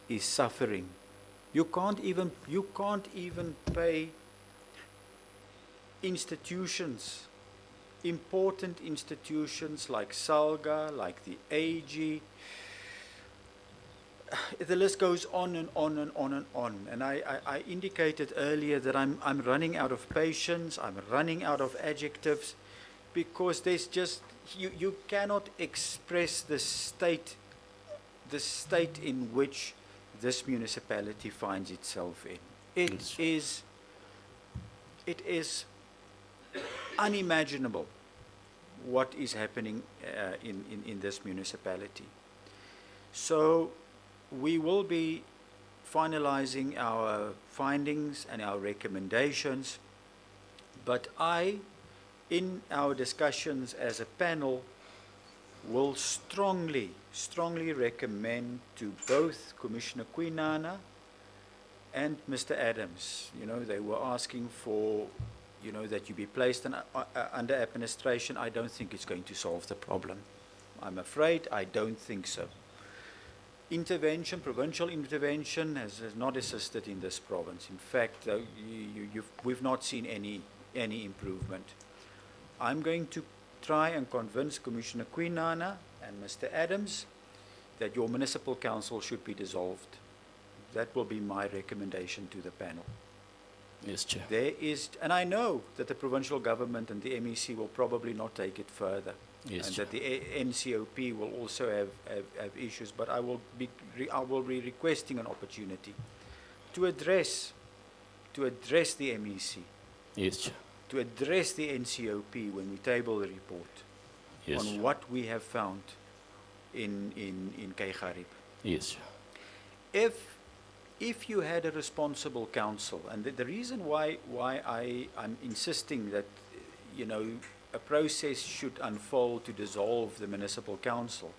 is suffering. You can't even pay institutions, important institutions like SAHRC, like the AG. The list goes on and on and on and on. And I indicated earlier that I'm running out of patience, I'm running out of adjectives, because there's just, you cannot express the state in which this municipality finds itself in. It is unimaginable what is happening in this municipality. So we will be finalizing our findings and our recommendations, but in our discussions as a panel, will strongly recommend to both Commissioner Quinana and Mr. Adams. You know, they were asking for, you know, that you be placed under administration. I don't think it's going to solve the problem. I'm afraid I don't think so. Intervention, provincial intervention has not assisted in this province. In fact, we've not seen any improvement. I'm going to try and convince Commissioner Quinana and Mr. Adams that your municipal council should be dissolved. That will be my recommendation to the panel. Yes, Chair. There is, and I know that the provincial government and the MEC will probably not take it further. Yes, and Chair. that the NCOP will also have issues, but I will be requesting an opportunity to address the MEC, Yes, Chair. to address the NCOP when we table the report, Yes, on Chair. what we have found in Keiharib. Yes, Chair. If you had a responsible council, and the reason why I'm insisting that, you know, a process should unfold to dissolve the municipal council.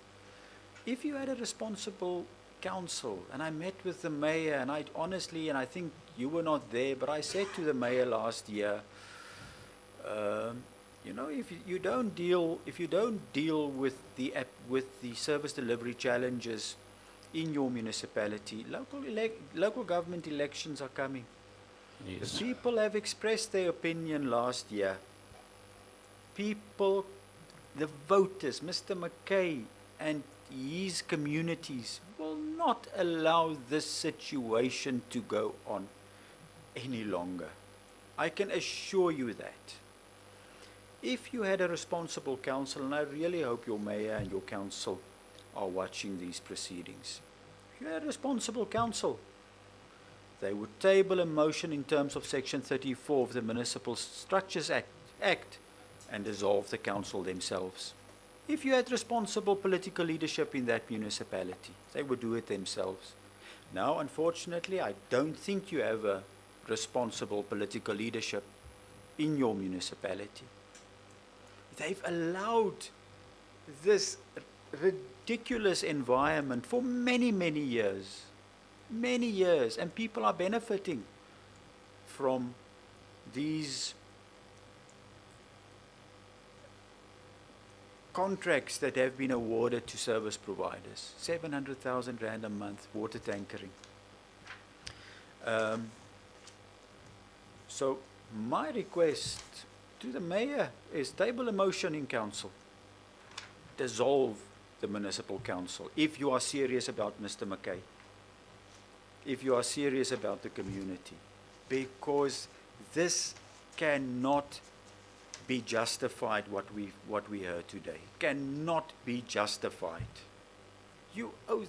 If you had a responsible council, and I met with the mayor, and I honestly, and I think you were not there, but I said to the mayor last year, you know, if you don't deal with the service delivery challenges in your municipality, local government elections are coming. Yes. The people have expressed their opinion last year. People, the voters, Mr. McKay and his communities will not allow this situation to go on any longer. I can assure you that. If you had a responsible council, and I really hope your mayor and your council are watching these proceedings, if you had a responsible council, they would table a motion in terms of Section 34 of the Municipal Structures Act and dissolve the council themselves. If you had responsible political leadership in that municipality, they would do it themselves. Now, unfortunately, I don't think you have a responsible political leadership in your municipality. They've allowed this ridiculous environment for many, many years, and people are benefiting from these contracts that have been awarded to service providers. 700,000 rand a month, water tankering. So my request to the mayor is table a motion in council. Dissolve the municipal council if you are serious about Mr. McKay. If you are serious about the community. Because this cannot be justified, what we heard today. Cannot be justified. You owe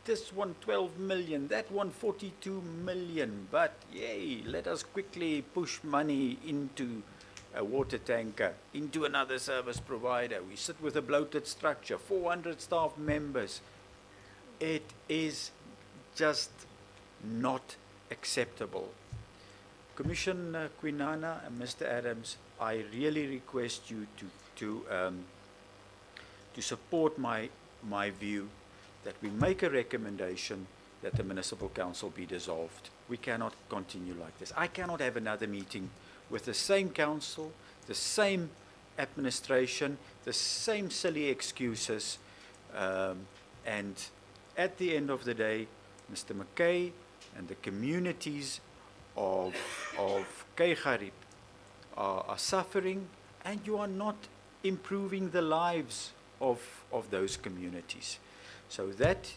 this one 12 million, that one 42 million, but yay, let us quickly push money into a water tanker, into another service provider. We sit with a bloated structure, 400 staff members. It is just not acceptable. Commissioner Quinana and Mr. Adams, I really request you to support my view that we make a recommendation that the municipal council be dissolved. We cannot continue like this. I cannot have another meeting with the same council, the same administration, the same silly excuses, and at the end of the day, Mr. McKay and the communities of Keigarib are suffering, and you are not improving the lives of those communities. So that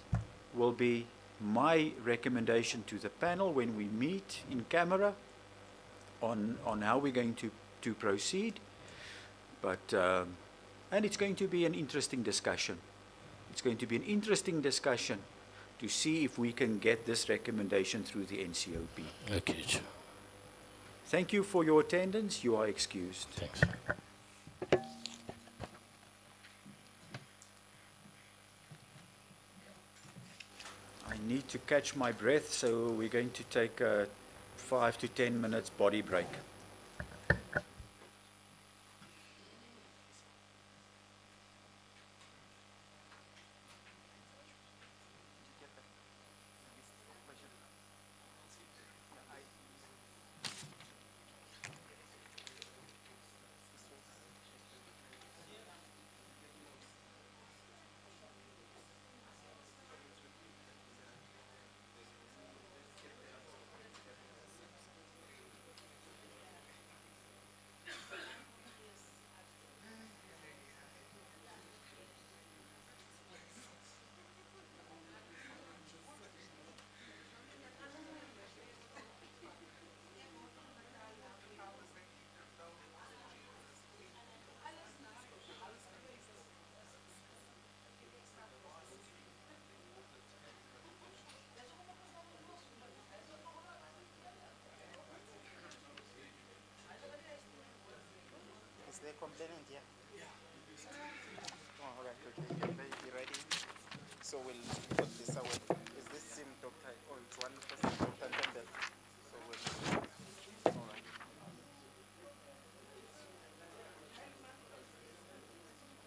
will be my recommendation to the panel when we meet in camera on how we're going to proceed. But and it's going to be an interesting discussion. It's going to be an interesting discussion to see if we can get this recommendation through the NCOP. Okay, Chair. Thank you for your attendance. You are excused. Thanks. I need to catch my breath, so we're going to take a 5 to 10 minutes body break. Is there complainant here? Yeah. Oh, all right, okay. Can they be ready? So we'll put this away. Is this same doctor? Oh, it's one person, Dr. Tendel. So we'll, all right.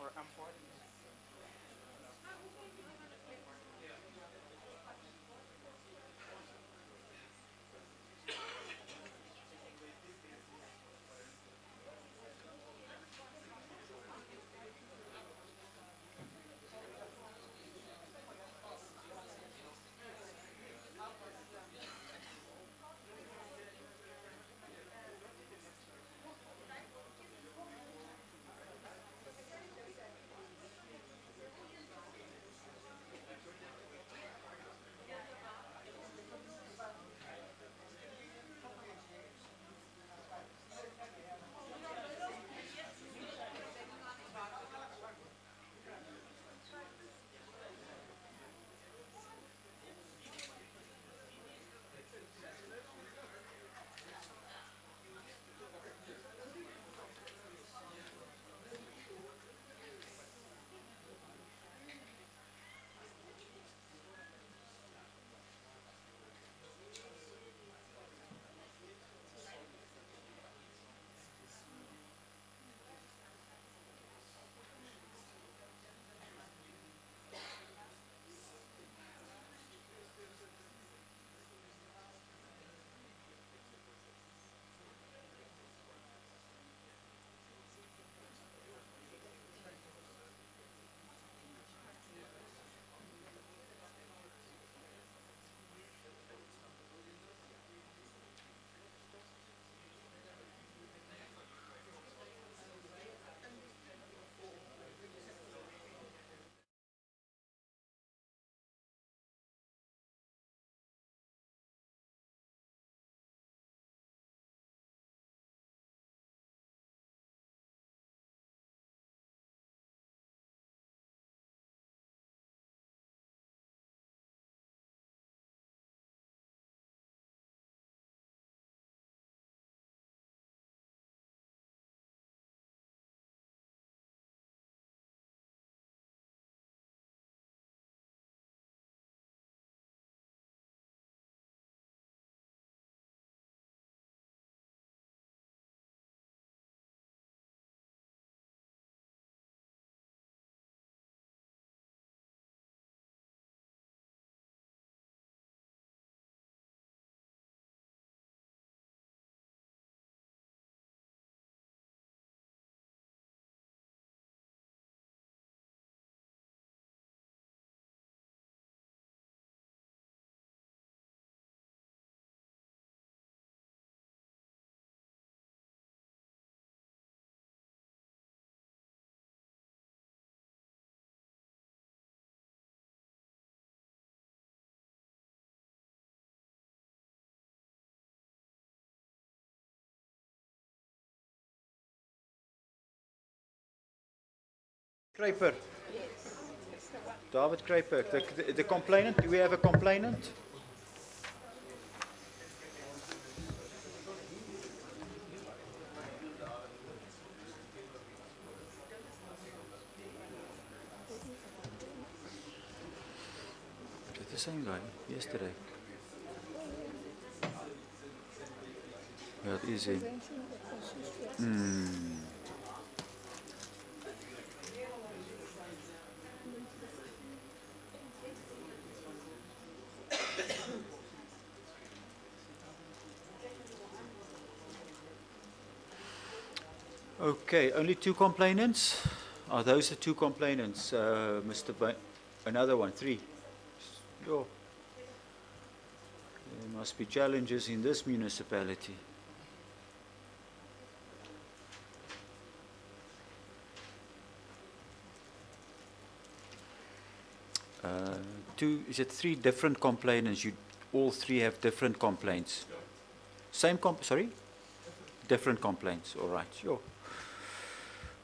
Or I'm forwarding this. Kruiper. David Kruiper, the complainant. Do we have a complainant? The same guy yesterday. That is him. Okay, only 2 complainants. Are those the 2 complainants, Mr. Another one, 3. Sure. There must be challenges in this municipality. Is it 3 different complainants? All 3 have different complaints. Same sorry? Different complaints. All right, sure.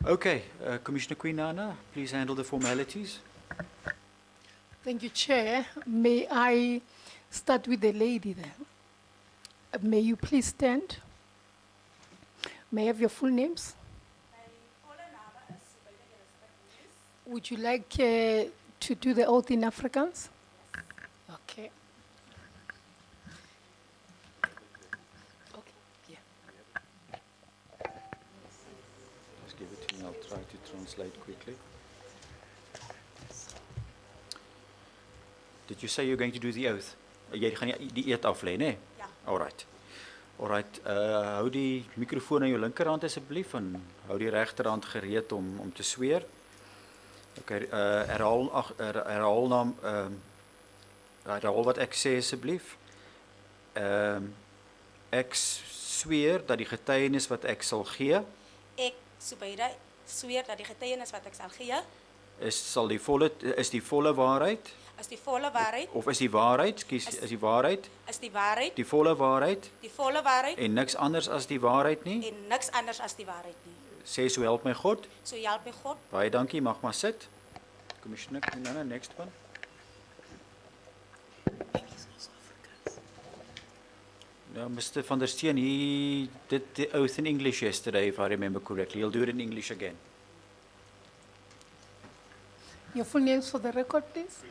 Okay, Commissioner Quinana, please handle the formalities. Thank you, Chair. May I start with the lady there? May you please stand? May I have your full names? Would you like to do the oath in Afrikaans? Okay. Okay, yeah. Just give it to me, I'll try to translate quickly. Did you say you're going to do the oath? Jy gaan die eed af lê, né? Ja. All right. All right. Hou die mikrofoon aan jou linkerhand asseblief en hou die regterhand gereed om te sweer. Okay, herhaal wat ek sê asseblief. Ek sweer dat die getuienis wat ek sal gee Ek, Subaida, sweer dat die getuienis wat ek sal gee, is die volle waarheid is die volle waarheid, of is die waarheid, is die waarheid, is die waarheid, die volle waarheid die volle waarheid en niks anders as die waarheid nie. en niks anders as die waarheid nie. Sê so help my God. So help my God. Baie dankie, mag maar sit. Commissioner Quinana, next one. Now, Mr. van der Steen, he did the oath in English yesterday, if I remember correctly. He'll do it in English again. Your full names for the record, please?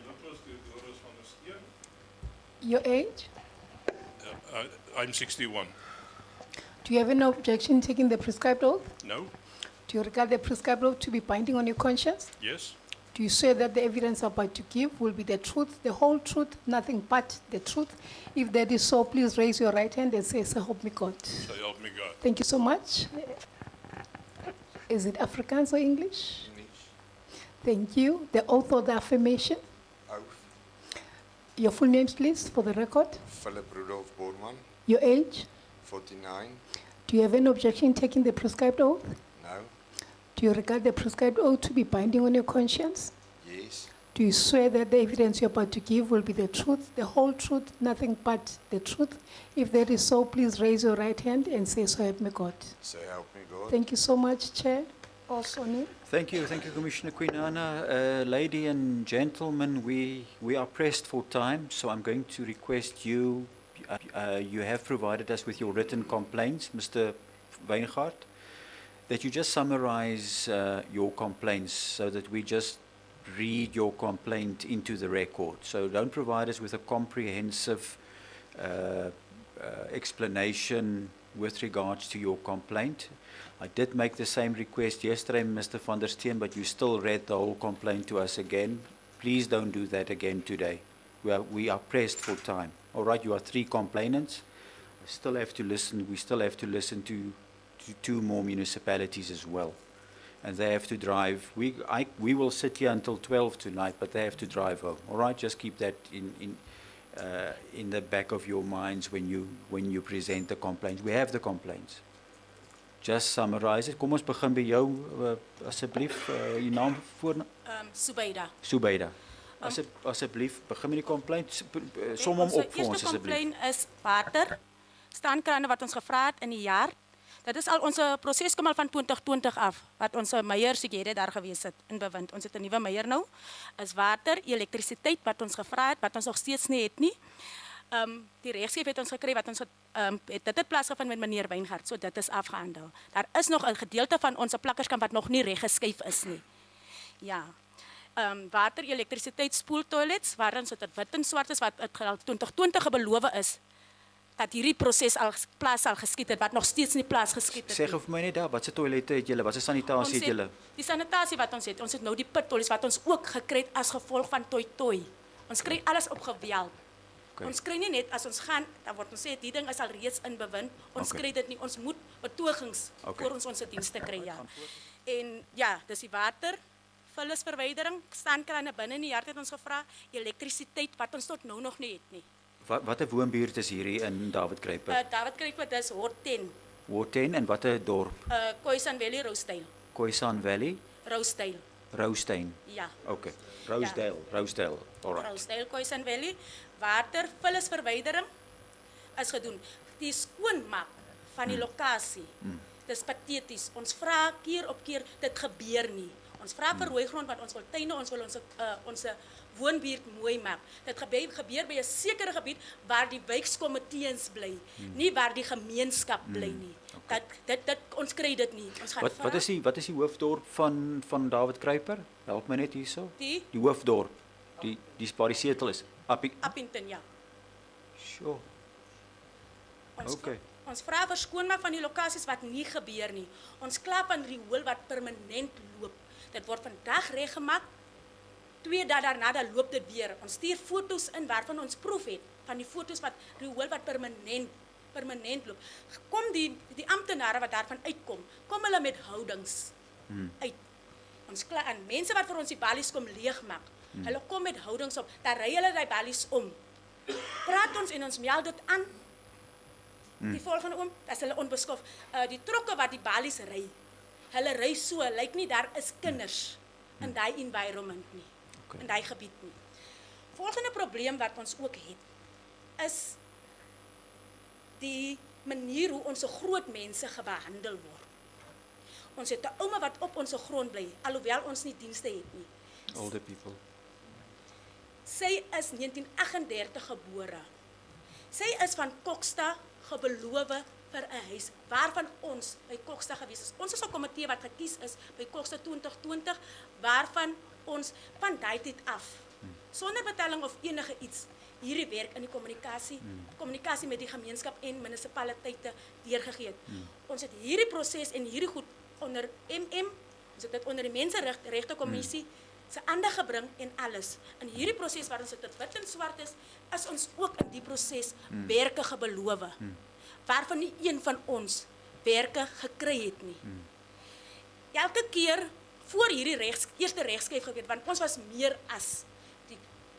Your age? I'm 61. Do you have any objection taking the prescribed oath? No? Do you regard the prescribed oath to be binding on your conscience? Yes? Do you swear that the evidence you're about to give will be the truth, the whole truth, nothing but the truth? If that is so, please raise your right hand and say, "So help me God." So help me God. Thank you so much. Is it Afrikaans or English? Thank you. The oath or the affirmation? Oath, Your full names, please, for the record. Philip Rudolph Borman, Your age? 49. Do you have any objection in taking the prescribed oath? No? Do you regard the prescribed oath to be binding on your conscience? Yes? Do you swear that the evidence you're about to give will be the truth, the whole truth, nothing but the truth? If that is so, please raise your right hand and say, "So help me God." So help me God. Thank you so much, Chair. Also, Neil. Thank you, Commissioner Quinana. Lady and gentlemen, we are pressed for time, so I'm going to request you, you have provided us with your written complaints, Mr. Weingart, that you just summarize your complaints so that we just read your complaint into the record. So don't provide us with a comprehensive explanation with regards to your complaint. I did make the same request yesterday, Mr. van der Steen, but you still read the whole complaint to us again. Please don't do that again today. We are pressed for time. All right, you are 3 complainants. We still have to listen to 2 more municipalities as well. And they have to drive. We will sit here until 12 tonight, but they have to drive home. All right, just keep that in the back of your minds when you present the complaints. We have the complaints. Just summarize it. Kom ons begin by jou asseblief, jou naam voor Subaida. Subaida. Asseblief begin met die complaint. Som hom op vir ons Eerste asseblief. complaint is water. Staankrane wat ons gevra het in die jaar Dit is al ons proses kom al van 2020 af wat ons meier Sigede daar gewees het in bewind. Ons het 'n nuwe meier nou. Is water, elektrisiteit wat ons gevra het wat ons nog steeds nie het nie. Die regsgewing het ons gekry wat ons dit het plaasgevind met meneer Weingart, so dit is afgehandel. Daar is nog 'n gedeelte van ons plakkerskamp wat nog nie reg geskuif is nie. Ja. Water, elektrisiteit, spoeltoilets waarin so dit wit en swart is wat 2020 beloof is dat hierdie proses al plaas al geskied het wat nog steeds nie plaas geskied het. Sê gou vir my net daar, wat se toilette het julle? Wat se sanitasie het julle? Die sanitasie wat ons het nou die pittoilets wat ons ook gekry het as gevolg van toi. Ons kry alles op geweld. Okay. Ons kry nie net as ons gaan, dan word ons sê die ding is al reeds in bewind. Ons Okay. kry dit nie, ons moet betogings Okay. voor ons dienste kry, ja. En ja, dis die water, vullisverwydering, staankrane binne in die hart het ons gevra, elektrisiteit wat ons tot nou nog nie het nie. Watter woonbuurt is hierdie in David Kruiper? David Kruiper, dis Horten, Ward 10 en watter dorp? Khoisan Valley, Rosedale. Khoisan Valley, Rosedale, Roustain. ja. Okay. Rosedale, Rosedale. Alright. Rosedale, Khoisan Valley, water, vullisverwydering is gedoen. Die skoonmaak van die lokasie, dis pateties. Ons vra keer op keer, dit gebeur nie. Ons vra vir rooi grond want ons wil tuine, ons wil ons woonbuurt mooi maak. Dit gebeur by 'n sekere gebied waar die wijkskomitees bly, nie waar die gemeenskap bly nie. Dit ons kry dit nie. Ons gaan Wat is die hoofdorp van David Kruiper? Help my net hierso. Die hoofdorp. Die waar die setel is. Appington, ja. Sure. Ons Okay. Ons vra vir skoonmaak van die lokasies wat nie gebeur nie. Ons kla van riool wat permanent loop. Dit word vandag reggemaak. 2 dae daarna dan loop dit weer. Ons stuur foto's in waarvan ons proef het van die foto's wat riool wat permanent loop. Kom die amptenare wat daarvan uitkom, kom hulle met houdings uit. Ons kla aan mense wat vir ons die balies kom leegmaak. Hulle kom met houdings op. Dan ry hulle die balies om. Praat ons en ons meld dit aan. Die volgende oom, as hulle onbeskof, die trokke wat die balies ry. Hulle ry so, lyk nie daar is kinders in daai environment nie. Okay. In daai gebied nie. Volgende probleem wat ons ook het is die manier hoe ons groot mense behandel word. Ons het 'n ouma wat op ons grond bly, alhoewel ons nie dienste het nie. Older people. Sy is 1938 gebore. Sy is van Koksta gebelowe vir 'n huis waarvan ons by Koksta gewees is. Ons is 'n komitee wat gekies is by Koksta 2020 waarvan ons van daai tyd af sonder betaling of enige iets hierdie werk in die kommunikasie met die gemeenskap en munisipaliteite deurgegee het. Ons het hierdie proses en hierdie goed onder ons het dit onder die Menseregte Kommissie se aandag gebring en alles. In hierdie proses waar ons dit wit en swart is ons ook in die proses werke gebelowe. Waarvan nie een van ons werke gekry het nie. Elke keer voor hierdie eerste regskyf gebeur, want ons was meer as die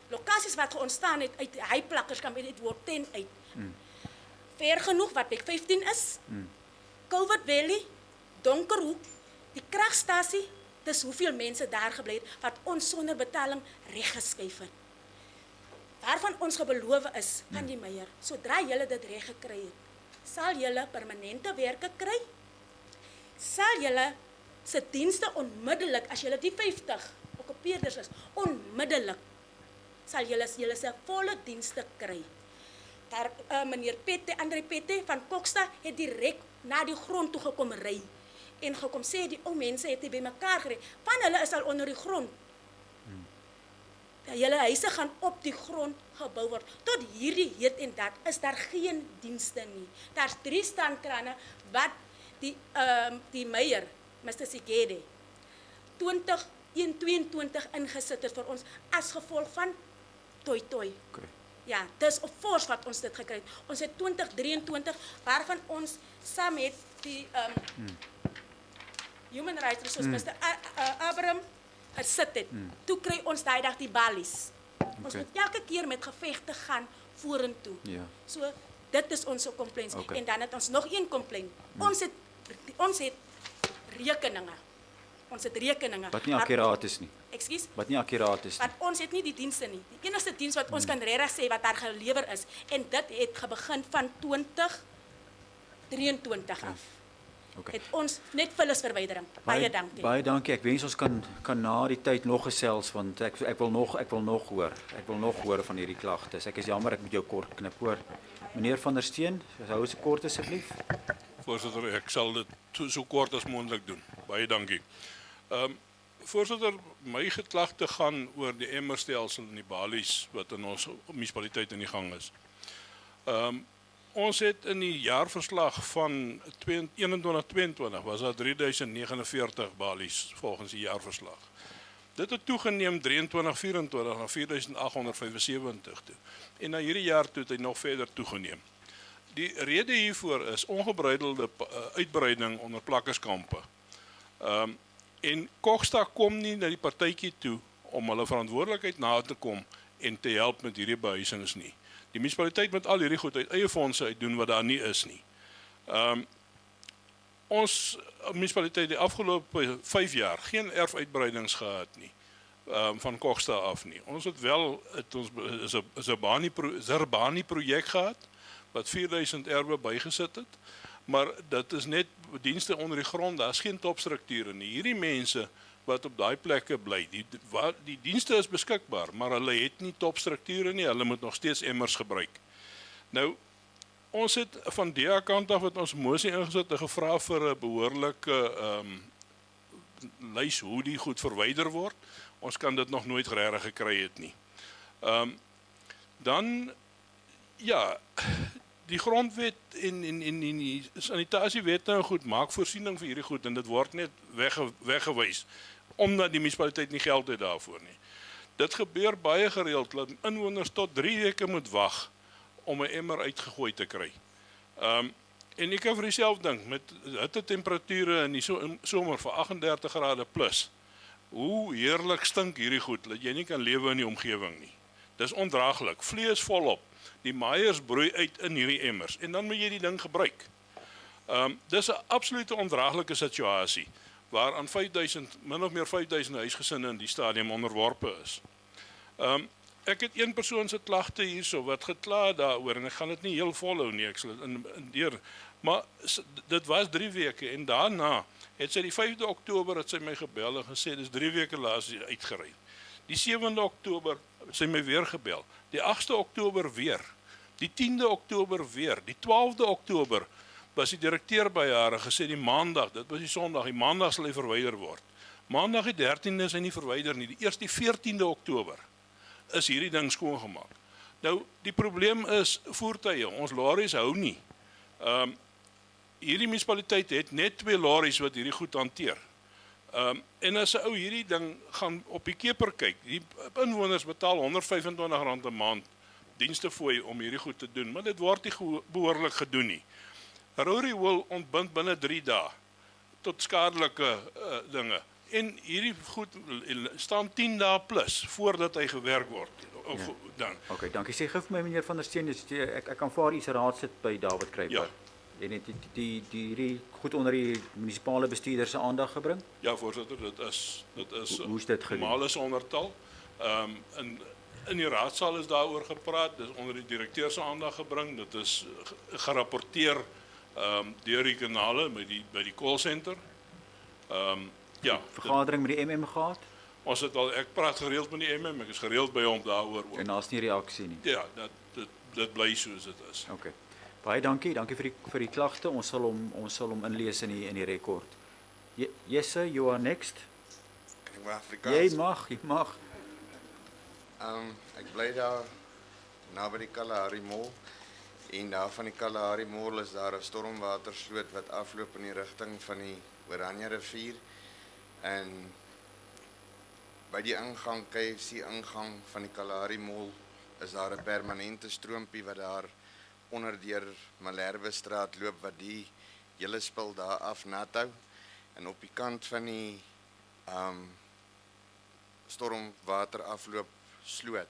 lokasies wat ontstaan het uit hy plakkerskamp en dit word 10 uit. Ver genoeg wat by 15 is. Covid Valley, Donkerhoek, die kragstasie, dis hoeveel mense daar gebly het wat ons sonder betaling reggeskuif het. Waarvan ons gebeloof is van die meier, sodra julle dit reg gekry het, sal julle permanente werke kry. Sal julle se dienste onmiddellik as julle die 50 okkupeerders is, onmiddellik sal julle se volle dienste kry. Daar meneer Andre Pette van Koksta het direk na die grond toe gekom ry en gekom sê die ou mense het by mekaar gery. Van hulle is al onder die grond. Julle huise gaan op die grond gebou word. Tot hierdie heet en dat is daar geen dienste nie. Daar's 3 standkrane wat die meier, Mr. Sigede, 2022 ingesit het vir ons as gevolg van toi. Okay. Ja, dis op fors wat ons dit gekry het. Ons het 2023 waarvan ons saam met die Human Rights Resource Mr. Abraham gesit het. Toe kry ons daai dag die balies. Ons Okay. moet elke keer met gevegte gaan vorentoe. Ja. So dit is ons complaints. Okay. En dan het ons nog een complaint. Ons het rekeninge. Ons het rekeninge. Wat nie akkuraat is nie. Ekskuus. Wat nie akkuraat is nie. Want ons het nie die dienste nie. Die enigste diens wat ons kan regtig sê wat daar gelewer is en dit het begin van 2023 af. Okay. Het ons net vullisverwydering. Baie dankie. Baie dankie. Ek wens ons kan na die tyd nog gesels want ek wil nog hoor. Ek wil nog hoor van hierdie klagtes. Ek is jammer ek moet jou kort knip hoor. Meneer van der Steen, hou eens kort asseblief. Voorzitter, ek sal dit so kort as moontlik doen. Baie dankie. Voorzitter, my geklagte gaan oor die emmerstelsel en die balies wat in ons munisipaliteit in die gang is. Ons het in die jaarverslag van 21-22 was daar 3049 balies volgens die jaarverslag. Dit het toegeneem 23-24 na 4875 toe. En na hierdie jaar toe het hy nog verder toegeneem. Die rede hiervoor is ongebreidelde uitbreiding onder plakkerskampe. En Koksta kom nie na die partytjie toe om hulle verantwoordelikheid na te kom en te help met hierdie behuisings nie. Die munisipaliteit moet al hierdie goed uit eie fondse uitdoen wat daar nie is nie. Ons munisipaliteit die afgelope 5 jaar geen erfuitbreidings gehad nie. Van Koksta af nie. Ons het wel ons Zerbani projek gehad wat 4000 erwe bygesit het, maar dit is net dienste onder die grond, daar is geen topstrukture nie. Hierdie mense wat op daai plekke bly, die dienste is beskikbaar, maar hulle het nie topstrukture nie, hulle moet nog steeds emmers gebruik. Nou, ons het van DA kant af het ons mosie ingesit en gevra vir 'n behoorlike lys hoe die goed verwyder word. Ons kan dit nog nooit regtig gekry het nie. Dan, ja, die grondwet en die sanitasiewet nou goed maak voorsiening vir hierdie goed en dit word net weggewys omdat die munisipaliteit nie geld het daarvoor nie. Dit gebeur baie gereeld dat inwoners tot 3 weke moet wag om 'n emmer uitgegooi te kry. En ek kan vir myself dink met hittetemperature in die somer van 38 grade plus. Hoe heerlik stink hierdie goed dat jy nie kan lewe in die omgewing nie. Dis ondraaglik. Vlees volop. Die maaiers broei uit in hierdie emmers en dan moet jy die ding gebruik. Dis 'n absolute ondraaglike situasie waaraan 5000, min of meer 5000 huisgesinne in die stadium onderworpe is. Ek het een persoon se klagte hierso wat gekla daaroor en ek gaan dit nie heel volhou nie, ek sal dit deur, maar dit was 3 weke en daarna het sy die 5de Oktober het sy my gebel en gesê dis 3 weke laas uitgery. Die 7de Oktober het sy my weer gebel. Die 8de Oktober weer. Die 10de Oktober weer. Die 12de Oktober was die direkteur by haar en gesê die maandag, dit was die Sondag, die maandag sal hy verwyder word. Maandag die 13de is hy nie verwyder nie. Die eerste 14de Oktober is hierdie ding skoongemaak. Nou, die probleem is voertuie. Ons lorries hou nie. Hierdie munisipaliteit het net 2 lorries wat hierdie goed hanteer. En as 'n ou hierdie ding gaan op die keper kyk, die inwoners betaal R125 'n maand dienstefooi om hierdie goed te doen, maar dit word nie behoorlik gedoen nie. Rory wil ontbind binne 3 dae tot skadelike dinge. En hierdie goed staan 10 dae plus voordat hy gewerk word. Dan. Okay, dankie. Sê gou vir my meneer van der Steen, ek kan vir iets raad sit by David Kruiper. Ja. En het die goed onder die munisipale bestuurder se aandag gebring? Ja, voorzitter, dit is Hoe is dit gedoen? normale sondertal. In die raadsaal is daaroor gepraat, dit is onder die direkteur se aandag gebring, dit is gerapporteer deur die kanale by die call center. Ja, Vergadering met die MM gehad ons het al, ek praat gereeld met die MM, ek is gereeld by hom daaroor ook. en daar's nie reaksie nie. Ja, dit bly soos dit is. Okay. Baie dankie vir die klagte. Ons sal hom inlees in die rekord. Jesse, you are next. Kan ek maar Afrikaans? Jy mag. Ek bly daar naby die Kalahari Mall en daar van die Kalahari Mall is daar 'n stormwatersloot wat afloop in die rigting van die Oranje rivier en by die ingang, KFC ingang van die Kalahari Mall is daar 'n permanente stroompie wat daar onder deur Malherbe straat loop wat die hele spul daar af nat hou en op die kant van die stormwater afloop sloot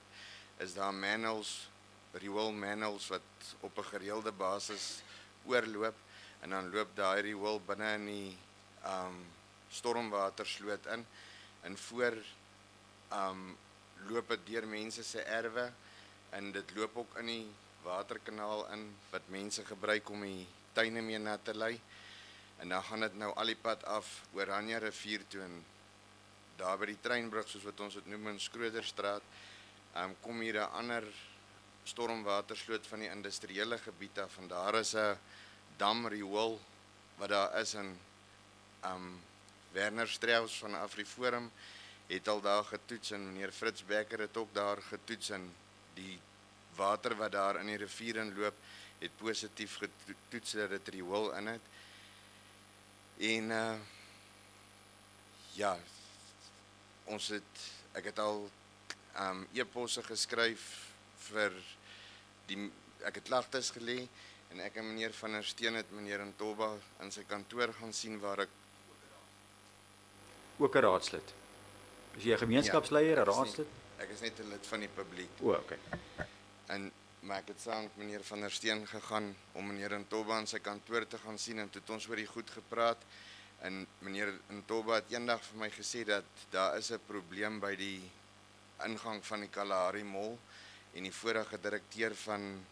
is daar manholes, riool manholes wat op 'n gereelde basis oorloop en dan loop daai riool binne in die stormwatersloot in en voor loop dit deur mense se erwe en dit loop ook in die waterkanaal in wat mense gebruik om die tuine mee nat te lei. En dan gaan dit nou al die pad af Oranje rivier toe en daar by die treinbrug soos wat ons dit noem in Skroderstraat, kom hier 'n ander stormwatersloot van die industriële gebied af en daar is 'n damriool wat daar is in Werner Strauss van Afriforum het al daar getoets en meneer Fritz Becker het ook daar getoets en die water wat daar in die rivier inloop het positief getoets dat dit riool in het. En ja, ek het al e-posse geskryf vir ek het klagtes gelê en ek en meneer Van der Steen het meneer Ntoba in sy kantoor gaan sien waar ek Ook 'n raadslid. Is jy 'n gemeenskapsleier, 'n raadslid? Ek is net 'n lid van die publiek. O, okay. Maar ek het saam met meneer Van der Steen gegaan om meneer Ntoba in sy kantoor te gaan sien en toe het ons oor die goed gepraat en meneer Ntoba het eendag vir my gesê dat daar is 'n probleem by die ingang van die Kalahari Mall en die vorige direkteur van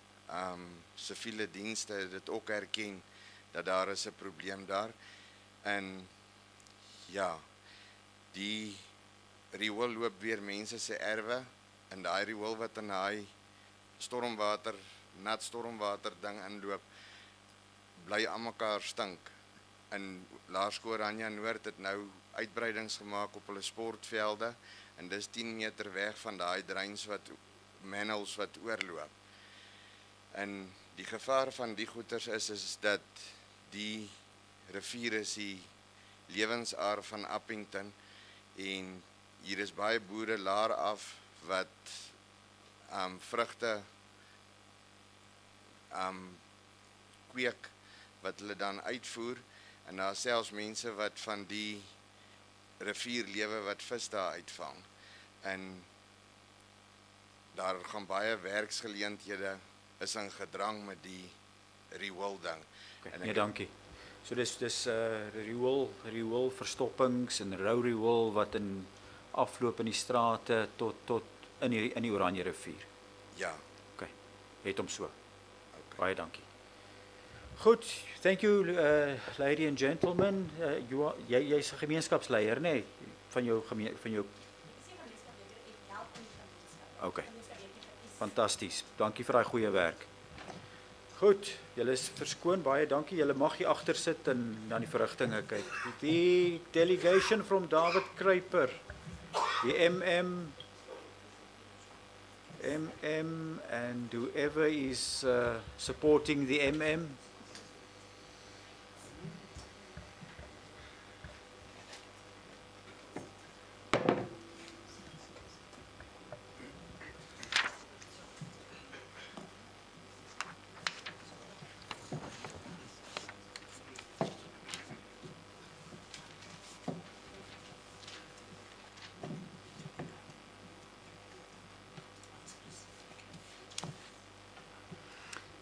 siviele dienste het dit ook erken dat daar is 'n probleem daar en ja, die riool loop weer mense se erwe en daai riool wat in daai nat stormwater ding inloop, bly aan mekaar stink. En Laerskool Oranje Noord het nou uitbreidings gemaak op hulle sportvelde en dis 10 meter weg van daai dreins manholes wat oorloop. En die gevaar van die goeters is dat die rivier is die lewensaar van Appington en hier is baie boere laer af wat vrugte kweek wat hulle dan uitvoer en daar selfs mense wat van die rivier lewe wat vis daar uitvang en daar gaan baie werksgeleenthede is in gedrang met die riool ding. Okay, nee, dankie. So dis riool verstoppings en rou riool wat in afloop in die strate tot in die Oranje rivier. Ja. Okay. Het hom so. Okay. Baie dankie. Goed, thank you lady and gentlemen. Jy's 'n gemeenskapsleier, nê, nee, van jou Okay. Fantasties. Dankie vir daai goeie werk. Goed, julle is verskoon, baie dankie. Julle mag hier agter sit en na die verrigtinge kyk. Die delegation from David Kruiper, die MM and whoever is supporting the MM.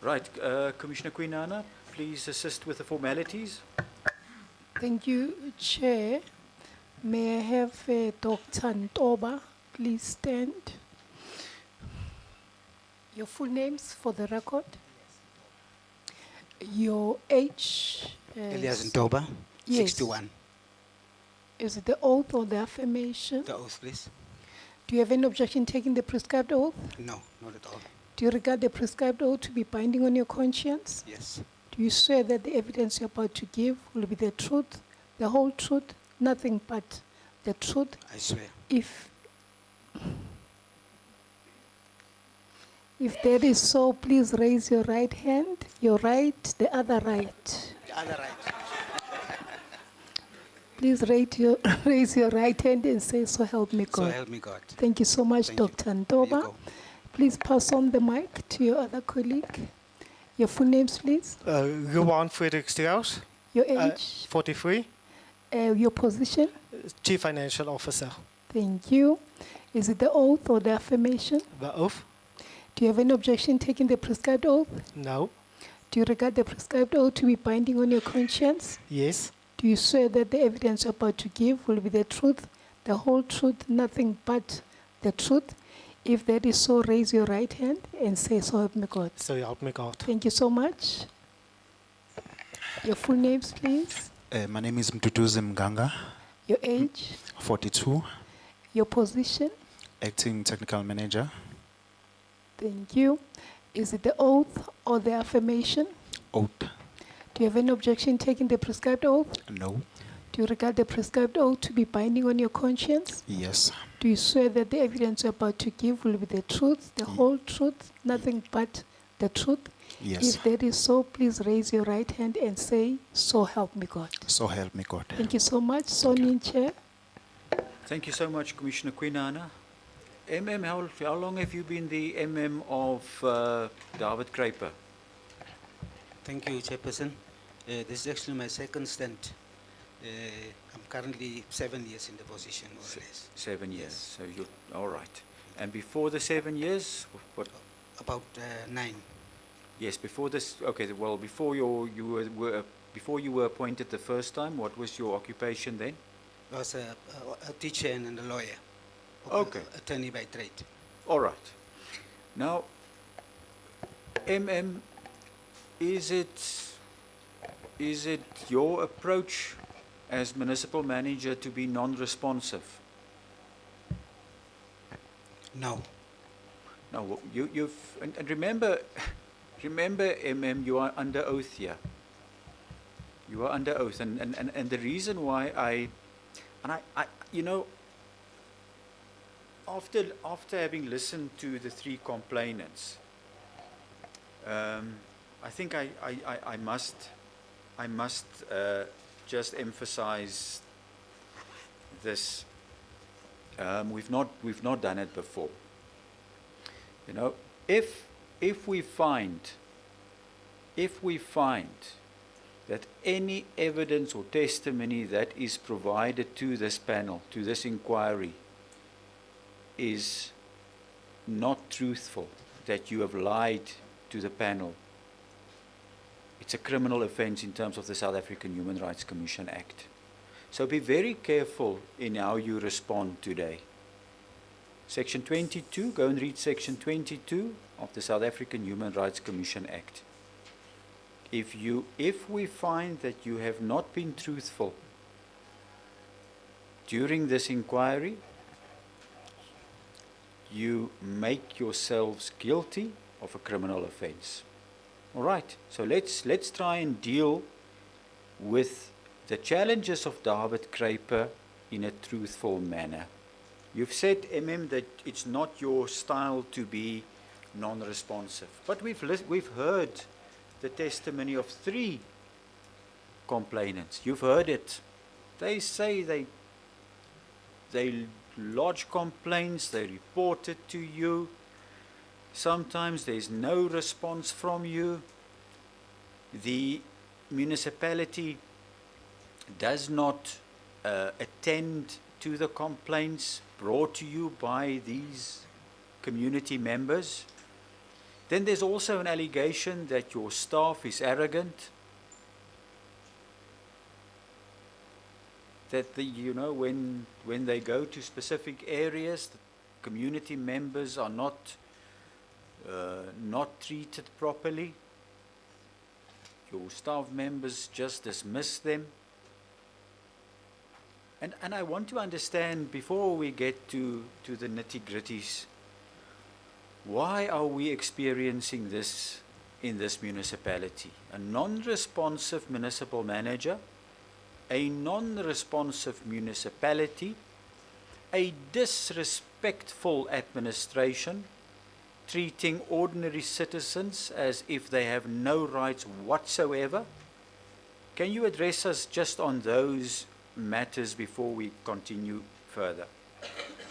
Right, Commissioner Quinana, please assist with the formalities. Thank you, Chair. May I have Dr. Ntoba please stand? Your full names for the record. Your age. Elias Ntoba, Yes. 61. Is it the oath or the affirmation? The oath, please. Do you have any objection taking the prescribed oath? No, not at all. Do you regard the prescribed oath to be binding on your conscience? Yes. Do you swear that the evidence you're about to give will be the truth, the whole truth, nothing but the truth? I swear. If that is so, please raise your right hand, your right, the other right. The other right. Please raise your right hand and say, so help me So God. help me God. Thank you so much, Thank you. Dr. There you Ntoba. go. Please pass on the mic to your other colleague. Your full names, please. Johan Frederik Strauss, Your age, 43, your position. Chief Financial Officer. Thank you. Is it the oath or the affirmation? The oath? Do you have any objection taking the prescribed oath? No. Do you regard the prescribed oath to be binding on your conscience? Yes. Do you swear that the evidence you're about to give will be the truth, the whole truth, nothing but the truth? If that is so, raise your right hand and say, so help me God. So help me God. Thank you so much. Your full names, please. My name is Mduduzi Mganga, Your age, 42, your position. acting technical manager. Thank you. Is it the oath or the affirmation? Oath. Do you have any objection taking the prescribed oath? No. Do you regard the prescribed oath to be binding on your conscience? Yes. Do you swear that the evidence you're about to give will be the truth, the whole truth, nothing but the truth? Yes. If that is so, please raise your right hand and say, "So help me God." So help me God. Thank you so much. Sonia Chair. Thank you so much, Commissioner Quinana. How long have you been the of David Kruiper? Thank you, Chairperson. This is actually my second stint. I'm currently 7 years in the position, more or less. 7 years. Yes. So you all right. And before the 7 years, what? About 9. Yes, before this. Okay, well, before before you were appointed the first time, what was your occupation then? I was a teacher and a lawyer. Okay. Attorney by trade. All right. Now, is it your approach as municipal manager to be non-responsive? No. No, you've and remember, you are under oath here. You are under oath, and the reason why I you know, after having listened to the 3 complainants, I think I must just emphasize this. We've not done it before. You know, if we find that any evidence or testimony that is provided to this panel, to this inquiry, is not truthful, that you have lied to the panel, it's a criminal offence in terms of the South African Human Rights Commission Act. So be very careful in how you respond today. Section 22, go and read Section 22 of the South African Human Rights Commission Act. If we find that you have not been truthful during this inquiry, you make yourselves guilty of a criminal offence. All right, so let's try and deal with the challenges of David Kruiper in a truthful manner. You've said, that it's not your style to be non-responsive, but we've heard the testimony of 3 complainants. You've heard it. They say they lodge complaints, they report it to you. Sometimes there's no response from you. The municipality does not attend to the complaints brought to you by these community members. Then there's also an allegation that your staff is arrogant, that when they go to specific areas, the community members are not treated properly. Your staff members just dismiss them. And I want to understand, before we get to the nitty-gritties, why are we experiencing this in this municipality? A non-responsive municipal manager, a non-responsive municipality, a disrespectful administration, treating ordinary citizens as if they have no rights whatsoever. Can you address us just on those matters before we continue further?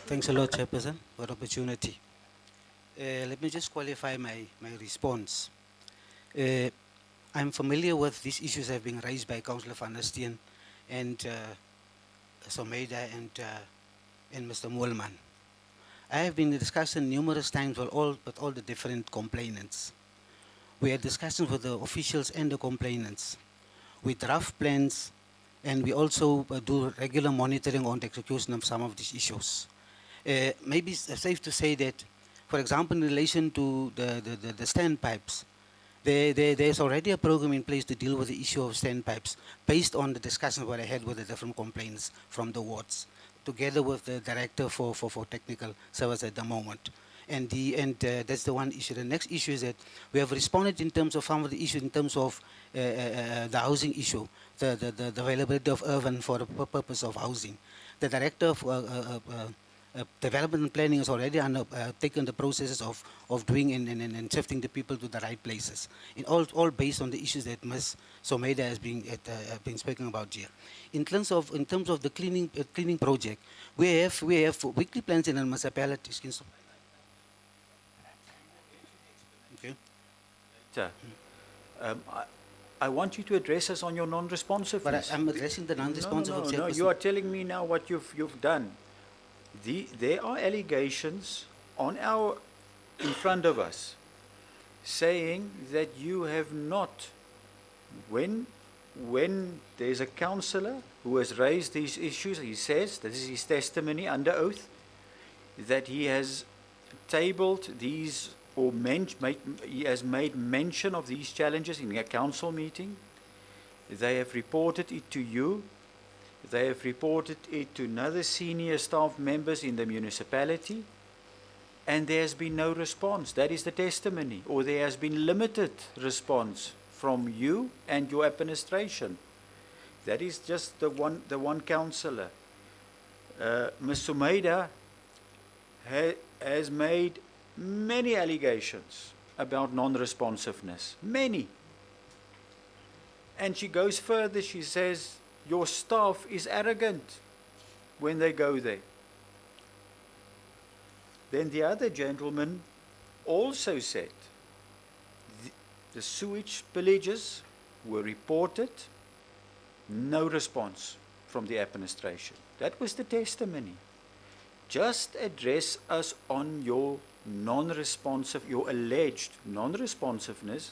Thanks a lot, Chairperson, for the opportunity. Let me just qualify my response. I'm familiar with these issues that have been raised by Councillor Van der Steen and Someda and Mr. Moelman. I have been discussing numerous times with all the different complainants. We had discussions with the officials and the complainants. We draft plans, and we also do regular monitoring on the execution of some of these issues. Maybe it's safe to say that, for example, in relation to the standpipes, There's already a program in place to deal with the issue of standpipes based on the discussions what I had with the different complaints from the wards, together with the director for technical service at the moment. That's the one issue. The next issue is that we have responded in terms of some of the issues in terms of the housing issue, the availability of urban for the purpose of housing. The director of development and planning has already taken the processes of doing and shifting the people to the right places. In all based on the issues that Ms. Someda has been speaking about here. In terms of the cleaning project, we have weekly plans in the municipalities. Okay. I want you to address us on your non-responsiveness. But I'm addressing the non-responsive of No, Chairperson. you are telling me now what you've done. There are allegations in front of us saying that you have not, when there's a councillor who has raised these issues, he says, this is his testimony under oath, that he has tabled these or he has made mention of these challenges in a council meeting. They have reported it to you. They have reported it to another senior staff members in the municipality, and there has been no response. That is the testimony, or there has been limited response from you and your administration. That is just the one councillor. Ms. Someda has made many allegations about non-responsiveness, many. And she goes further, she says, your staff is arrogant when they go there. Then the other gentleman also said the sewage spillages were reported, no response from the administration. That was the testimony. Just address us on your your alleged non-responsiveness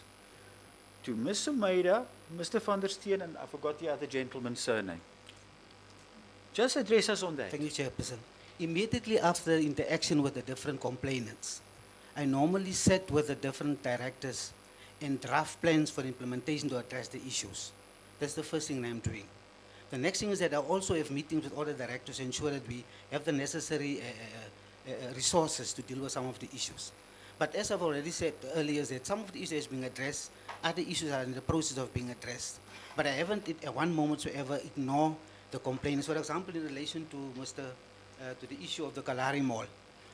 to Ms. Someda, Mr. van der Steen, and I forgot the other gentleman's surname. Just address us on that. Thank you, Chairperson. Immediately after interaction with the different complainants, I normally sit with the different directors and draft plans for implementation to address the issues. That's the first thing I'm doing. The next thing is that I also have meetings with all the directors to ensure that we have the necessary resources to deal with some of the issues. But as I've already said earlier, that some of the issues are being addressed, other issues are in the process of being addressed. But I haven't at one moment whatsoever ignore the complaints. For example, in relation to to the issue of the Kalahari Mall,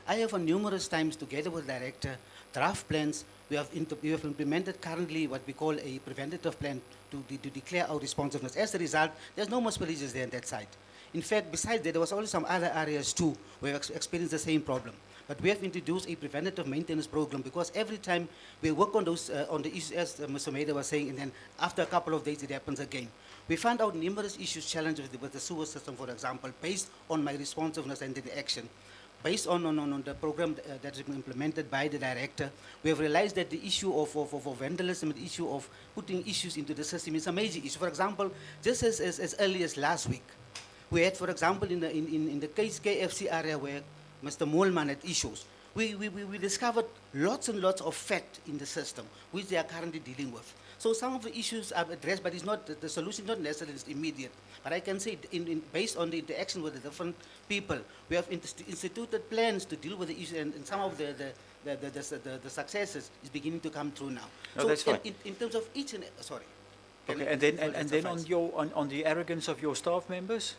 I have on numerous times, together with the director, draft plans. We have implemented currently what we call a preventative plan to declare our responsiveness. As a result, there's no more spillages there on that site. In fact, besides that, there was also some other areas too where we experienced the same problem. But we have introduced a preventative maintenance program because every time we work on those on the issues, as Mr. Someda was saying, and then after a couple of days it happens again. We found out numerous issues, challenges with the sewer system, for example, based on my responsiveness and the action. Based on the program that has been implemented by the director, we have realized that the issue of vandalism, the issue of putting issues into the system is a major issue. For example, just as early as last week, we had, for example, in the KFC area where Mr. Moelman had issues, we discovered lots and lots of fat in the system, which they are currently dealing with. So some of the issues are addressed, but it's not, the solution is not necessarily immediate. But I can say, based on the interaction with the different people, we have instituted plans to deal with the issue, and some of the successes is beginning to come through now. No, so that's fine. in terms of each and, sorry. Okay, and then on the arrogance of your staff members?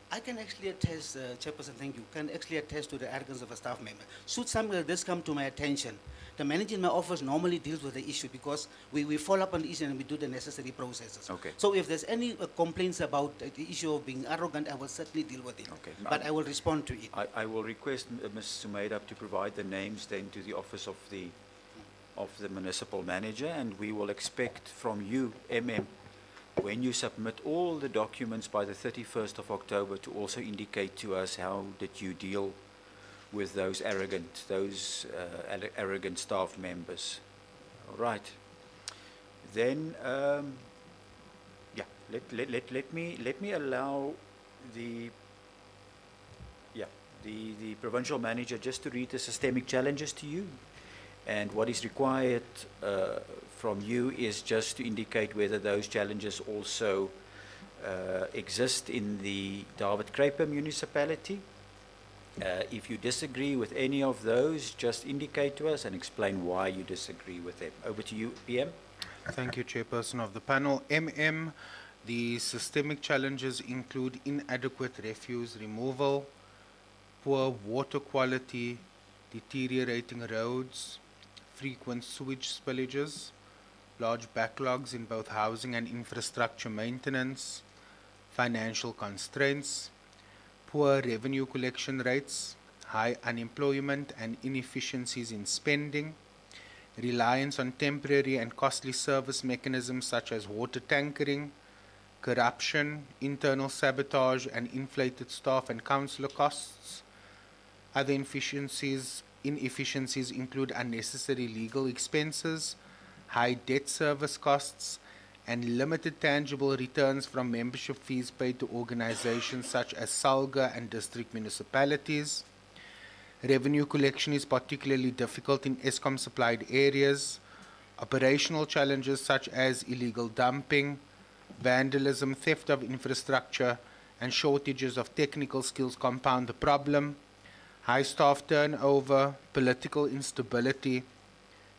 I can actually attest, Chairperson, thank you, can actually attest to the arrogance of a staff member. Should something like this come to my attention, the manager in my office normally deals with the issue because we follow up on the issue and we do the necessary processes. Okay. So if there's any complaints about the issue of being arrogant, I will certainly deal with it. Okay. But I will respond to it. I will request Ms. Someda to provide the names then to the office of the municipal manager, and we will expect from you, when you submit all the documents by the 31st of October, to also indicate to us how did you deal with those arrogant staff members. All right. Then, let me allow the provincial manager just to read the systemic challenges to you and what is required from you is just to indicate whether those challenges also exist in the David Kruiper municipality. If you disagree with any of those, just indicate to us and explain why you disagree with them. Over to you, PM. Thank you, Chairperson of the panel. MM, the systemic challenges include inadequate refuse removal, poor water quality, deteriorating roads, frequent sewage spillages, large backlogs in both housing and infrastructure maintenance, financial constraints, poor revenue collection rates, high unemployment and inefficiencies in spending, reliance on temporary and costly service mechanisms such as water tankering, corruption, internal sabotage and inflated staff and councillor costs. Other inefficiencies include unnecessary legal expenses, high debt service costs, and limited tangible returns from membership fees paid to organizations such as SAHRC and district municipalities. Revenue collection is particularly difficult in Eskom-supplied areas. Operational challenges such as illegal dumping, vandalism, theft of infrastructure, and shortages of technical skills compound the problem. High staff turnover, political instability,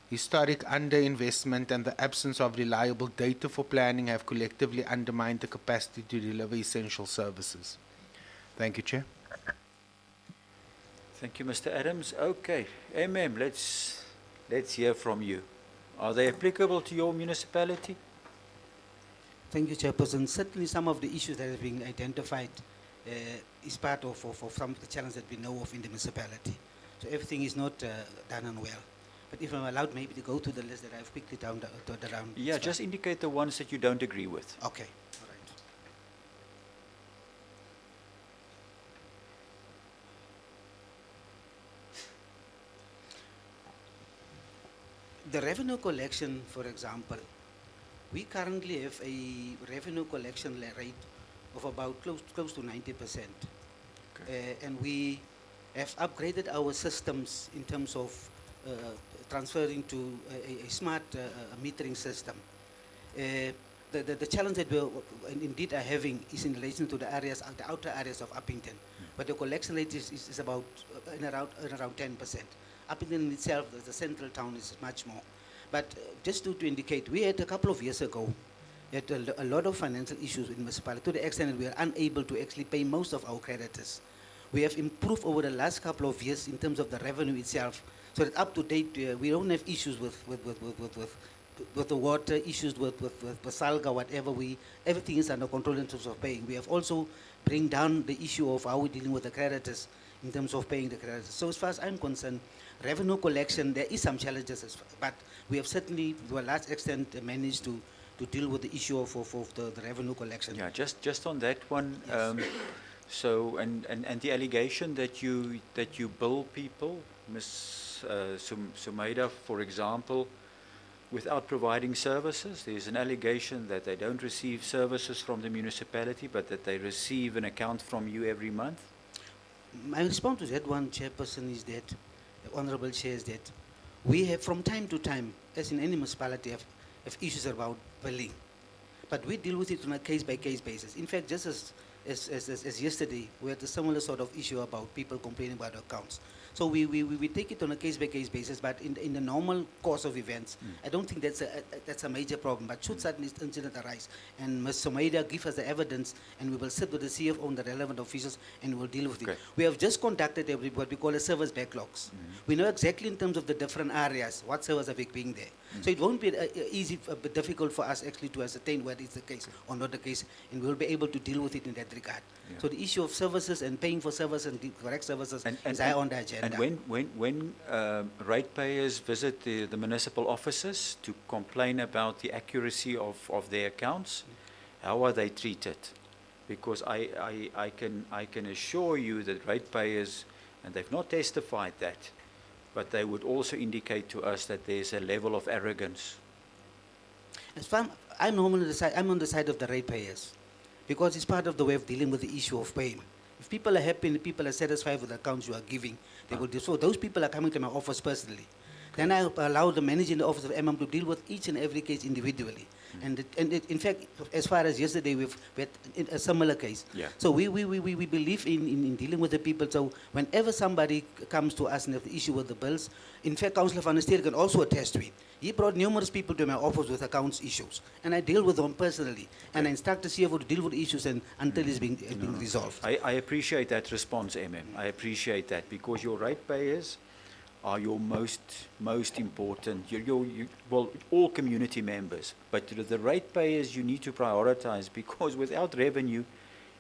historic underinvestment, and the absence of reliable data for planning have collectively undermined the capacity to deliver essential services. Thank you, Chair. Thank you, Mr. Adams. Okay, let's hear from you. Are they applicable to your municipality? Thank you, Chairperson. Certainly some of the issues that have been identified is part of some of the challenges that we know of in the municipality. So everything is not done and well. But if I'm allowed maybe to go to the list that I've quickly down. Yeah, just indicate the ones that you don't agree with. Okay, all right. The revenue collection, for example, we currently have a revenue collection rate of about close to 90%. Okay. And we have upgraded our systems in terms of transferring to a smart metering system. The challenge that we indeed are having is in relation to the areas, the outer areas of Uppington, but the collection rate is about around 10%. Uppington in itself, the central town, is much more. But just to indicate, we had a couple of years ago had a lot of financial issues in the municipality to the extent that we are unable to actually pay most of our creditors. We have improved over the last couple of years in terms of the revenue itself, so that up to date we don't have issues with the water, issues with SAHRC, whatever. Everything is under control in terms of paying. We have also bring down the issue of how we're dealing with the creditors in terms of paying the creditors. So as far as I'm concerned, revenue collection, there is some challenges, but we have certainly to a large extent managed to deal with the issue of the revenue collection. Yeah, just on that one. Yes. So and the allegation that you bill people, Ms. Sumaida, for example, without providing services. There's an allegation that they don't receive services from the municipality, but that they receive an account from you every month. My response to that one, Chairperson, is that, the Honorable Chair, is that we have from time to time, as in any municipality, have issues about billing. But we deal with it on a case-by-case basis. In fact, just as yesterday, we had a similar sort of issue about people complaining about accounts. So we take it on a case-by-case basis, but in the normal course of events, I don't think that's a major problem. But should certain incident arise, and Ms. Somaida give us the evidence, and we will sit with the CFO and the relevant officials, and we'll deal with Okay. it. We have just conducted what we call a service backlogs. We know exactly in terms of the different areas, what service are we being there. So it won't be easy, but difficult for us actually to ascertain whether it's the case or not the case, and we'll be able to deal with it in that regard. Yeah. So the issue of services and paying for service and the correct services is high on the agenda. And when ratepayers visit the municipal offices to complain about the accuracy of their accounts, how are they treated? Because I can assure you that ratepayers, and they've not testified that, but they would also indicate to us that there's a level of arrogance. As far I'm on the side of the ratepayers, because it's part of the way of dealing with the issue of paying. If people are happy and people are satisfied with the accounts you are giving, they will do so. Those people are coming to my office personally. Then I allow the manager in the office of MM to deal with each and every case individually. In fact, as far as yesterday, we had a similar case. Yeah. So we believe in dealing with the people. So whenever somebody comes to us and have the issue with the bills, in fact, Councillor Van der Steer can also attest to it. He brought numerous people to my office with accounts issues, and I deal with them personally. And I instruct the CFO to deal with issues until it's being resolved. I appreciate that response, I appreciate that, because your ratepayers are your most important, well, all community members, but the ratepayers you need to prioritize, because without revenue,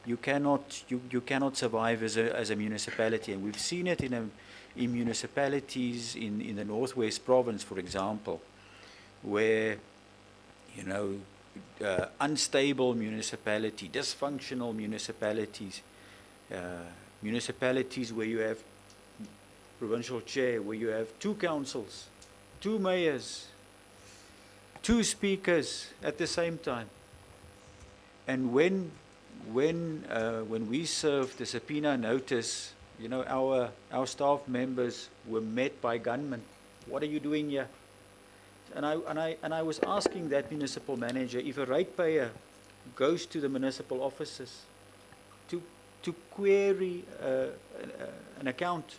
you cannot survive as a municipality. And we've seen it in municipalities in the Northwest Province, for example, where, unstable municipality, dysfunctional municipalities, municipalities where you have provincial chair, where you have 2 councils, 2 mayors, 2 speakers at the same time. And when we served the subpoena notice, our staff members were met by gunmen. What are you doing here? And I was asking that municipal manager, if a ratepayer goes to the municipal offices to query an account,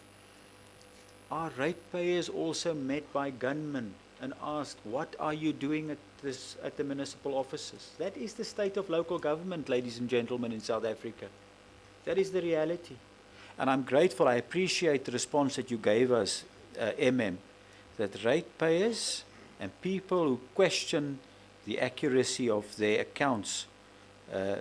are ratepayers also met by gunmen and asked, what are you doing at the municipal offices? That is the state of local government, ladies and gentlemen, in South Africa. That is the reality. And I'm grateful, I appreciate the response that you gave us, that ratepayers and people who question the accuracy of their accounts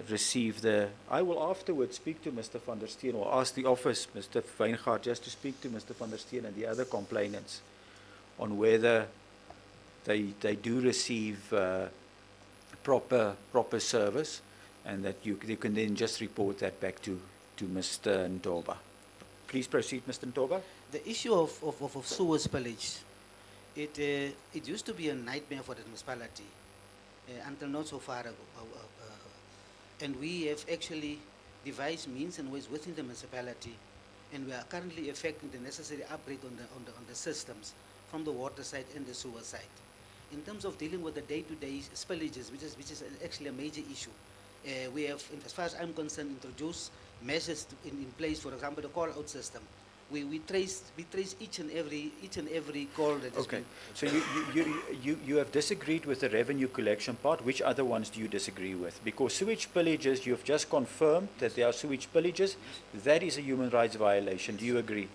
receive I will afterwards speak to Mr. Van der Steen, or ask the office, Mr. Weingaard, just to speak to Mr. Van der Steen and the other complainants on whether they do receive proper service, and that you can then just report that back to Mr. Ntoba. Please proceed, Mr. Ntoba. The issue of sewer spillage, it used to be a nightmare for the municipality until not so far ago. And we have actually devised means and ways within the municipality, and we are currently effecting the necessary upgrade on the systems from the water side and the sewer side. In terms of dealing with the day-to-day spillages, which is actually a major issue, we have, as far as I'm concerned, introduced measures in place. For example, the call-out system. We trace each and every call that is Okay. being. So you have disagreed with the revenue collection part. Which other ones do you disagree with? Because sewage spillages, you have just confirmed that there are sewage spillages. That is a human rights violation. Do you agree?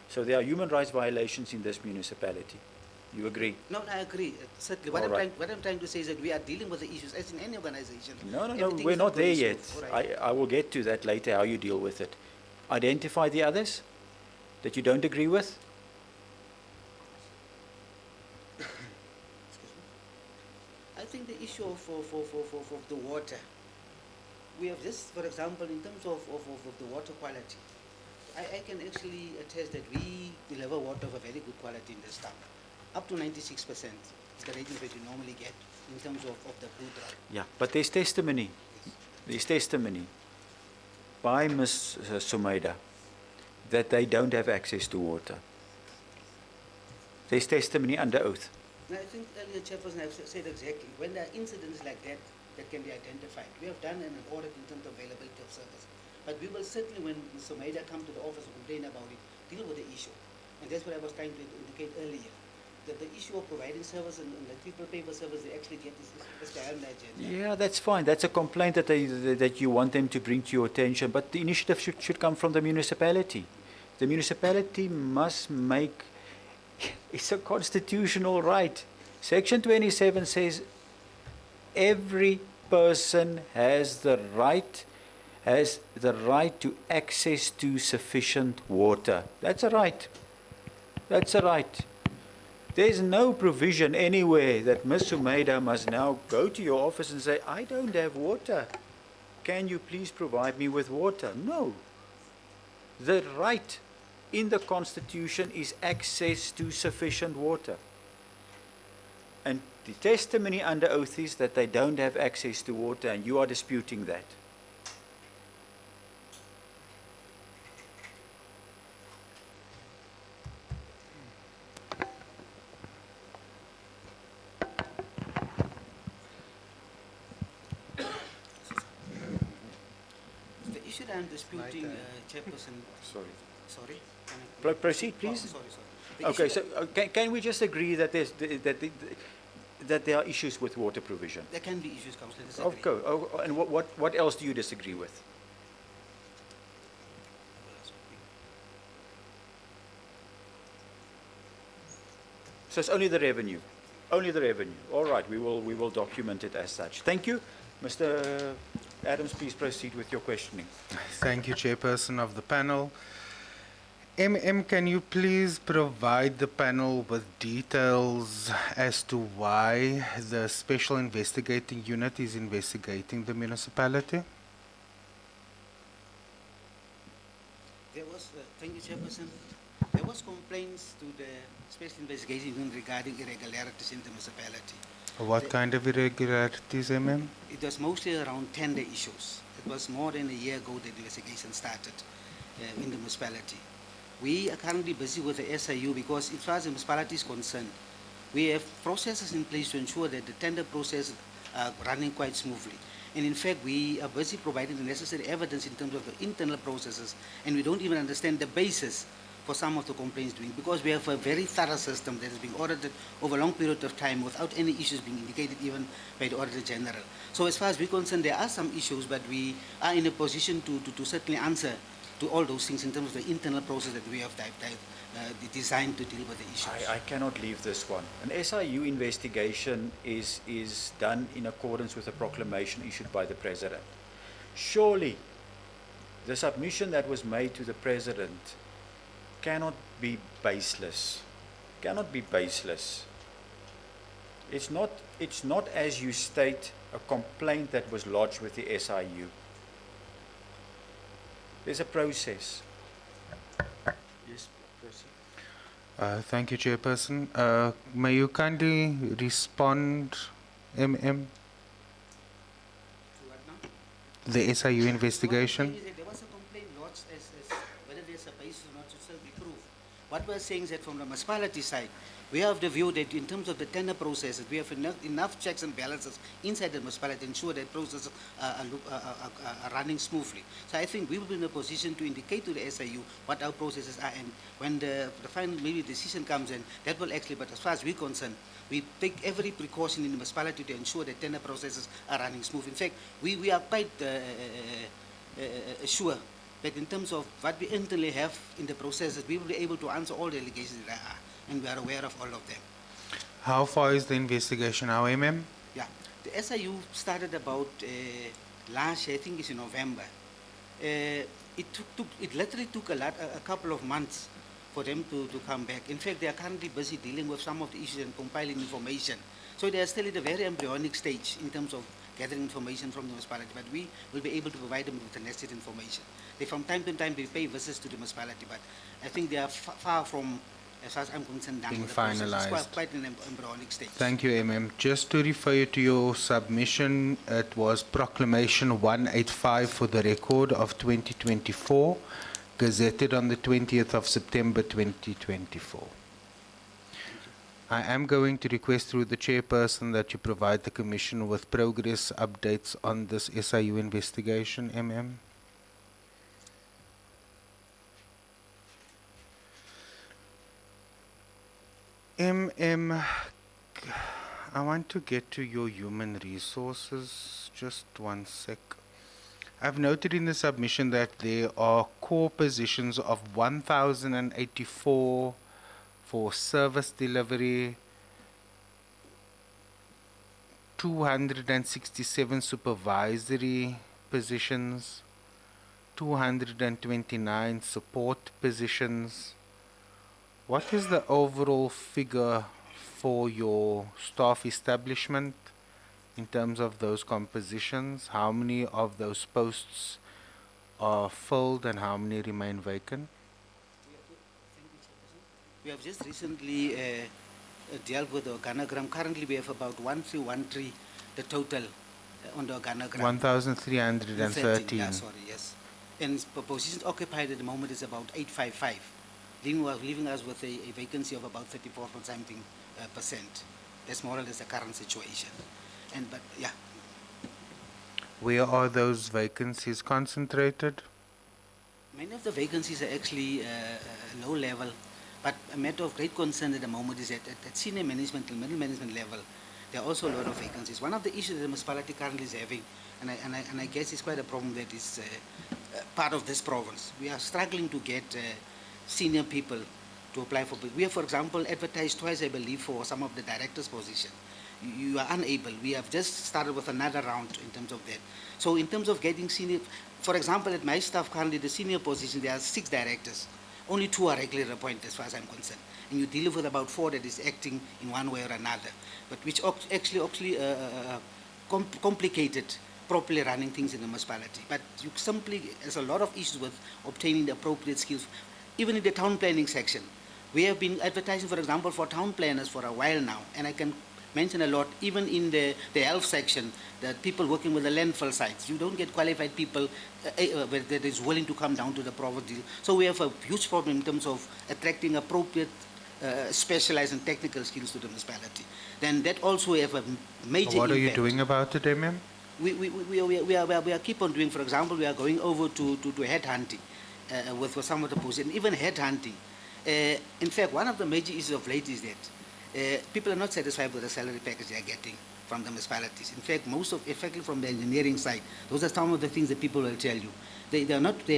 So there are human rights violations in this municipality. You agree? No, I agree. Certainly. All right. What I'm trying to say is that we are dealing with the issues as in any organization. No, Everything we're is not there operational. yet. All right. I will get to that later, how you deal with it. Identify the others that you don't agree with. I think the issue of the water, we have this, for example, in terms of the water quality, I can actually attest that we deliver water of a very good quality in this town. Up to 96% is the rating that you normally get in terms of the food drug. Yeah, but there's testimony. There's testimony by Ms. Sumaida that they don't have access to water. There's testimony under oath. Now, I think earlier Chairperson have said exactly, when there are incidents like that that can be identified, we have done an audit in terms of availability of service. But we will certainly, when Mr. Maida come to the office and complain about it, deal with the issue. And that's what I was trying to indicate earlier, that the issue of providing service and the people pay for service they actually get is the on the agenda. Yeah, that's fine. That's a complaint that you want them to bring to your attention. But the initiative should come from the municipality. The municipality must make, it's a constitutional right. Section 27 says every person has the right to access to sufficient water. That's a right. That's a right. There's no provision anywhere that Ms. Sumaida must now go to your office and say, I don't have water. Can you please provide me with water? No. The right in the Constitution is access to sufficient water. And the testimony under oath is that they don't have access to water, and you are disputing that. issue that I'm disputing, Chairperson, Sorry. sorry. Can I- Proceed, Oh, please. sorry. The Okay, issue so can we just agree that that there are issues with water provision? There can be issues, Councillor, disagree. Of course. Oh, and what else do you disagree with? So it's only the revenue. Only the revenue. All right, we will document it as such. Thank you. Mr. Adams, please proceed with your questioning. Thank you, Chairperson of the panel. Can you please provide the panel with details as to why the Special Investigating Unit is investigating the municipality? There was, thank you, Chairperson. There was complaints to the Special Investigation Unit regarding irregularities in the municipality. What kind of irregularities, It was mostly around tender issues. It was more than a year ago that the investigation started in the municipality. We are currently busy with the SIU because as far as the municipality is concerned, we have processes in place to ensure that the tender process are running quite smoothly. And in fact, we are busy providing the necessary evidence in terms of the internal processes, and we don't even understand the basis for some of the complaints doing, because we have a very thorough system that has been audited over a long period of time without any issues being indicated even by the Auditor General. So as far as we're concerned, there are some issues, but we are in a position to certainly answer to all those things in terms of the internal process that we have designed to deal with the issues. I cannot leave this one. An SIU investigation is done in accordance with a proclamation issued by the President. Surely, the submission that was made to the President cannot be baseless. Cannot be baseless. It's not as you state a complaint that was lodged with the SIU. There's a process. Yes, proceed. Thank you, Chairperson. May you kindly respond, To what now? the SIU investigation? There was a complaint lodged as whether there's a basis or not to still be proved. What we're saying is that from the municipality side, we have the view that in terms of the tender processes, we have enough checks and balances inside the municipality to ensure that processes are running smoothly. So I think we will be in a position to indicate to the SIU what our processes are, and when the final maybe decision comes in, that will actually, but as far as we're concerned, we take every precaution in the municipality to ensure that tender processes are running smooth. In fact, we are quite sure that in terms of what we internally have in the processes, we will be able to answer all the allegations that there are, and we are aware of all of them. How far is the investigation now, Yeah, the SIU started about last year, I think it's in November. It literally took a couple of months for them to come back. In fact, they are currently busy dealing with some of the issues and compiling information. So they are still at a very embryonic stage in terms of gathering information from the municipality, but we will be able to provide them with the necessary information. They from time to time they pay visits to the municipality, but I think they are far from, as far as I'm concerned, done Being with the process. finalized. It's quite an embryonic stage. Thank you, Just to refer you to your submission, it was Proclamation 185 for the record of 2024, gazetted on the 20th of September 2024. I am going to request through the chairperson that you provide the commission with progress updates on this SIU investigation, I want to get to your human resources. Just one sec. I've noted in the submission that there are core positions of 1,084 for service delivery, 267 supervisory positions, 229 support positions. What is the overall figure for your staff establishment in terms of those compositions? How many of those posts are filled and how many remain vacant? We have just recently dealt with the organogram. Currently, we have about 1313, the total on the organogram. 1,313. Yeah, sorry, yes. And positions occupied at the moment is about 855, leaving us with a vacancy of about 34.something%. That's more or less the current situation. But yeah. Where are those vacancies concentrated? Many of the vacancies are actually low level, but a matter of great concern at the moment is that at senior management and middle management level, there are also a lot of vacancies. One of the issues that the municipality currently is having, and I guess it's quite a problem that is part of this province, we are struggling to get senior people to apply for. We have, for example, advertised twice, I believe, for some of the directors' position. You are unable. We have just started with another round in terms of that. So in terms of getting senior, for example, at my staff currently, the senior position, there are 6 directors. Only 2 are regularly appointed as far as I'm concerned. And you deal with about 4 that is acting in one way or another, but which actually complicated properly running things in the municipality. But you simply, there's a lot of issues with obtaining the appropriate skills. Even in the town planning section, we have been advertising, for example, for town planners for a while now, and I can mention a lot, even in the health section, that people working with the landfill sites, you don't get qualified people that is willing to come down to the province deal. So we have a huge problem in terms of attracting appropriate specialized and technical skills to the municipality. Then that also have a major What are you impact. doing about it, MM? We are keep on doing, for example, we are going over to headhunting with some of the positions, even headhunting. In fact, one of the major issues of late is that people are not satisfied with the salary package they are getting from the municipalities. In fact, effectively from the engineering side, those are some of the things that people will tell you. They are not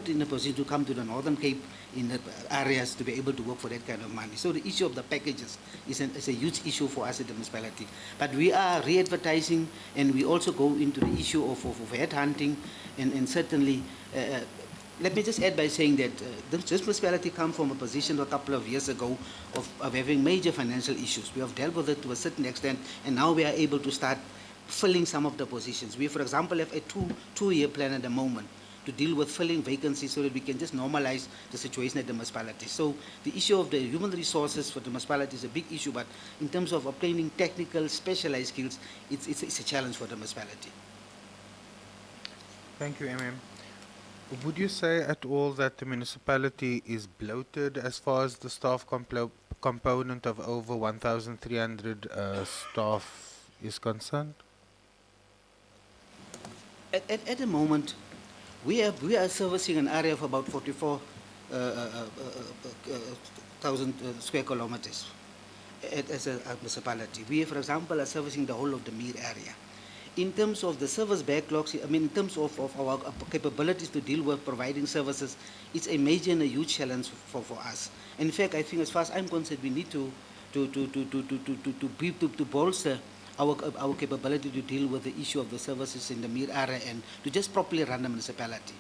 in a position to come to the Northern Cape in the areas to be able to work for that kind of money. So the issue of the packages is a huge issue for us at the municipality. But we are re-advertising, and we also go into the issue of headhunting, and certainly, let me just add by saying that this municipality comes from a position a couple of years ago of having major financial issues. We have dealt with it to a certain extent, and now we are able to start filling some of the positions. We, for example, have a two-year plan at the moment to deal with filling vacancies so that we can just normalize the situation at the municipality. So the issue of the human resources for the municipality is a big issue, but in terms of obtaining technical, specialized skills, it's a challenge for the municipality. Thank you, MM. Would you say at all that the municipality is bloated as far as the staff component of over 1,300 staff is concerned? At the moment, we are servicing an area of about 44,000 square kilometers as a municipality. We, for example, are servicing the whole of the Meer area. In terms of the service backlogs, I mean, in terms of our capabilities to deal with providing services, it's a major and a huge challenge for us. In fact, I think as far as I'm concerned, we need to bolster our capability to deal with the issue of the services in the Meer area and to just properly run the municipality.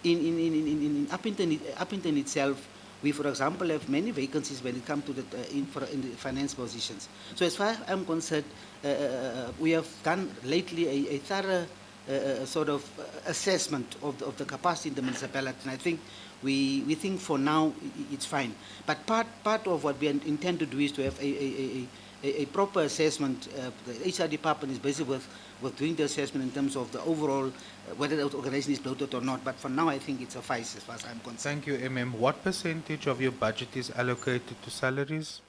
In Uppington itself, we, for example, have many vacancies when it comes to the in the finance positions. So as far as I'm concerned, we have done lately a thorough sort of assessment of the capacity in the municipality, and I think we think for now it's fine. But part of what we intend to do is to have a proper assessment. The HR department is busy with doing the assessment in terms of the overall, whether the organization is bloated or not. But for now, I think it's suffice as far as I'm concerned. Thank you, MM. What percentage of your budget is allocated to salaries?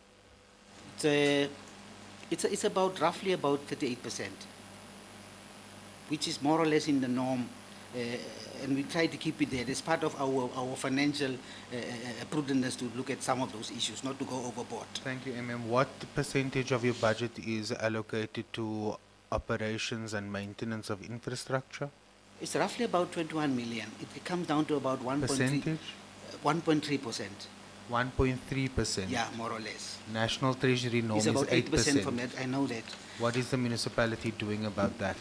It's about roughly about 38%, which is more or less in the norm. And we try to keep it there. It's part of our financial prudence to look at some of those issues, not to go overboard. Thank you, MM. What percentage of your budget is allocated to operations and maintenance of infrastructure? It's roughly about 21 million. It comes down to about 1.3%. Percentage? 1.3%. 1.3%. Yeah, more or less. National Treasury norm It's is about 8% 8%. from that. I know that. What is the municipality doing about that?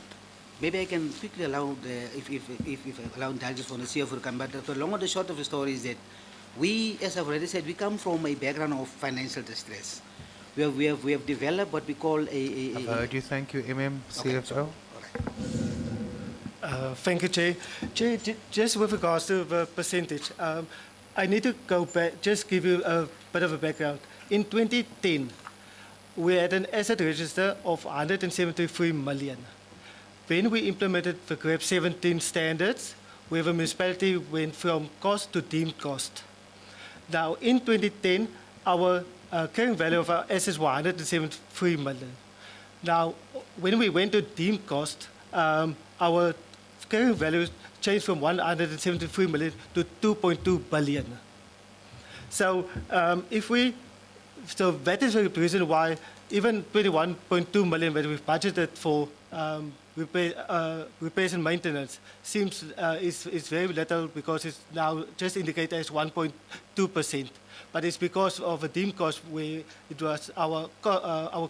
Maybe I can quickly allow, if allow indulgence for the CFO to come, but the long and the short of the story is that we, as I've already said, we come from a background of financial distress. We have developed what we call I've heard you. Thank you, MM. CFO. Thank you, Chair. Chair, just with regards to the percentage, I need to go back, just give you a bit of a background. In 2010, we had an asset register of 173 million. When we implemented the GRAP 17 standards, where the municipality went from cost to deemed cost. Now, in 2010, our carrying value of our assets was 173 million. Now, when we went to deemed cost, our carrying value changed from 173 million to 2.2 billion. So so that is the reason why even 21.2 million that we've budgeted for repairs and maintenance seems is very little, because it's now just indicated as 1.2%. But it's because of a deemed cost where it was our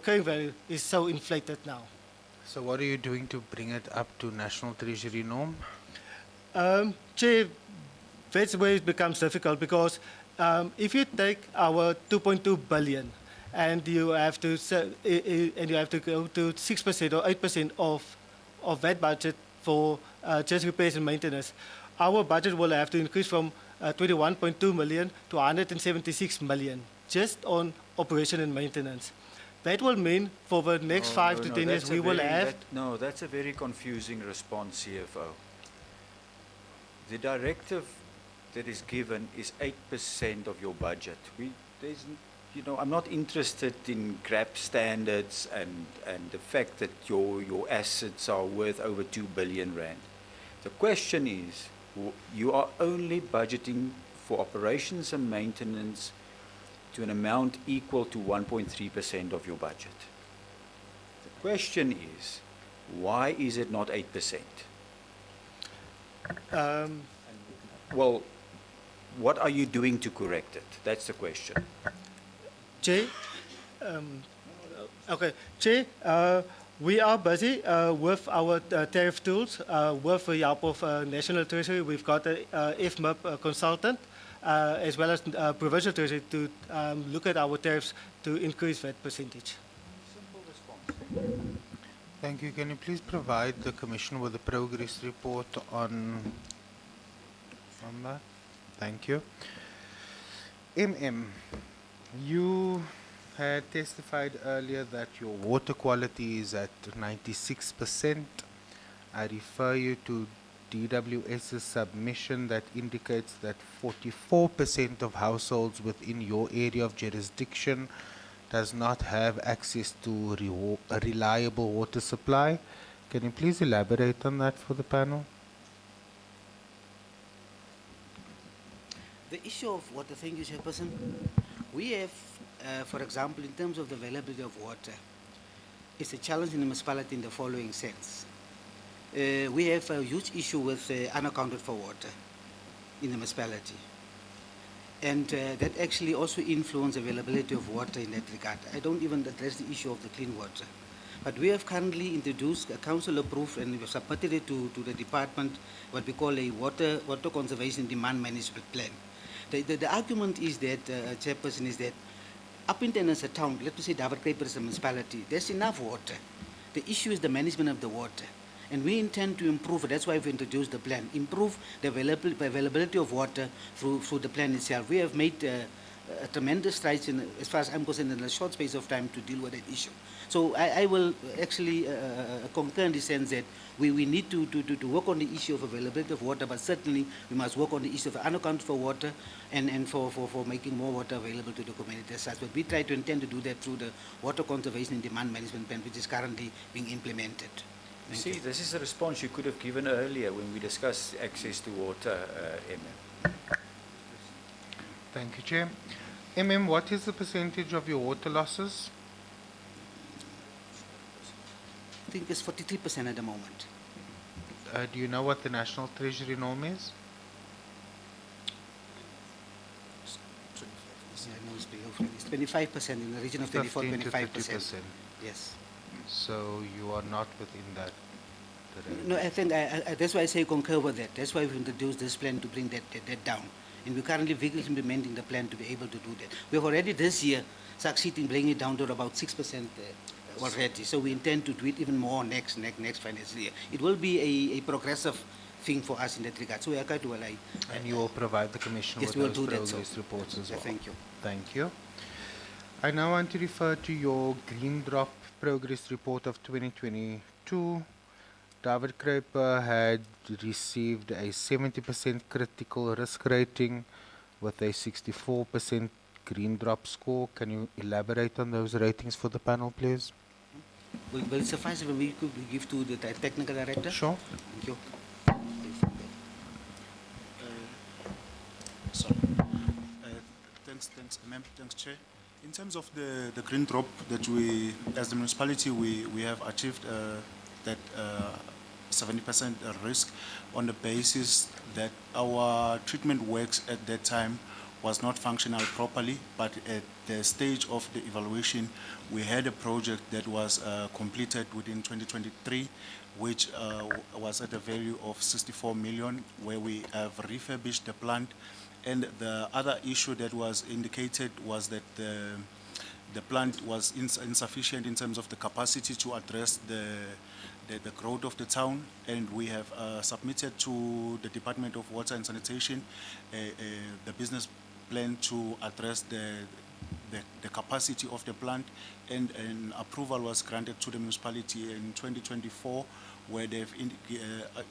carrying value is so inflated now. So what are you doing to bring it up to National Treasury norm? Chair, that's where it becomes difficult, because if you take our 2.2 billion and you have to go to 6% or 8% of that budget for just repairs and maintenance, our budget will have to increase from 21.2 million to 176 million just on operation and maintenance. That will mean for the next 5 to 10 years we will have. No, that's a very confusing response, CFO. The directive that is given is 8% of your budget. I'm not interested in GRAP standards and the fact that your assets are worth over 2 billion rand. The question is, you are only budgeting for operations and maintenance to an amount equal to 1.3% of your budget. The question is, why is it not 8%? Well, what are you doing to correct it? That's the question. Chair, we are busy with our tariff tools. With the help of National Treasury, we've got a FMIP consultant, as well as Provincial Treasury, to look at our tariffs to increase that percentage. Simple response. Thank you. Can you please provide the Commission with a progress report on that? Thank you. You had testified earlier that your water quality is at 96%. I refer you to DWS's submission that indicates that 44% of households within your area of jurisdiction does not have access to a reliable water supply. Can you please elaborate on that for the panel? The issue of water, thank you, Chairperson. We have, for example, in terms of the availability of water, it's a challenge in the municipality in the following sense. We have a huge issue with unaccounted for water in the municipality. And that actually also influences availability of water in that regard. I don't even address the issue of the clean water. But we have currently introduced a council approved, and we have submitted it to the department, what we call a water conservation demand management plan. The argument is that, Chairperson, is that up in Tennessee town, let me say David Creeper is a municipality, there's enough water. The issue is the management of the water. And we intend to improve it. That's why we've introduced the plan. Improve the availability of water through the plan itself. We have made a tremendous strides, as far as I'm concerned, in a short space of time to deal with that issue. So I will actually concur in the sense that we need to work on the issue of availability of water, but certainly we must work on the issue of unaccounted for water and for making more water available to the community as such. But we try to intend to do that through the water conservation and demand management plan, which is currently being implemented. See, this is a response you could have given earlier when we discussed access to water, Thank you, Chair. What is the percentage of your water losses? I think it's 43% at the moment. Do you know what the National Treasury norm is? Yeah, no, it's 25%, in the region of 24, 15 to 25%. Yes. So you are not within that range. No, I think that's why I say concur with that. That's why we've introduced this plan to bring that down. And we're currently vigorously implementing the plan to be able to do that. We've already this year succeeded in bringing it down to about 6% already. So we intend to do it even more next financial year. It will be a progressive thing for us in that regard. So we are quite well. And you will provide the Commission with those progress reports as well. Thank you. Thank you. I now want to refer to your Green Drop Progress Report of 2022. David Creeper had received a 70% critical risk rating with a 64% Green Drop score. Can you elaborate on those ratings for the panel, please? Will it suffice if we could give to the technical director? Sure. Thank you. Ma'am. Thanks, Chair. In terms of the green drop that we, as the municipality, we have achieved that 70% risk on the basis that our treatment works at that time was not functional properly, but at the stage of the evaluation, we had a project that was completed within 2023, which was at a value of 64 million, where we have refurbished the plant. And the other issue that was indicated was that the plant was insufficient in terms of the capacity to address the growth of the town, and we have submitted to the Department of Water and Sanitation the business plan to address the capacity of the plant, and an approval was granted to the municipality in 2024, where they've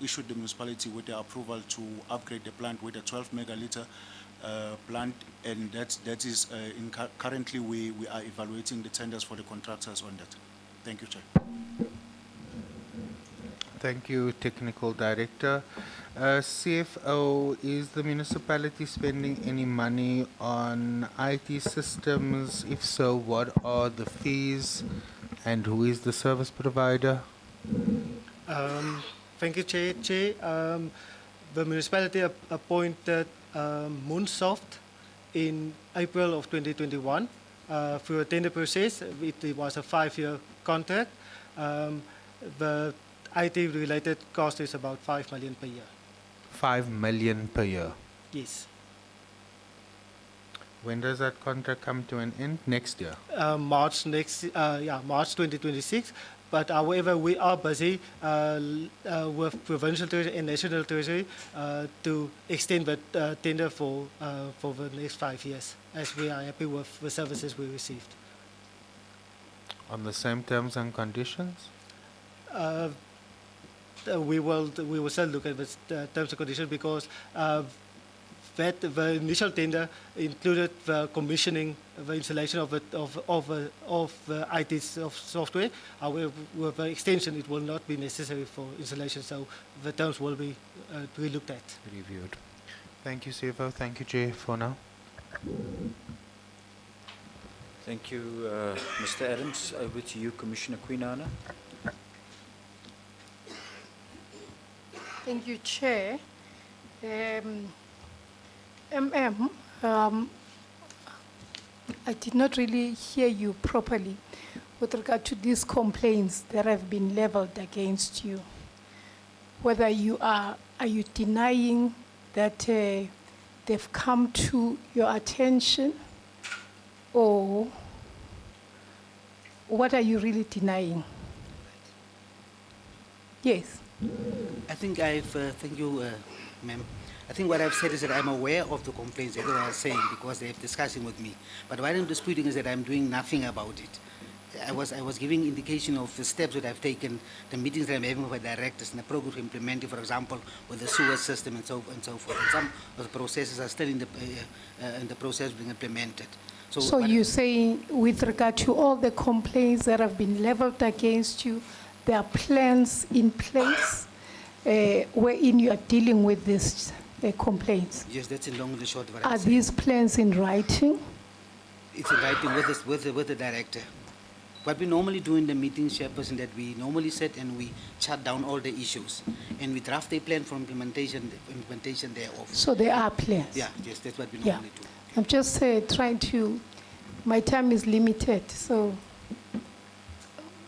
issued the municipality with the approval to upgrade the plant with a 12 megaliter plant, and that is currently we are evaluating the tenders for the contractors on that. Thank you, Chair. Thank you, Technical Director. CFO, is the municipality spending any money on IT systems? If so, what are the fees and who is the service provider? Thank you, Chair. The municipality appointed Moonsoft in April of 2021 through a tender process. It was a 5-year contract. The IT-related cost is about 5 million per year. 5 million per year. Yes. When does that contract come to an end? Next year? March 2026. But however, we are busy with provincial treasury and national treasury to extend the tender for the next 5 years, as we are happy with the services we received. On the same terms and conditions? We will still look at the terms and conditions, because the initial tender included the commissioning, the installation of the IT software. However, with the extension, it will not be necessary for installation, so the terms will be relooked at. Reviewed. Thank you, CFO. Thank you, Jay, for now. Thank you, Mr. Adams. Over to you, Commissioner Quinana. Thank you, Chair. I did not really hear you properly with regard to these complaints that have been leveled against you. Whether are you denying that they've come to your attention, or what are you really denying? Yes. I think thank you, ma'am. I think what I've said is that I'm aware of the complaints that they are saying, because they're discussing with me. But what I'm disputing is that I'm doing nothing about it. I was giving indication of the steps that I've taken, the meetings that I'm having with my directors, and the programs we're implementing, for example, with the sewer system and so forth. And some of the processes are still in the process of being implemented. So you're saying, with regard to all the complaints that have been leveled against you, there are plans in place wherein you are dealing with these complaints? Yes, that's in long and short. Are these plans in writing? It's in writing with the director. What we normally do in the meetings, Chairperson, that we normally sit and we shut down all the issues, and we draft a plan for implementation thereof. So there are plans? Yeah, yes, that's what we normally do. I'm just trying to, my time is limited, so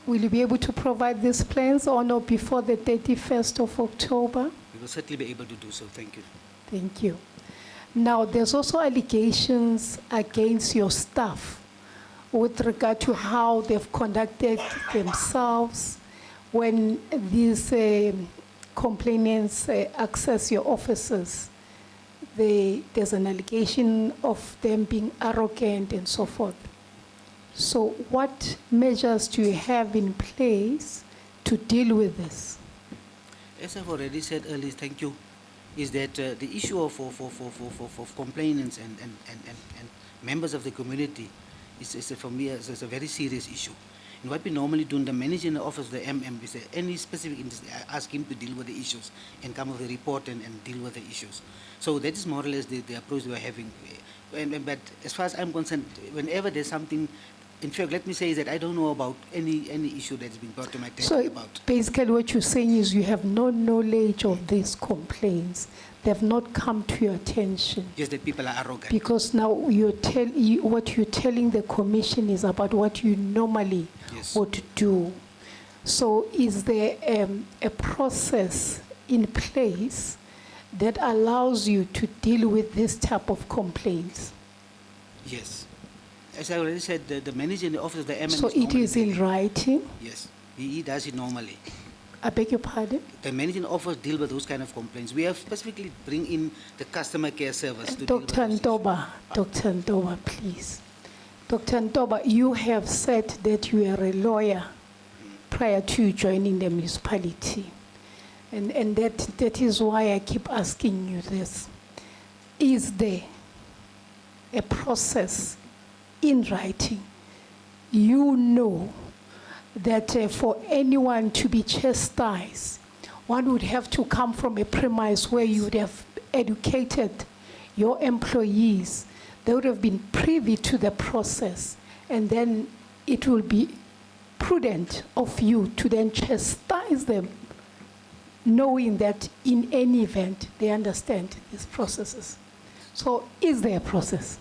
will you be able to provide these plans or no before the 31st of October? We will certainly be able to do so. Thank you. Thank you. Now, there's also allegations against your staff with regard to how they've conducted themselves when these complainants access your offices. There's an allegation of them being arrogant and so forth. So what measures do you have in place to deal with this? As I've already said earlier, thank you, is that the issue of complainants and members of the community is for me is a very serious issue. And what we normally do in the manager in the office, the MM, is any specific industry, I ask him to deal with the issues and come up with a report and deal with the issues. So that is more or less the approach we are having. But as far as I'm concerned, whenever there's something, in fact, let me say that I don't know about any issue that's been brought to my attention So about. basically what you're saying is you have no knowledge of these complaints. They've not come to your attention. Just that people are arrogant. Because now what you're telling the commission is about what you normally Yes. would do. So is there a process in place that allows you to deal with this type of complaints? Yes. As I already said, the manager in the office, the MM. So it normally is in dealing- writing? Yes, he does it normally. I beg your pardon? The manager in the office deal with those kind of complaints. We have specifically bring in the customer care service to deal with Dr. those Dr. Ntoba, please. Dr. Ntoba, you have said that you are a lawyer prior to joining the municipality. And that is why I keep asking you this. Is there a process in writing? You know that for anyone to be chastised, one would have to come from a premise where you would have educated your employees. They would have been privy to the process, and then it will be prudent of you to then chastise them, knowing that in any event they understand these processes. So is there a process?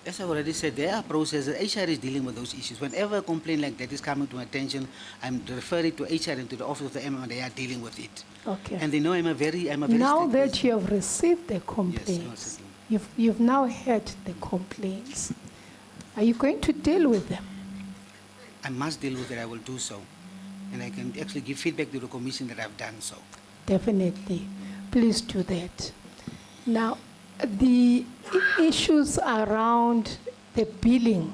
As I already said, there are processes. HR is dealing with those issues. Whenever a complaint like that is coming to my attention, I'm referring to HR and to the office of the MM, and they are dealing with it. Okay. And they know I'm a very Now strict that person. you have received the Yes, complaints, certainly. you've now heard the complaints, are you going to deal with them? I must deal with it. I will do so, and I can actually give feedback to the commission that I've done so. Definitely. Please do that. Now, the issues around the billing,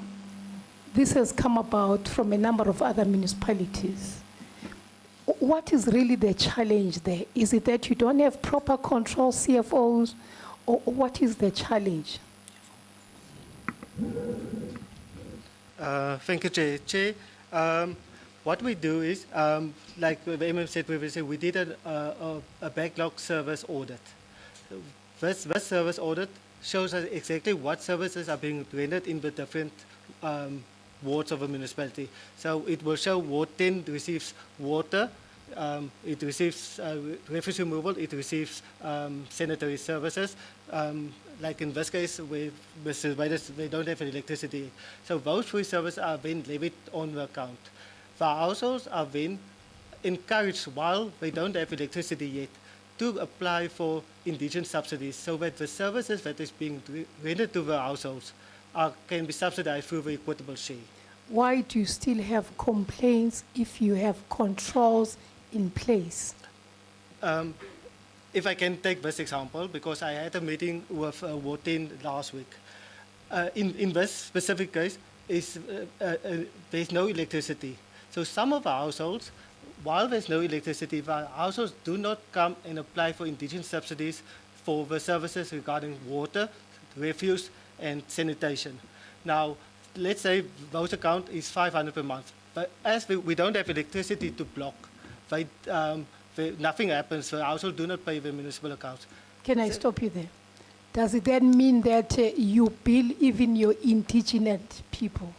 this has come about from a number of other municipalities. What is really the challenge there? Is it that you don't have proper control CFOs, or what is the challenge? Thank you, Chair. What we do is, like the MM said previously, we did a backlog service audit. This service audit shows us exactly what services are being rendered in the different wards of a municipality. So it will show Ward 10 receives water, it receives refuse removal, it receives sanitary services. Like in this case, they don't have electricity. So those three services are then levied on the account. The households are then encouraged, while they don't have electricity yet, to apply for indigent subsidies so that the services that is being rendered to the households can be subsidized through the equitable share. Why do you still have complaints if you have controls in place? If I can take this example, because I had a meeting with Ward 10 last week. In this specific case, there's no electricity. So some of the households, while there's no electricity, the households do not come and apply for indigent subsidies for the services regarding water, refuse, and sanitation. Now, let's say those account is 500 per month. But as we don't have electricity to block, nothing happens. The households do not pay the municipal accounts. Can I stop you there? Does it then mean that you bill even your indigenous people?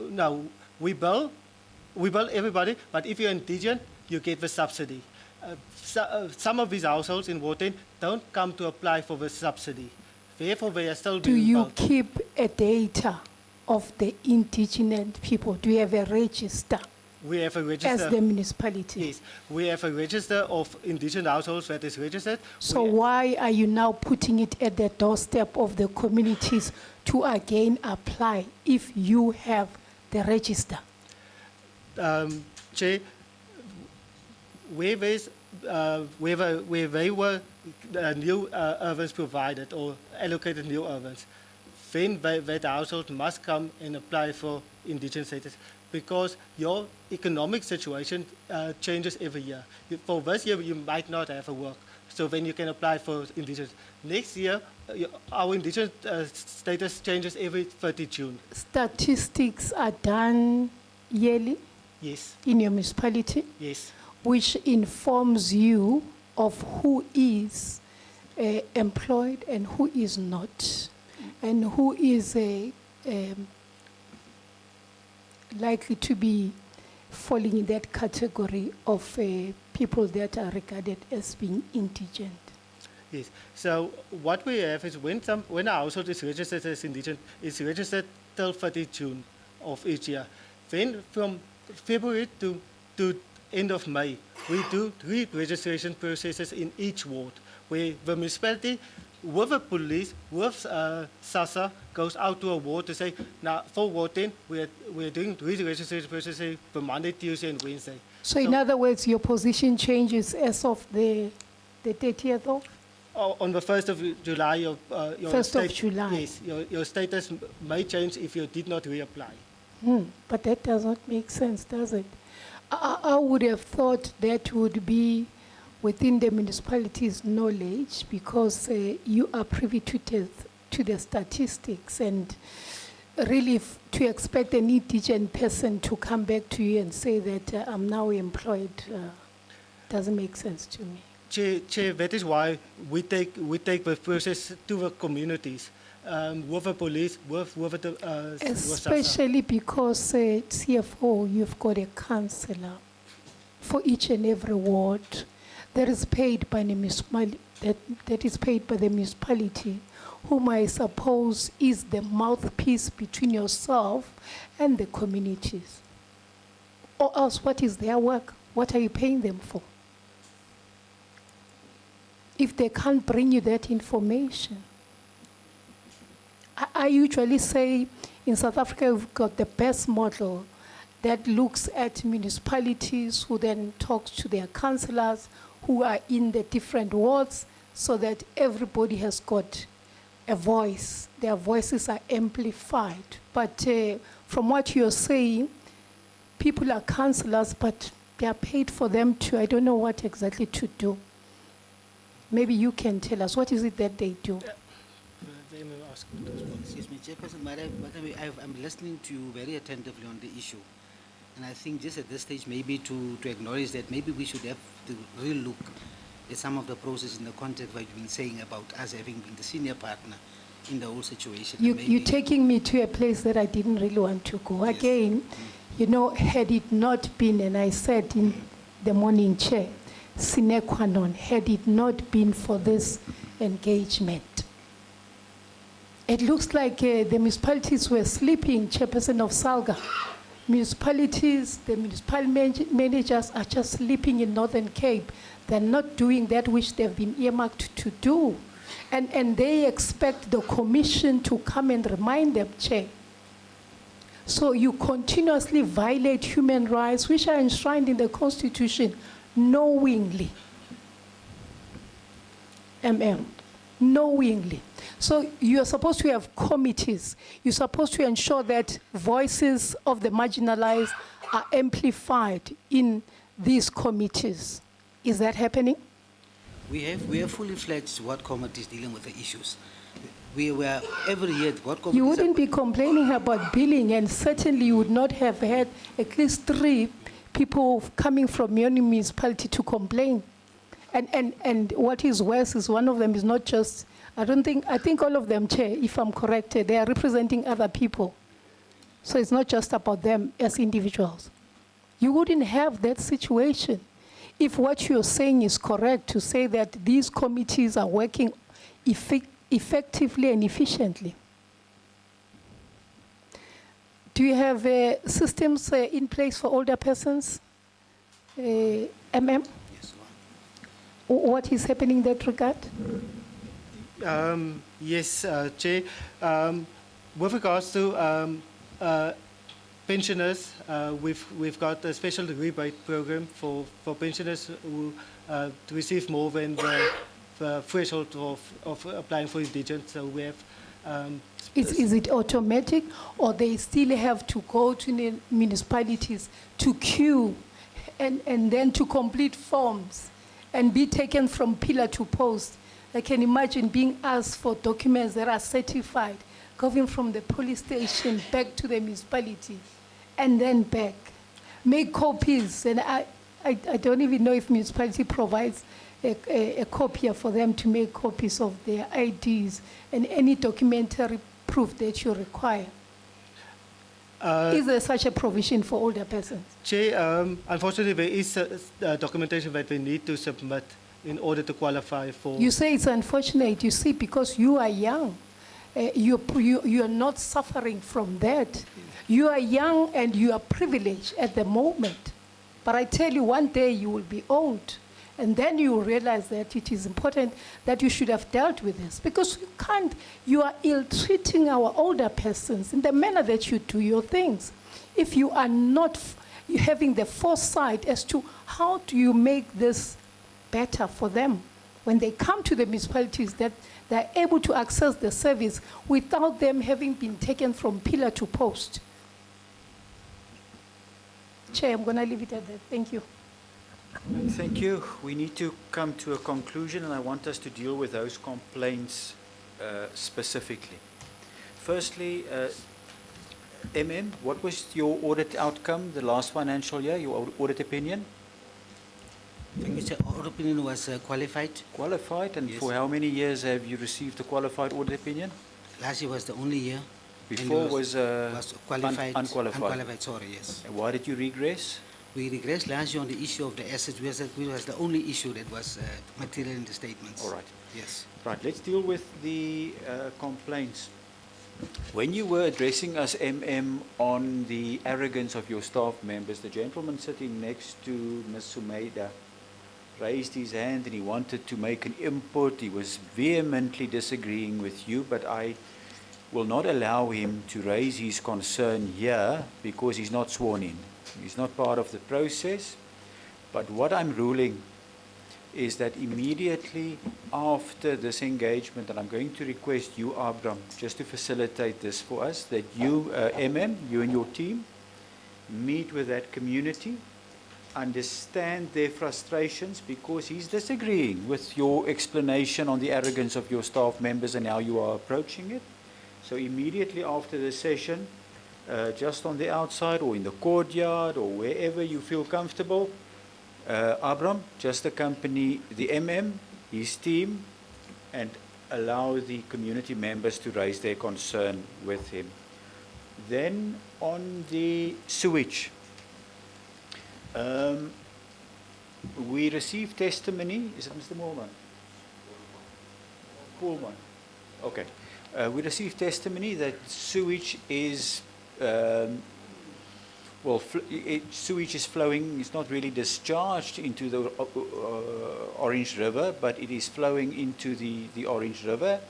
No, we bill everybody, but if you're indigent, you get the subsidy. Some of these households in Ward 10 don't come to apply for the subsidy. Therefore, they are still Do being you billed. keep a data of the indigenous people? Do you have a register We have a as register. the municipality? Yes, we have a register of indigent households that is registered. So We- why are you now putting it at the doorstep of the communities to again apply if you have the register? Chair, where they were new urbans provided or allocated new urbans, then that household must come and apply for indigent status because your economic situation changes every year. For this year, you might not have a work, so then you can apply for indigent. Next year, our indigent status changes every 30 June. Statistics are done yearly Yes, in your municipality, yes. which informs you of who is employed and who is not, and who is likely to be falling in that category of people that are regarded as being indigent. Yes. So what we have is when a household is registered as indigent, it's registered till 30 June of each year. Then from February to end of May, we do 3 registration processes in each ward, where the municipality, with the police, with SAHRC, goes out to a ward to say, now for Ward 10, we're doing 3 registration processes for Monday, Tuesday, and Wednesday. So in other words, your position changes as of the 30th of? On the 1st of July, your 1st of July. Yes, your status may change if you did not reapply. But that does not make sense, does it? I would have thought that would be within the municipality's knowledge, because you are privy to the statistics, and really to expect an indigent person to come back to you and say that I'm now employed doesn't make sense to me. Chair, that is why we take the process to the communities, with the police, with the Especially because CFO, you've got a councillor for each and every ward that is paid by the municipality, that is paid by the municipality, whom I suppose is the mouthpiece between yourself and the communities. Or else, what is their work? What are you paying them for? If they can't bring you that information. I usually say in South Africa, we've got the best model that looks at municipalities, who then talks to their councillors who are in the different wards, so that everybody has got a voice. Their voices are amplified. But from what you're saying, people are councillors, but they are paid for them to, I don't know what exactly to do. Maybe you can tell us, what is it that they do? Excuse me, Chairperson, I'm listening to you very attentively on the issue. And I think just at this stage, maybe to acknowledge that maybe we should have to really look at some of the process in the context what you've been saying about us having been the senior partner in the whole situation. You're taking me to a place that I didn't really want to go. Yes. Again, you know, had it not been, and I said in the morning, Chair, sine qua non, had it not been for this engagement, it looks like the municipalities were sleeping, Chairperson of Salga. Municipalities, the municipal managers are just sleeping in Northern Cape. They're not doing that which they've been earmarked to do. And they expect the commission to come and remind them, Chair. So you continuously violate human rights, which are enshrined in the Constitution, knowingly. Knowingly. So you're supposed to have committees. You're supposed to ensure that voices of the marginalized are amplified in these committees. Is that happening? We have fully fledged ward committees dealing with the issues. We were every year ward committees. You wouldn't be complaining about billing, and certainly you would not have had at least 3 people coming from your municipality to complain. And what is worse is one of them is not just, I think all of them, Chair, if I'm correct, they are representing other people. So it's not just about them as individuals. You wouldn't have that situation if what you're saying is correct, to say that these committees are working effectively and efficiently. Do you have systems in place for older persons? MM? Yes, What is happening in that regard? Yes, Chair. With regards to pensioners, we've got a special rebate program for pensioners who to receive more than the threshold of applying for indigent. So we have. Is it automatic, or they still have to go to the municipalities to queue and then to complete forms and be taken from pillar to post? I can imagine being asked for documents that are certified, going from the police station back to the municipality, and then back. Make copies, and I don't even know if municipality provides a copier for them to make copies of their IDs and any documentary proof that you require. Is there such a provision for older persons? Chair, unfortunately, there is documentation that we need to submit in order to qualify for. You say it's unfortunate, you see, because you are young. You are not suffering from that. You are young and you are privileged at the moment. But I tell you, one day you will be old. And then you will realize that it is important that you should have dealt with this. Because you can't, you are ill-treating our older persons in the manner that you do your things. If you are not having the foresight as to how do you make this better for them when they come to the municipalities, that they're able to access the service without them having been taken from pillar to post. Chair, I'm going to leave it at that. Thank you. Thank you. We need to come to a conclusion, and I want us to deal with those complaints specifically. Firstly, what was your audit outcome the last financial year, your audit opinion? Thank you, Chair. Our opinion was qualified. Qualified, and Yes. for how many years have you received a qualified audit opinion? Last year was the only year. and it Before was qualified. unqualified. Unqualified, sorry, yes. And why did you regress? We regressed last year on the issue of the assets. We was the only issue that was material in the statements. All right. Yes. Right, let's deal with the complaints. When you were addressing us, on the arrogance of your staff members, the gentleman sitting next to Ms. Sumaida raised his hand and he wanted to make an input. He was vehemently disagreeing with you, but I will not allow him to raise his concern here because he's not sworn in. He's not part of the process. But what I'm ruling is that immediately after this engagement, and I'm going to request you, Abram, just to facilitate this for us, that you, you and your team, meet with that community, understand their frustrations, because he's disagreeing with your explanation on the arrogance of your staff members and how you are approaching it. So immediately after the session, just on the outside or in the courtyard or wherever you feel comfortable, Abram, just accompany the his team, and allow the community members to raise their concern with him. Then on the sewage, we received testimony. Is it Mr. Moorman? Poolman. Okay. We received testimony that sewage is sewage is flowing. It's not really discharged into the Orange River, but it is flowing into the Orange River.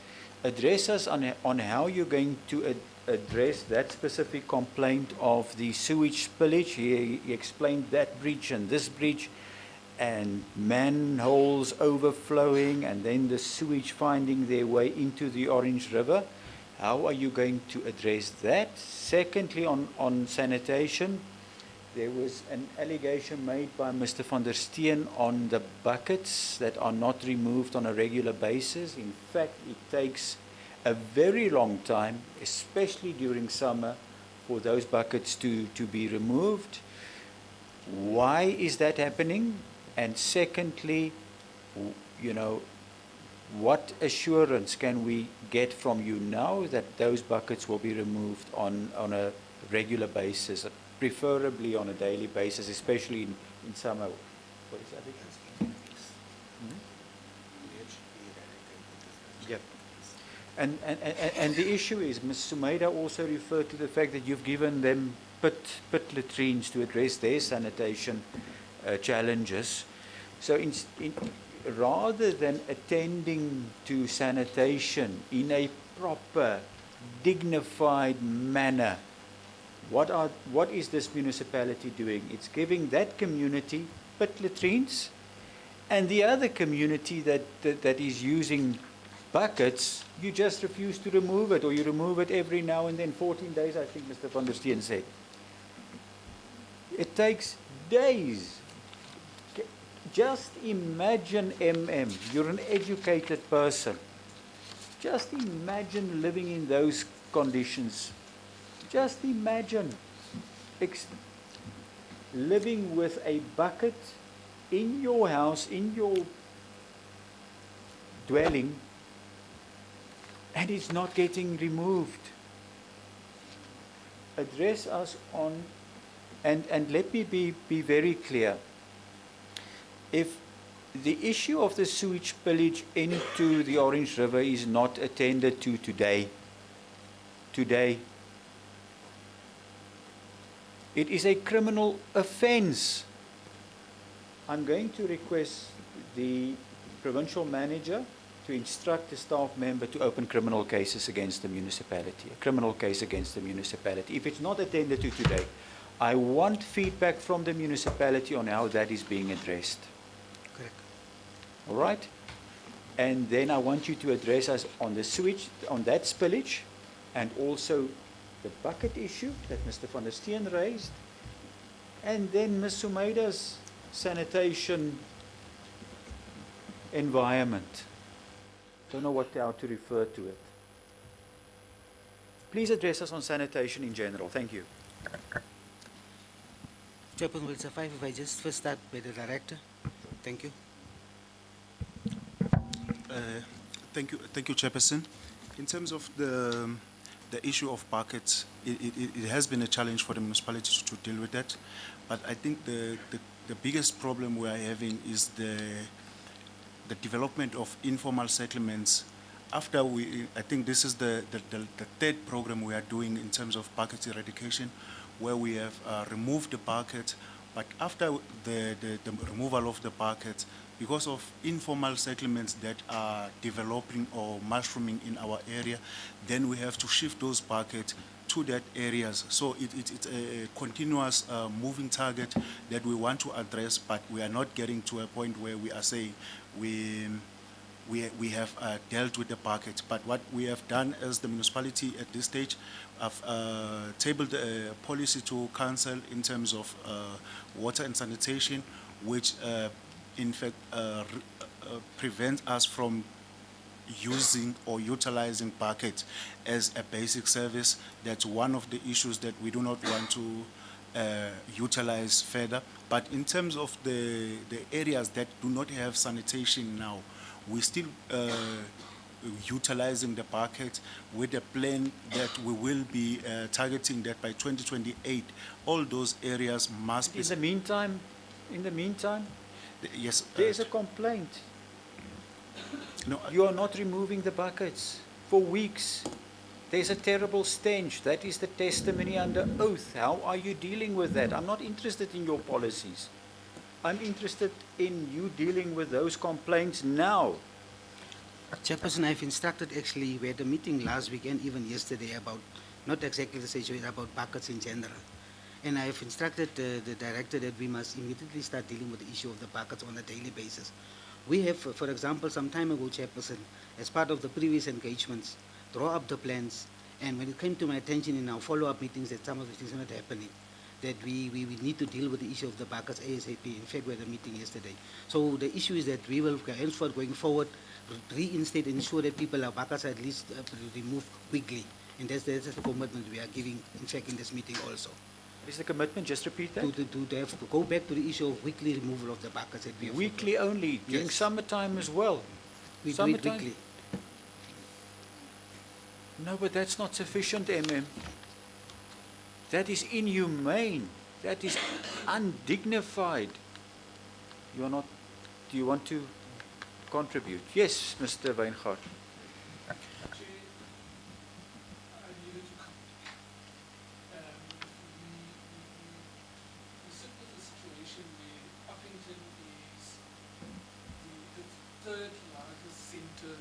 Address us on how you're going to address that specific complaint of the sewage spillage. He explained that breach and this breach, and manholes overflowing, and then the sewage finding their way into the Orange River. How are you going to address that? Secondly, on sanitation, there was an allegation made by Mr. van der Steen on the buckets that are not removed on a regular basis. In fact, it takes a very long time, especially during summer, for those buckets to be removed. Why is that happening? And secondly, what assurance can we get from you now that those buckets will be removed on a regular basis, preferably on a daily basis, especially in summer? What is that? Yep. And the issue is, Ms. Sumaida also referred to the fact that you've given them pit latrines to address their sanitation challenges. So rather than attending to sanitation in a proper, dignified manner, what is this municipality doing? It's giving that community pit latrines, and the other community that is using buckets, you just refuse to remove it, or you remove it every now and then, 14 days, I think Mr. van der Steen said. It takes days. Just imagine, you're an educated person. Just imagine living in those conditions. Just imagine. living with a bucket in your house, in your dwelling, and it's not getting removed. Address us on, and let me be very clear. If the issue of the sewage spillage into the Orange River is not attended to today, it is a criminal offence. I'm going to request the provincial manager to instruct the staff member to open criminal cases against the municipality, a criminal case against the municipality. If it's not attended to today, I want feedback from the municipality on how that is being addressed. Correct. All right? And then I want you to address us on the sewage, on that spillage, and also the bucket issue that Mr. van der Steen raised, and then Ms. Sumaida's sanitation environment. Don't know how to refer to it. Please address us on sanitation in general. Thank you. Chairperson, will it suffice if I just first start by the director? Thank you. Thank you, Chairperson. In terms of the issue of buckets, it has been a challenge for the municipality to deal with that. But I think the biggest problem we are having is the development of informal settlements. After I think this is the third program we are doing in terms of bucket eradication, where we have removed the bucket, but after the removal of the bucket, because of informal settlements that are developing or mushrooming in our area, then we have to shift those buckets to that areas. So it's a continuous moving target that we want to address, but we are not getting to a point where we are saying we have dealt with the bucket. But what we have done as the municipality at this stage, I've tabled a policy to council in terms of water and sanitation, which in fact prevents us from using or utilizing buckets as a basic service. That's one of the issues that we do not want to utilize further. But in terms of the areas that do not have sanitation now, we still utilizing the bucket with a plan that we will be targeting that by 2028, all those areas must be... In the meantime, yes, there's a complaint. No, You are not removing the buckets for weeks. There's a terrible stench. That is the testimony under oath. How are you dealing with that? I'm not interested in your policies. I'm interested in you dealing with those complaints now. Chairperson, I've instructed actually, we had a meeting last week and even yesterday about, not exactly the situation, about buckets in general. And I have instructed the director that we must immediately start dealing with the issue of the buckets on a daily basis. We have, for example, some time ago, Chairperson, as part of the previous engagements, draw up the plans, and when it came to my attention in our follow-up meetings that some of the things are not happening, that we need to deal with the issue of the buckets ASAP. In fact, we had a meeting yesterday. So the issue is that we will, henceforth going forward, reinstate and ensure that our buckets are at least removed quickly. And that's the commitment we are giving, in fact, in this meeting also. What is the commitment? Just repeat that. To have to go back to the issue of weekly removal of the buckets. That we have Weekly only, during Yes. summertime as well. We do it Summertime? weekly. No, but that's not sufficient, MM. That is inhumane. That is undignified. You are not. Do you want to contribute? Yes, Mr. Weingaard. Third largest center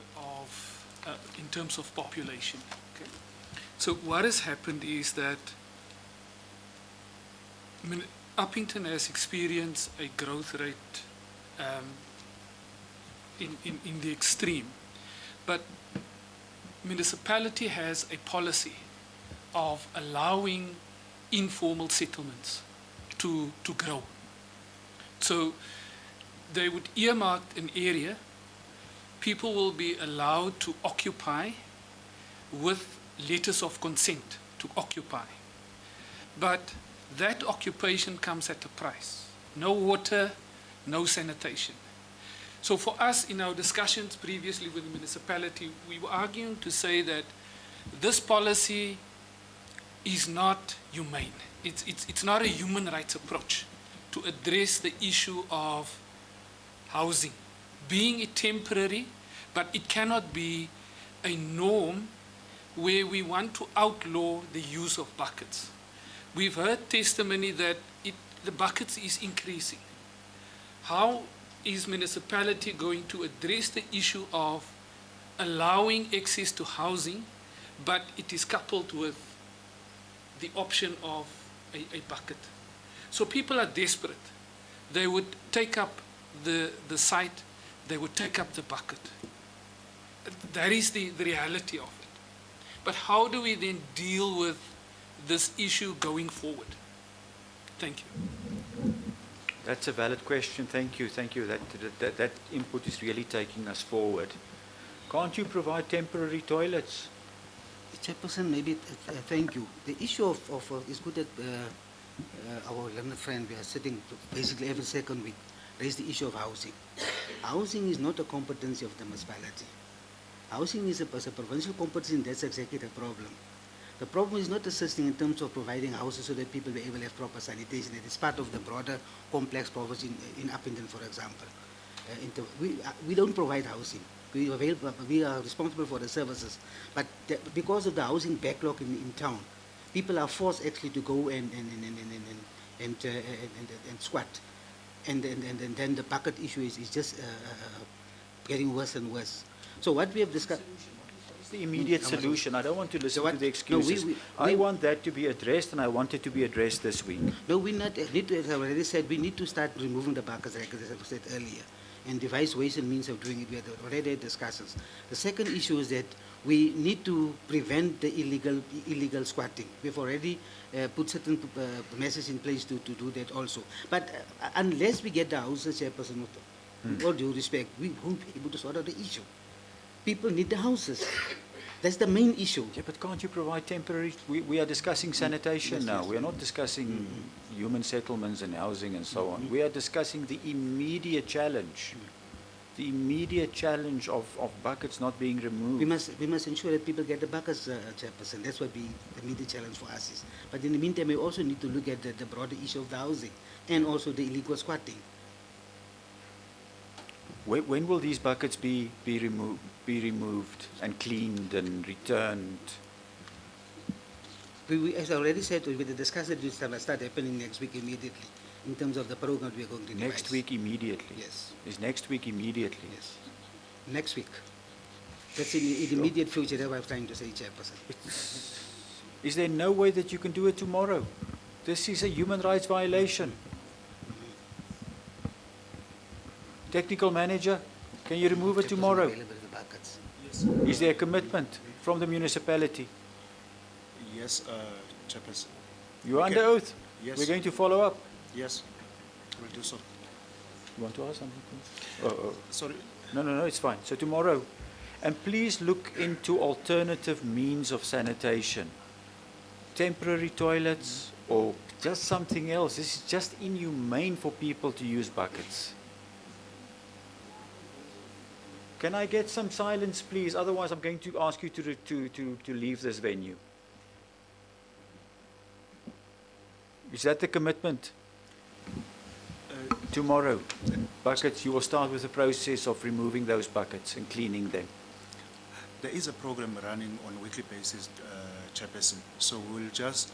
in terms of population. Okay. So what has happened is that Uppington has experienced a growth rate in the extreme, but municipality has a policy of allowing informal settlements to grow. So they would earmark an area. People will be allowed to occupy with letters of consent to occupy. But that occupation comes at a price. No water, no sanitation. So for us, in our discussions previously with the municipality, we were arguing to say that this policy is not humane. It's not a human rights approach to address the issue of housing, being it temporary, but it cannot be a norm where we want to outlaw the use of buckets. We've heard testimony that the buckets is increasing. How is municipality going to address the issue of allowing access to housing, but it is coupled with the option of a bucket? So people are desperate. They would take up the site, they would take up the bucket. That is the reality of it. But how do we then deal with this issue going forward? Thank you. That's a valid question. Thank you. Thank you. That input is really taking us forward. Can't you provide temporary toilets? Chairperson, maybe, thank you. The issue of it's good that our learned friend, we are sitting basically every second week, raise the issue of housing. Housing is not a competency of the municipality. Housing is a provincial competence, and that's exactly the problem. The problem is not assisting in terms of providing houses so that people will be able to have proper sanitation. It is part of the broader complex problems in Uppington, for example. We don't provide housing. We are responsible for the services. But because of the housing backlog in town, people are forced actually to go and squat. And then the bucket issue is just getting worse and worse. So what we have discussed... The immediate solution. I don't want to listen to the excuses. No, I want that to be addressed, and I want it to be addressed this week. No, we not need to, as I already said, we need to start removing the buckets, as I said earlier, and devise ways and means of doing it. We had already discussions. The second issue is that we need to prevent the illegal squatting. We've already put certain measures in place to do that also. But unless we get the houses, Chairperson, with all due respect, we won't be able to sort out the issue. People need the houses. That's the main issue. Yeah, but can't you provide temporary... We are discussing sanitation now. We are not discussing human settlements and housing and so on. We are discussing the immediate challenge. The immediate challenge of buckets not being removed. We must ensure that people get the buckets, Chairperson. That's what the immediate challenge for us is. But in the meantime, we also need to look at the broader issue of the housing and also the illegal squatting. When will these buckets be removed and cleaned and returned? As I already said, we will discuss it. It will start happening next week immediately in terms of the program we are going to devise. Next week immediately? Yes. Is next week immediately? Yes. Next week. That's in the immediate future. That's what I'm trying to say, Chairperson. Is there no way that you can do it tomorrow? This is a human rights violation. Technical manager, can you remove it tomorrow? Yes. Is there a commitment from the municipality? Yes, Chairperson. You're under oath? Yes. We're going to follow up? Yes, we'll do so. You want to ask something? Sorry? No, it's fine. So tomorrow. And please look into alternative means of sanitation. Temporary toilets or just something else. This is just inhumane for people to use buckets. Can I get some silence, please? Otherwise, I'm going to ask you to leave this venue. Is that the commitment? Tomorrow, buckets, you will start with the process of removing those buckets and cleaning them. There is a program running on a weekly basis, Chairperson. So we'll just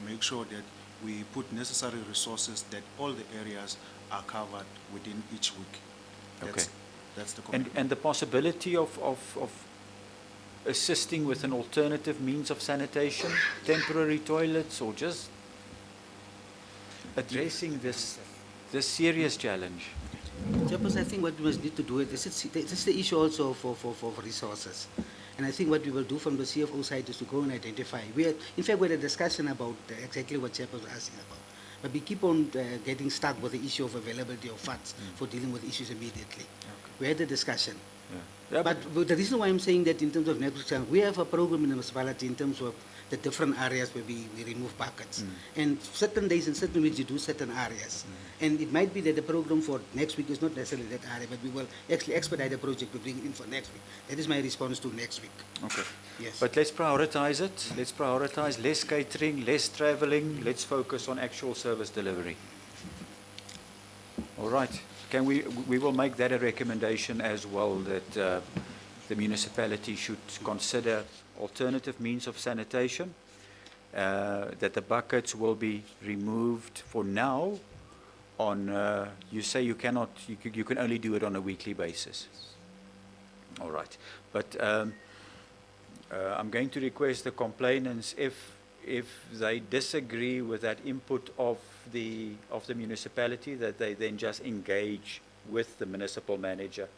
make sure that we put necessary resources that all the areas are covered within each week. That's the commitment. And the possibility of assisting with an alternative means of sanitation, temporary toilets, or just addressing this serious challenge. Chairperson, I think what we must need to do is this is the issue also for resources. And I think what we will do from the CFO side is to go and identify. In fact, we had a discussion about exactly what Chairperson was asking about. But we keep on getting stuck with the issue of availability of funds for dealing with issues immediately. We had a discussion. But the reason why I'm saying that in terms of network challenge, we have a program in the municipality in terms of the different areas where we remove buckets. And certain days and certain weeks you do certain areas. And it might be that the program for next week is not necessarily that area, but we will actually expedite the project to bring it in for next week. That is my response to next week. Okay. Yes. But let's prioritize it. Let's prioritize less catering, less traveling. Let's focus on actual service delivery. All right. We will make that a recommendation as well, that the municipality should consider alternative means of sanitation, that the buckets will be removed for now on, you say you cannot, you can only do it on a weekly basis. All right. But I'm going to request the complainants, if they disagree with that input of the municipality, that they then just engage with the municipal manager,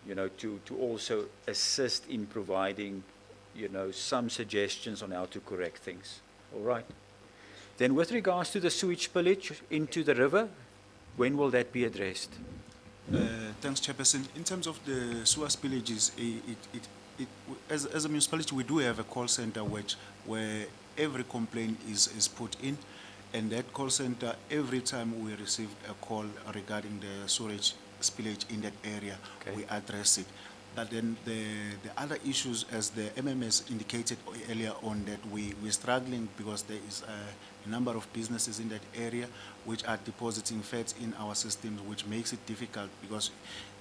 you know, to also assist in providing, you know, some suggestions on how to correct things. All right. Then with regards to the sewage spillage into the river, when will that be addressed? Thanks, Chairperson. In terms of the sewer spillages, as a municipality, we do have a call center where every complaint is put in, and that call center, every time we receive a call regarding the sewage spillage in that area, Okay. we address it. But then the other issues, as the MMS indicated earlier on, that we're struggling because there is a number of businesses in that area which are depositing fats in our systems, which makes it difficult, because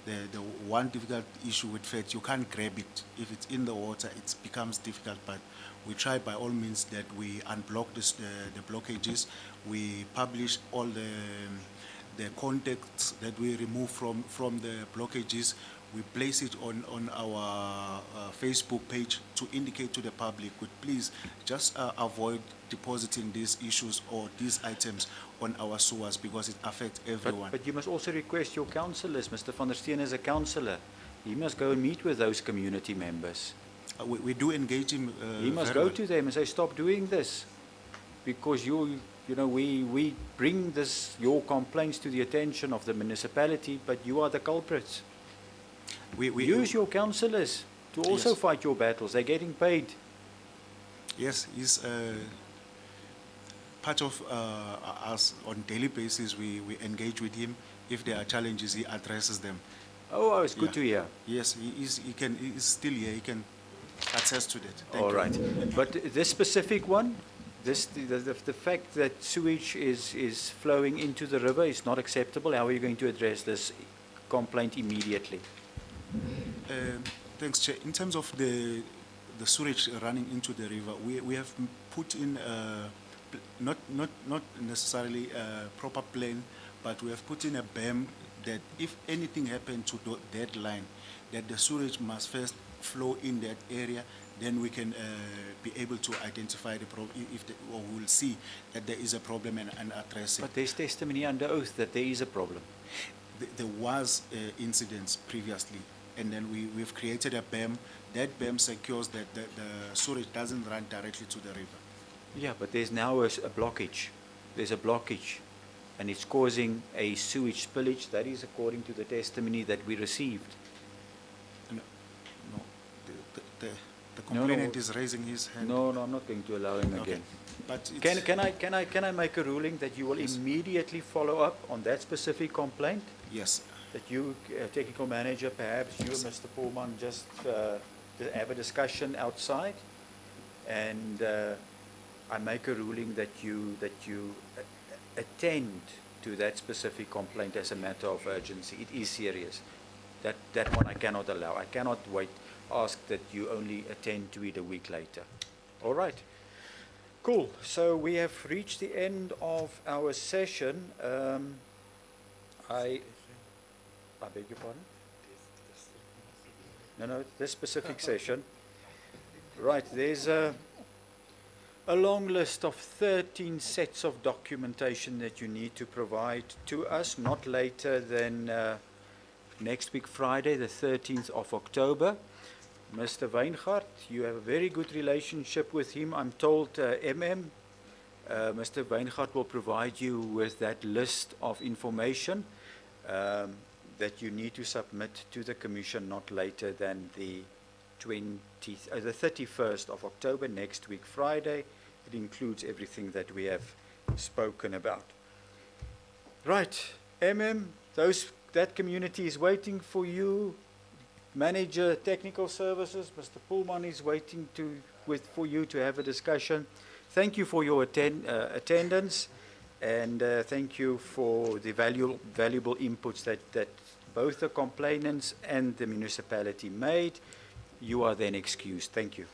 the one difficult issue with fat, you can't grab it. If it's in the water, it becomes difficult, but we try by all means that we unblock the blockages. We publish all the contacts that we remove from the blockages. We place it on our Facebook page to indicate to the public, would please just avoid depositing these issues or these items on our sewers, because it affects everyone. But you must also request your councillors. Mr. van der Steen is a councillor. He must go and meet with those community members. We do engage him. He must very go well. to them and say, stop doing this, because you know, we bring your complaints to the attention of the municipality, but you are the culprits. We Use your councillors to also Yes. fight your battles. They're getting paid. Yes, he's part of us on daily basis. We engage with him. If there are challenges, he addresses them. Oh, it's good Yeah. to hear. Yes, he's still here. He can attest to that. Thank All you. right. But this specific one, the fact that sewage is flowing into the river is not acceptable. How are you going to address this complaint immediately? Thanks, Chair. In terms of the sewage running into the river, we have put in not necessarily a proper plan, but we have put in a BAM that if anything happened to that line, that the sewage must first flow in that area, then we can be able to identify the problem, or we'll see that there is a problem and address it. But there's testimony under oath that there is a problem. There was incidents previously, and then we've created a BAM. That BAM secures that the sewage doesn't run directly to the river. Yeah, but there's now a blockage. There's a blockage, and it's causing a sewage spillage. That is according to the testimony that we received. No, the complainant is raising his hand. No, I'm not going to allow him Okay. again. But it's, Can I make a ruling that you will Yes. immediately follow up on that specific complaint? yes, That you, technical manager, perhaps you and Mr. Pullman just have a discussion outside, and I make a ruling that you attend to that specific complaint as a matter of urgency. It is serious. That one I cannot allow. I cannot ask that you only attend to it a week later. All right. Cool. So we have reached the end of our session. I beg your pardon? No, this specific session. Right, there's a long list of 13 sets of documentation that you need to provide to us, not later than next week, Friday, the 13th of October. Mr. Weingart, you have a very good relationship with him. I'm told Mr. Weingart will provide you with that list of information that you need to submit to the Commission not later than the the 31st of October, next week, Friday. It includes everything that we have spoken about. Right, that community is waiting for you. Manager Technical Services, Mr. Pullman, is waiting for you to have a discussion. Thank you for your attendance, and thank you for the valuable inputs that both the complainants and the municipality made. You are then excused. Thank you.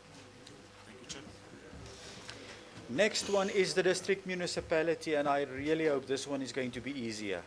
Next one is the district municipality, and I really hope this one is going to be easier.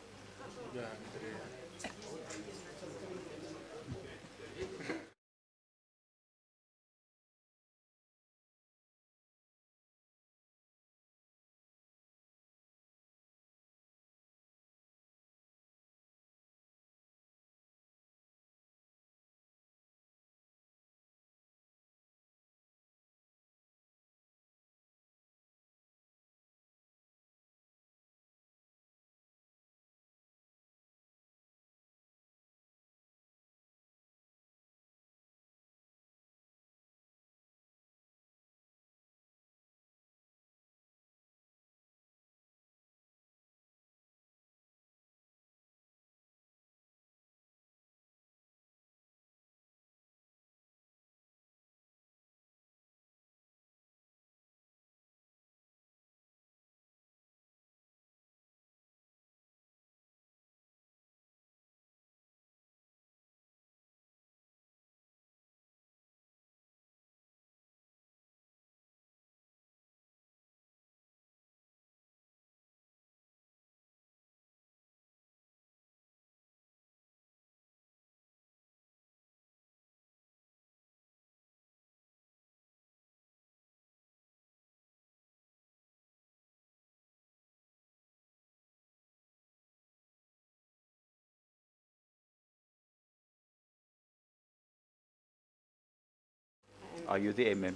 Are you the MM?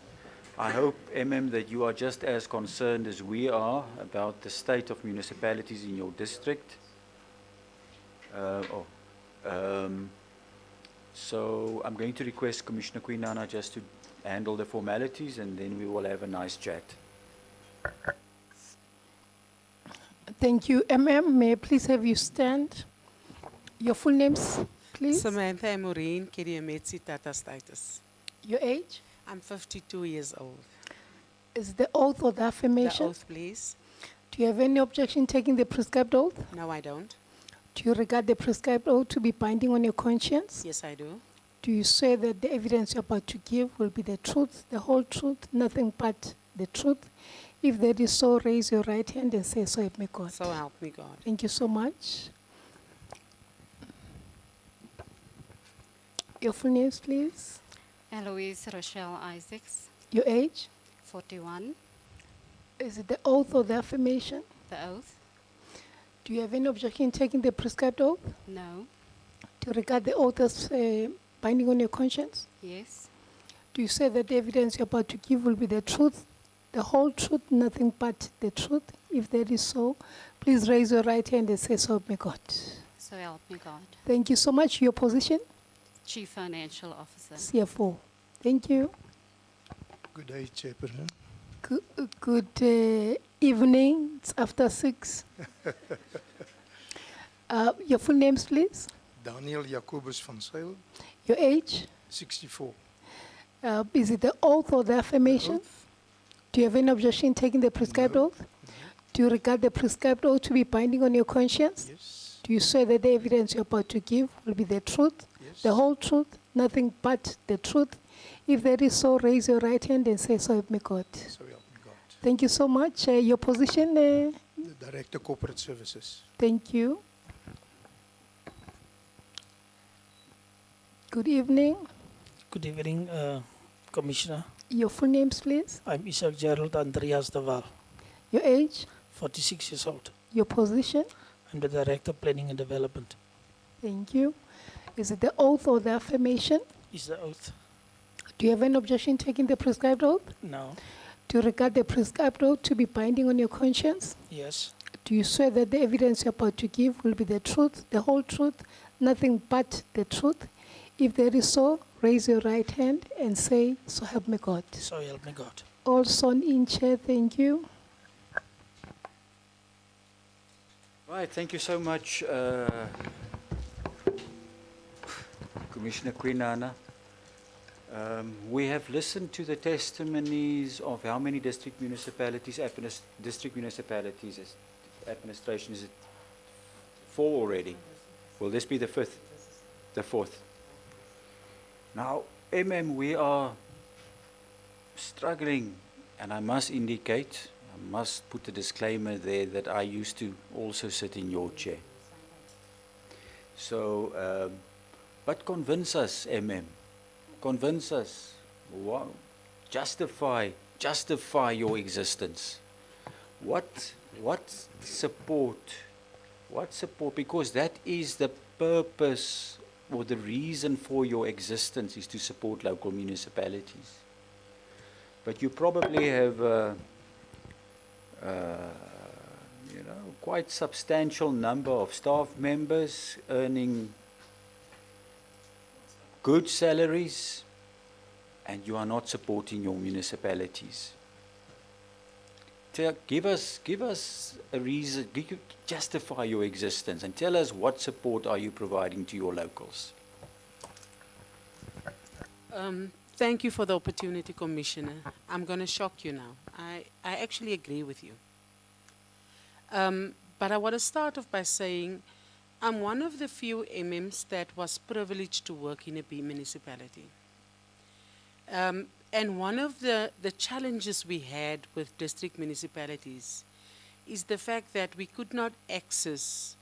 I hope, MM, that you are just as concerned as we are about the state of municipalities in your district. So I'm going to request Commissioner Quinana just to handle the formalities, and then we will have a nice chat. Thank you. MM, may I please have you stand? Your full names, please. Samantha Maureen, Kiriametsi Tata status. Your age? I'm 52 years old. Is the oath or the affirmation? The oath, please. Do you have any objection taking the prescribed oath? No, I don't. Do you regard the prescribed oath to be binding on your conscience? Yes, I do. Do you swear that the evidence you're about to give will be the truth, the whole truth, nothing but the truth? If that is so, raise your right hand and say, so help me God. So help me God. Thank you so much. Your full names, please. Eloise Rochelle Isaacs, Your age? 41. Is it the oath or the affirmation? The oath? Do you have any objection in taking the prescribed oath? No. Do you regard the oath as binding on your conscience? Yes. Do you say that the evidence you're about to give will be the truth, the whole truth, nothing but the truth? If that is so, please raise your right hand and say, so help me God. So help me God. Thank you so much. Your position? Chief Financial Officer. CFO. Thank you. Good day, Chairperson. Good evening. It's after 6. Your full names, please. Daniel Jacobus van Zyl, Your age? 64. Is it the oath or the affirmation? Do you have any objection in taking the prescribed oath? Do you regard the prescribed oath to be binding on your conscience? Yes. Do you swear that the evidence you're about to give will be the truth, the whole truth, nothing but the truth? If that is so, raise your right hand and say, so help me God. So help me God. Thank you so much. Your position? The Director Corporate Services. Thank you. Good evening. Good evening, Commissioner. Your full names, please. I'm Isaac Gerald Andreas de Waal, Your age? 46 years old. Your position? I'm the Director of Planning and Development. Thank you. Is it the oath or the affirmation? Is the oath? Do you have any objection in taking the prescribed oath? No. Do you regard the prescribed oath to be binding on your conscience? Yes. Do you swear that the evidence you're about to give will be the truth, the whole truth, nothing but the truth? If there is so, Raise your right hand and say, so help me God. So help me God. All sworn in, Chair, thank you. Right, thank you so much, Commissioner Quinana. We have listened to the testimonies of how many district municipalities, administration, is it 4 already? Will this be the 5th? The 4th. Now, we are struggling, and I must indicate, I must put a disclaimer there that I used to also sit in your chair. So, but convince us, convince us, justify your existence. What support, because that is the purpose or the reason for your existence, is to support local municipalities. But you probably have quite substantial number of staff members earning good salaries, and you are not supporting your municipalities. Give us a reason, justify your existence, and tell us what support are you providing to your locals. Thank you for the opportunity, Commissioner. I'm going to shock you now. I actually agree with you. But I want to start off by saying I'm one of the few MMs that was privileged to work in a municipality. And one of the challenges we had with district municipalities is the fact that we could not access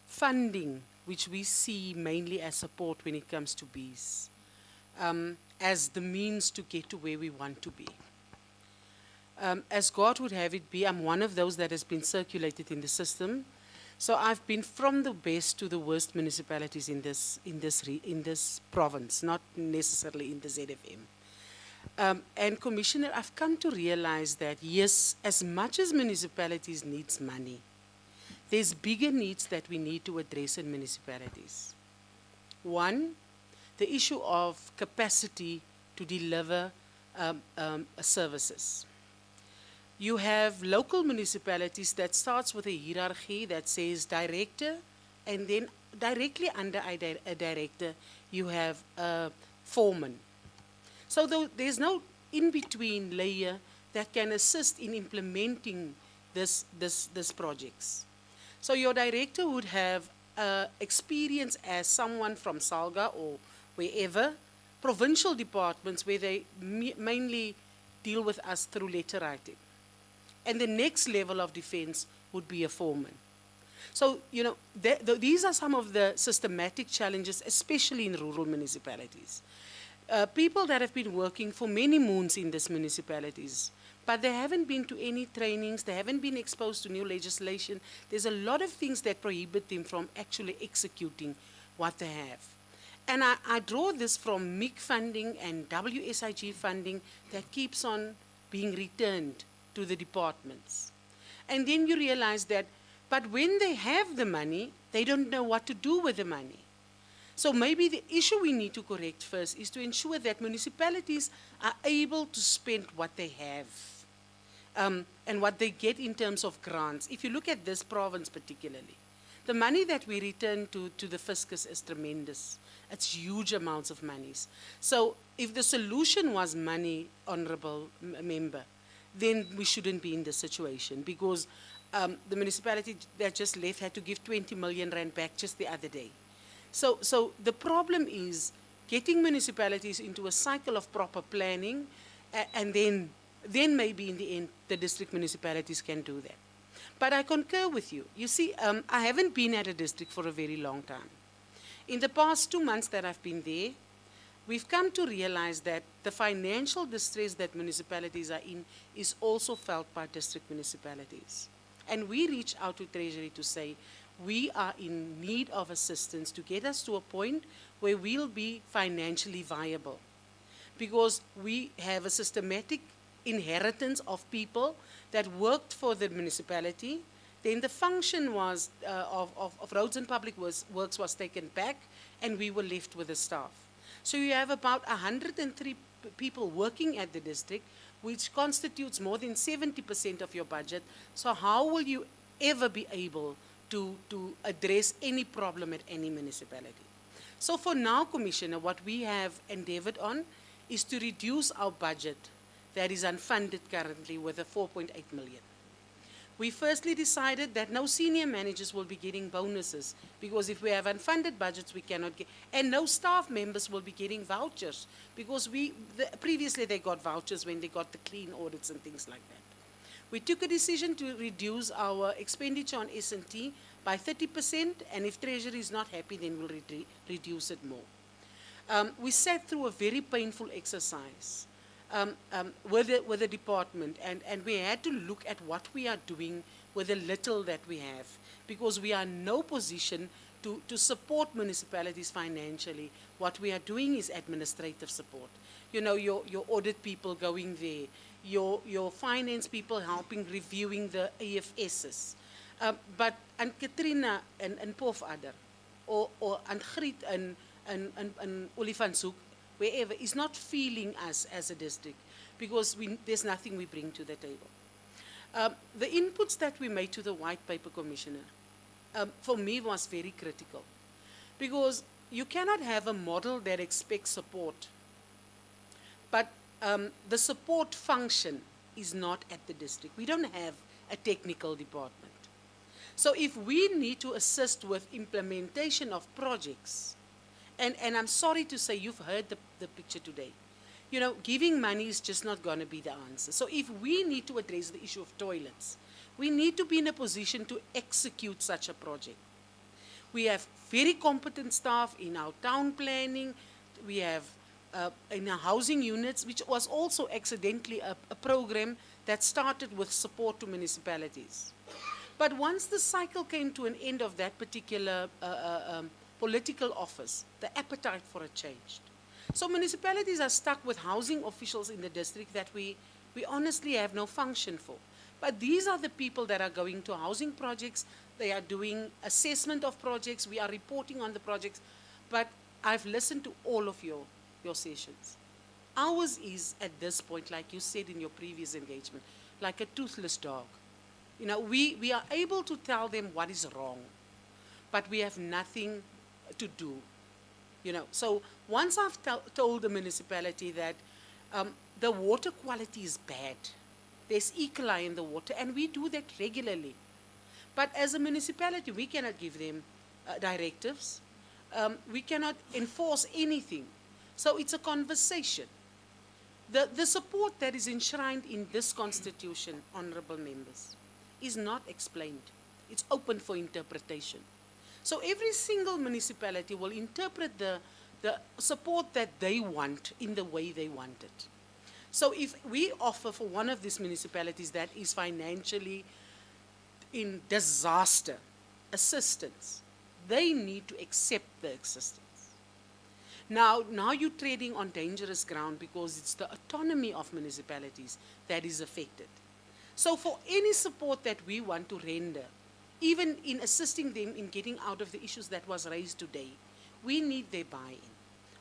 funding, which we see mainly as support when it comes to bees, as the means to get to where we want to be. As God would have it be, I'm one of those that has been circulated in the system. So I've been from the best to the worst municipalities in this province, not necessarily in the ZFM. And Commissioner, I've come to realize that yes, as much as municipalities needs money, there's bigger needs that we need to address in municipalities. One, the issue of capacity to deliver services. You have local municipalities that starts with a hierarchy that says director, and then directly under a director, you have a foreman. So there's no in-between layer that can assist in implementing this projects. So your director would have experience as someone from SAHRC or wherever, provincial departments where they mainly deal with us through letter writing. And the next level of defense would be a foreman. So, you know, these are some of the systematic challenges, especially in rural municipalities. People that have been working for many moons in these municipalities, but they haven't been to any trainings, they haven't been exposed to new legislation. There's a lot of things that prohibit them from actually executing what they have. And I draw this from MIC funding and WSIG funding that keeps on being returned to the departments. And then you realize that, but when they have the money, they don't know what to do with the money. So maybe the issue we need to correct first is to ensure that municipalities are able to spend what they have and what they get in terms of grants. If you look at this province particularly, the money that we return to the fiscus is tremendous. It's huge amounts of monies. So if the solution was money, honorable member, then we shouldn't be in this situation, because the municipality that just left had to give 20 million rand back just the other day. So the problem is getting municipalities into a cycle of proper planning, and then maybe in the end the district municipalities can do that. But I concur with you. You see, I haven't been at a district for a very long time. In the past 2 months that I've been there, we've come to realize that the financial distress that municipalities are in is also felt by district municipalities. And we reach out to Treasury to say, we are in need of assistance to get us to a point where we'll be financially viable. Because we have a systematic inheritance of people that worked for the municipality. Then the function was of roads and public works was taken back, and we were left with the staff. So you have about 103 people working at the district, which constitutes more than 70% of your budget. So how will you ever be able to address any problem at any municipality? So for now, Commissioner, what we have endeavored on is to reduce our budget that is unfunded currently with a 4.8 million. We firstly decided that no senior managers will be getting bonuses, because if we have unfunded budgets, we cannot get, and no staff members will be getting vouchers, because previously they got vouchers when they got the clean audits and things like that. We took a decision to reduce our expenditure on S&T by 30%, and if Treasury is not happy, then we'll reduce it more. We sat through a very painful exercise with the department, and we had to look at what we are doing with the little that we have, because we are in no position to support municipalities financially. What we are doing is administrative support. You know, your audit people going there, your finance people helping reviewing the AFSs. But and Katrina and Pof Adder, or and Griet and Olifantshoek, wherever, is not feeling us as a district, because there's nothing we bring to the table. The inputs that we made to the White Paper, Commissioner, for me was very critical, because you cannot have a model that expects support, but the support function is not at the district. We don't have a technical department. So if we need to assist with implementation of projects, and I'm sorry to say, you've heard the picture today. You know, giving money is just not going to be the answer. So if we need to address the issue of toilets, we need to be in a position to execute such a project. We have very competent staff in our town planning. We have in our housing units, which was also accidentally a program that started with support to municipalities. But once the cycle came to an end of that particular political office, the appetite for it changed. So municipalities are stuck with housing officials in the district that we honestly have no function for. But these are the people that are going to housing projects. They are doing assessment of projects. We are reporting on the projects. But I've listened to all of your sessions. Ours is, at this point, like you said in your previous engagement, like a toothless dog. You know, we are able to tell them what is wrong, but we have nothing to do. You know, so once I've told the municipality that the water quality is bad, there's E. coli in the water, and we do that regularly. But as a municipality, we cannot give them directives. We cannot enforce anything. So it's a conversation. The support that is enshrined in this constitution, honorable members, is not explained. It's open for interpretation. So every single municipality will interpret the support that they want in the way they want it. So if we offer for one of these municipalities that is financially in disaster assistance, they need to accept the assistance. Now you're treading on dangerous ground, because it's the autonomy of municipalities that is affected. So for any support that we want to render, even in assisting them in getting out of the issues that was raised today, we need their buy-in.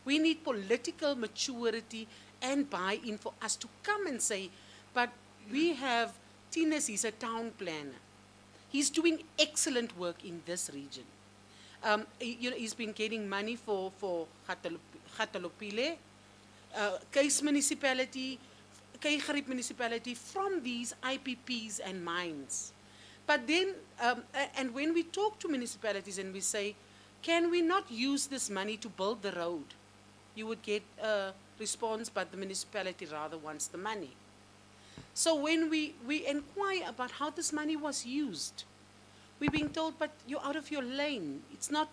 We need political maturity and buy-in for us to come and say, but we have Tinus, he's a town planner. He's doing excellent work in this region. You know, he's been getting money for Gatalopile, Keis municipality, Keigerib municipality, from these IPPs and mines. But then, and when we talk to municipalities and we say, can we not use this money to build the road? You would get a response, but the municipality rather wants the money. So when we inquire about how this money was used, we're being told, but you're out of your lane. It's not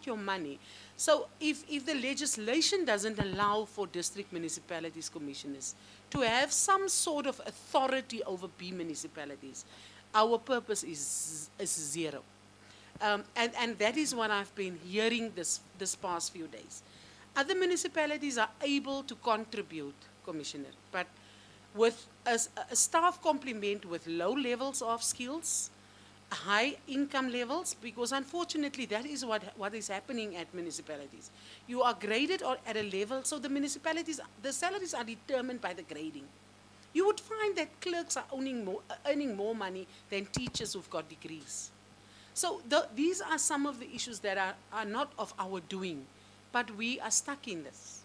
your money. So if the legislation doesn't allow for district municipalities commissioners to have some sort of authority over B municipalities, our purpose is zero. And that is what I've been hearing this past few days. Other municipalities are able to contribute, Commissioner, but with a staff complement with low levels of skills, high income levels, because unfortunately that is what is happening at municipalities. You are graded or at a level, so the municipalities, the salaries are determined by the grading. You would find that clerks are earning more money than teachers who've got degrees. So these are some of the issues that are not of our doing, but we are stuck in this.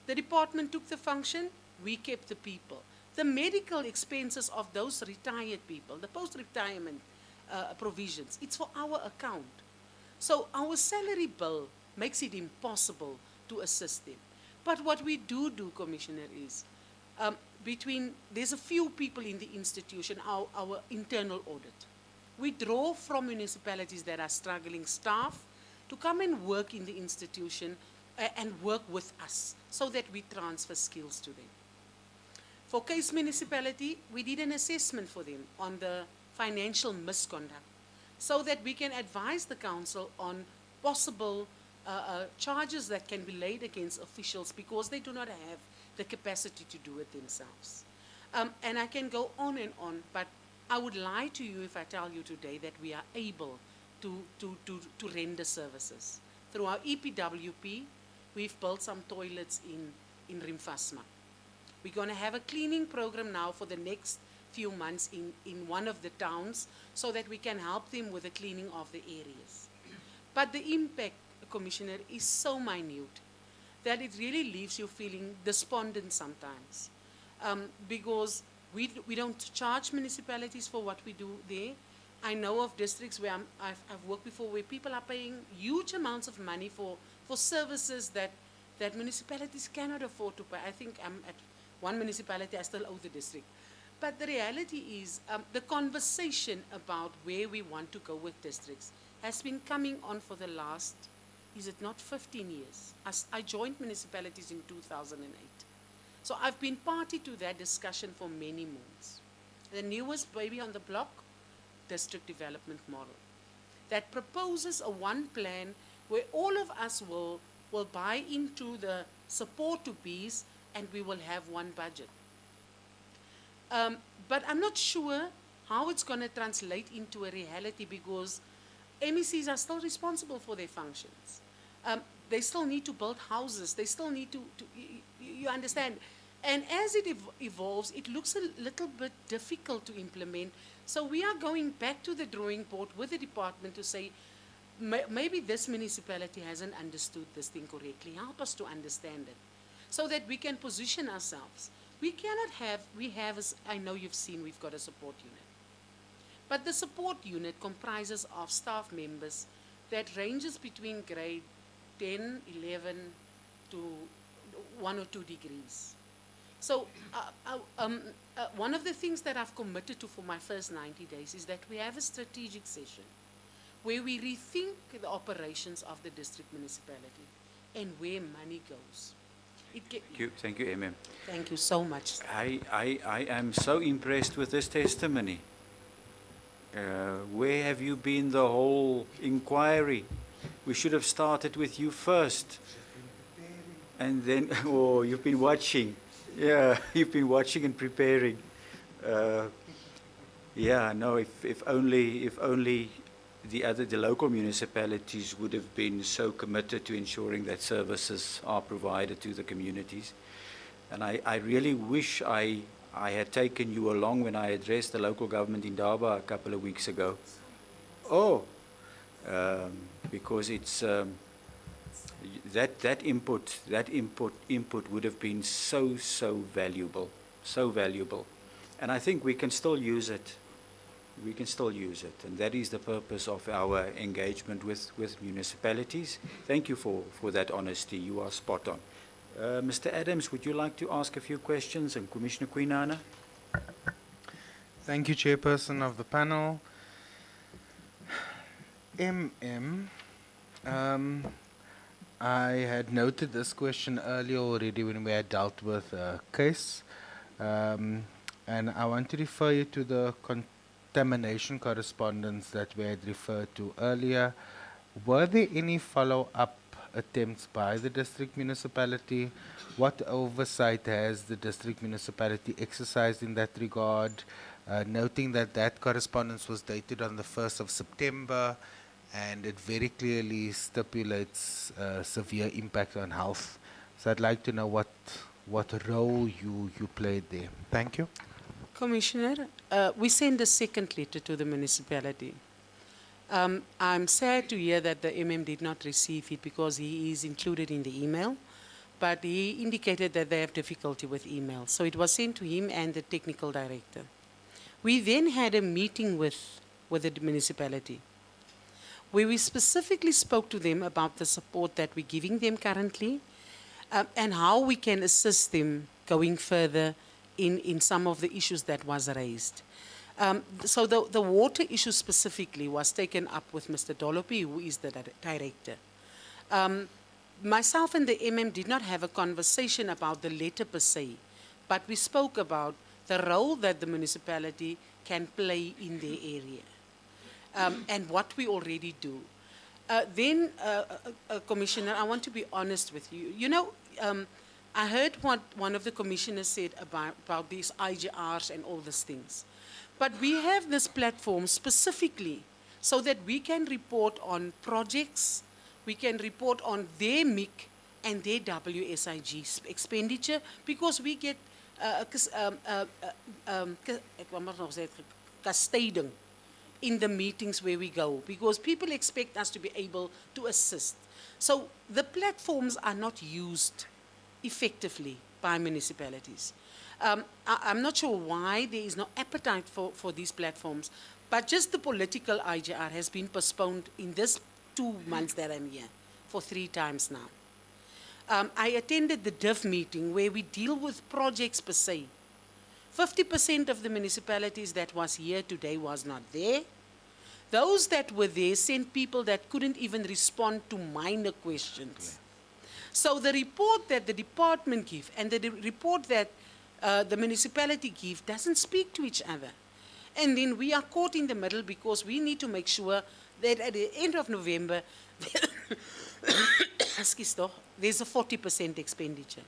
The department took the function, we kept the people. The medical expenses of those retired people, the post-retirement provisions, it's for our account. So our salary bill makes it impossible to assist them. But what we do, Commissioner, is there's a few people in the institution, our internal audit. We draw from municipalities that are struggling staff to come and work in the institution and work with us so that we transfer skills to them. For Case Municipality, we did an assessment for them on the financial misconduct so that we can advise the council on possible charges that can be laid against officials because they do not have the capacity to do it themselves. And I can go on and on, but I would lie to you if I tell you today that we are able to render services. Through our EPWP, we've built some toilets in Rimfasma. We're going to have a cleaning program now for the next few months in one of the towns so that we can help them with the cleaning of the areas. But the impact, Commissioner, is so minute that it really leaves you feeling despondent sometimes. Because we don't charge municipalities for what we do there. I know of districts where I've worked before where people are paying huge amounts of money for services that municipalities cannot afford to pay. I think I'm at one municipality, I still owe the district. But the reality is the conversation about where we want to go with districts has been coming on for the last, is it not 15 years? I joined municipalities in 2008. So I've been party to that discussion for many moons. The newest baby on the block, district development model, that proposes a one plan where all of us will buy into the support to bees and we will have one budget. But I'm not sure how it's going to translate into a reality because MECs are still responsible for their functions. They still need to build houses. They still need to you understand. And as it evolves, it looks a little bit difficult to implement. So we are going back to the drawing board with the department to say, maybe this municipality hasn't understood this thing correctly. Help us to understand it so that we can position ourselves. We have, as I know you've seen, we've got a support unit. But the support unit comprises of staff members that ranges between grade 10, 11 to 1 or 2 degrees. So one of the things that I've committed to for my first 90 days is that we have a strategic session where we rethink the operations of the district municipality and where money goes. Thank you, MM. Thank you so much. I am so impressed with this testimony. Where have you been the whole inquiry? We should have started with you first. And then, oh, you've been watching. Yeah, you've been watching and preparing. Yeah, no, if only the local municipalities would have been so committed to ensuring that services are provided to the communities. And I really wish I had taken you along when I addressed the local government in Daba a couple of weeks ago. Oh, because it's that input would have been so valuable, and I think we can still use it. We can still use it, and that is the purpose of our engagement with municipalities. Thank you for that honesty. You are spot on. Mr. Adams, would you like to ask a few questions? And Commissioner Quinana? Thank you, Chairperson of the panel. I had noted this question earlier already when we had dealt with a case, and I want to refer you to the contamination correspondence that we had referred to earlier. Were there any follow-up attempts by the district municipality? What oversight has the district municipality exercised in that regard? noting that that correspondence was dated on the 1st of September, and it very clearly stipulates severe impact on health. So I'd like to know what role you played there. Thank you. Commissioner, we sent a second letter to the municipality. I'm sad to hear that the MM did not receive it because he is included in the email, but he indicated that they have difficulty with email. So it was sent to him and the technical director. We then had a meeting with the municipality, where we specifically spoke to them about the support that we're giving them currently, and how we can assist them going further in some of the issues that was raised. So the water issue specifically was taken up with Mr. Dolopi, who is the director. Myself and the MM did not have a conversation about the letter per se, but we spoke about the role that the municipality can play in their area, and what we already do. Commissioner, I want to be honest with you. You know, I heard what one of the commissioners said about these IGRs and all these things. But we have this platform specifically so that we can report on projects, we can report on their MIC and their WSIG expenditure, because we get custodian in the meetings where we go, because people expect us to be able to assist. So the platforms are not used effectively by municipalities. I'm not sure why there is no appetite for these platforms, but just the political IGR has been postponed in this 2 months that I'm here for 3 times now. I attended the DIV meeting where we deal with projects per se. 50% of the municipalities that was here today was not there. Those that were there sent people that couldn't even respond to minor questions. So the report that the department give and the report that the municipality give doesn't speak to each other. And then we are caught in the middle because we need to make sure that at the end of November, there's a 40% expenditure.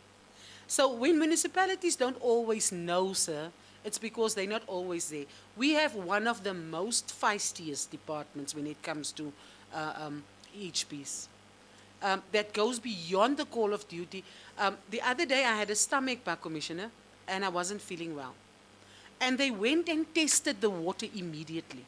So when municipalities don't always know, sir, it's because they're not always there. We have one of the most feistiest departments when it comes to each piece. That goes beyond the call of duty. The other day I had a stomach bug, Commissioner, and I wasn't feeling well. And they went and tested the water immediately.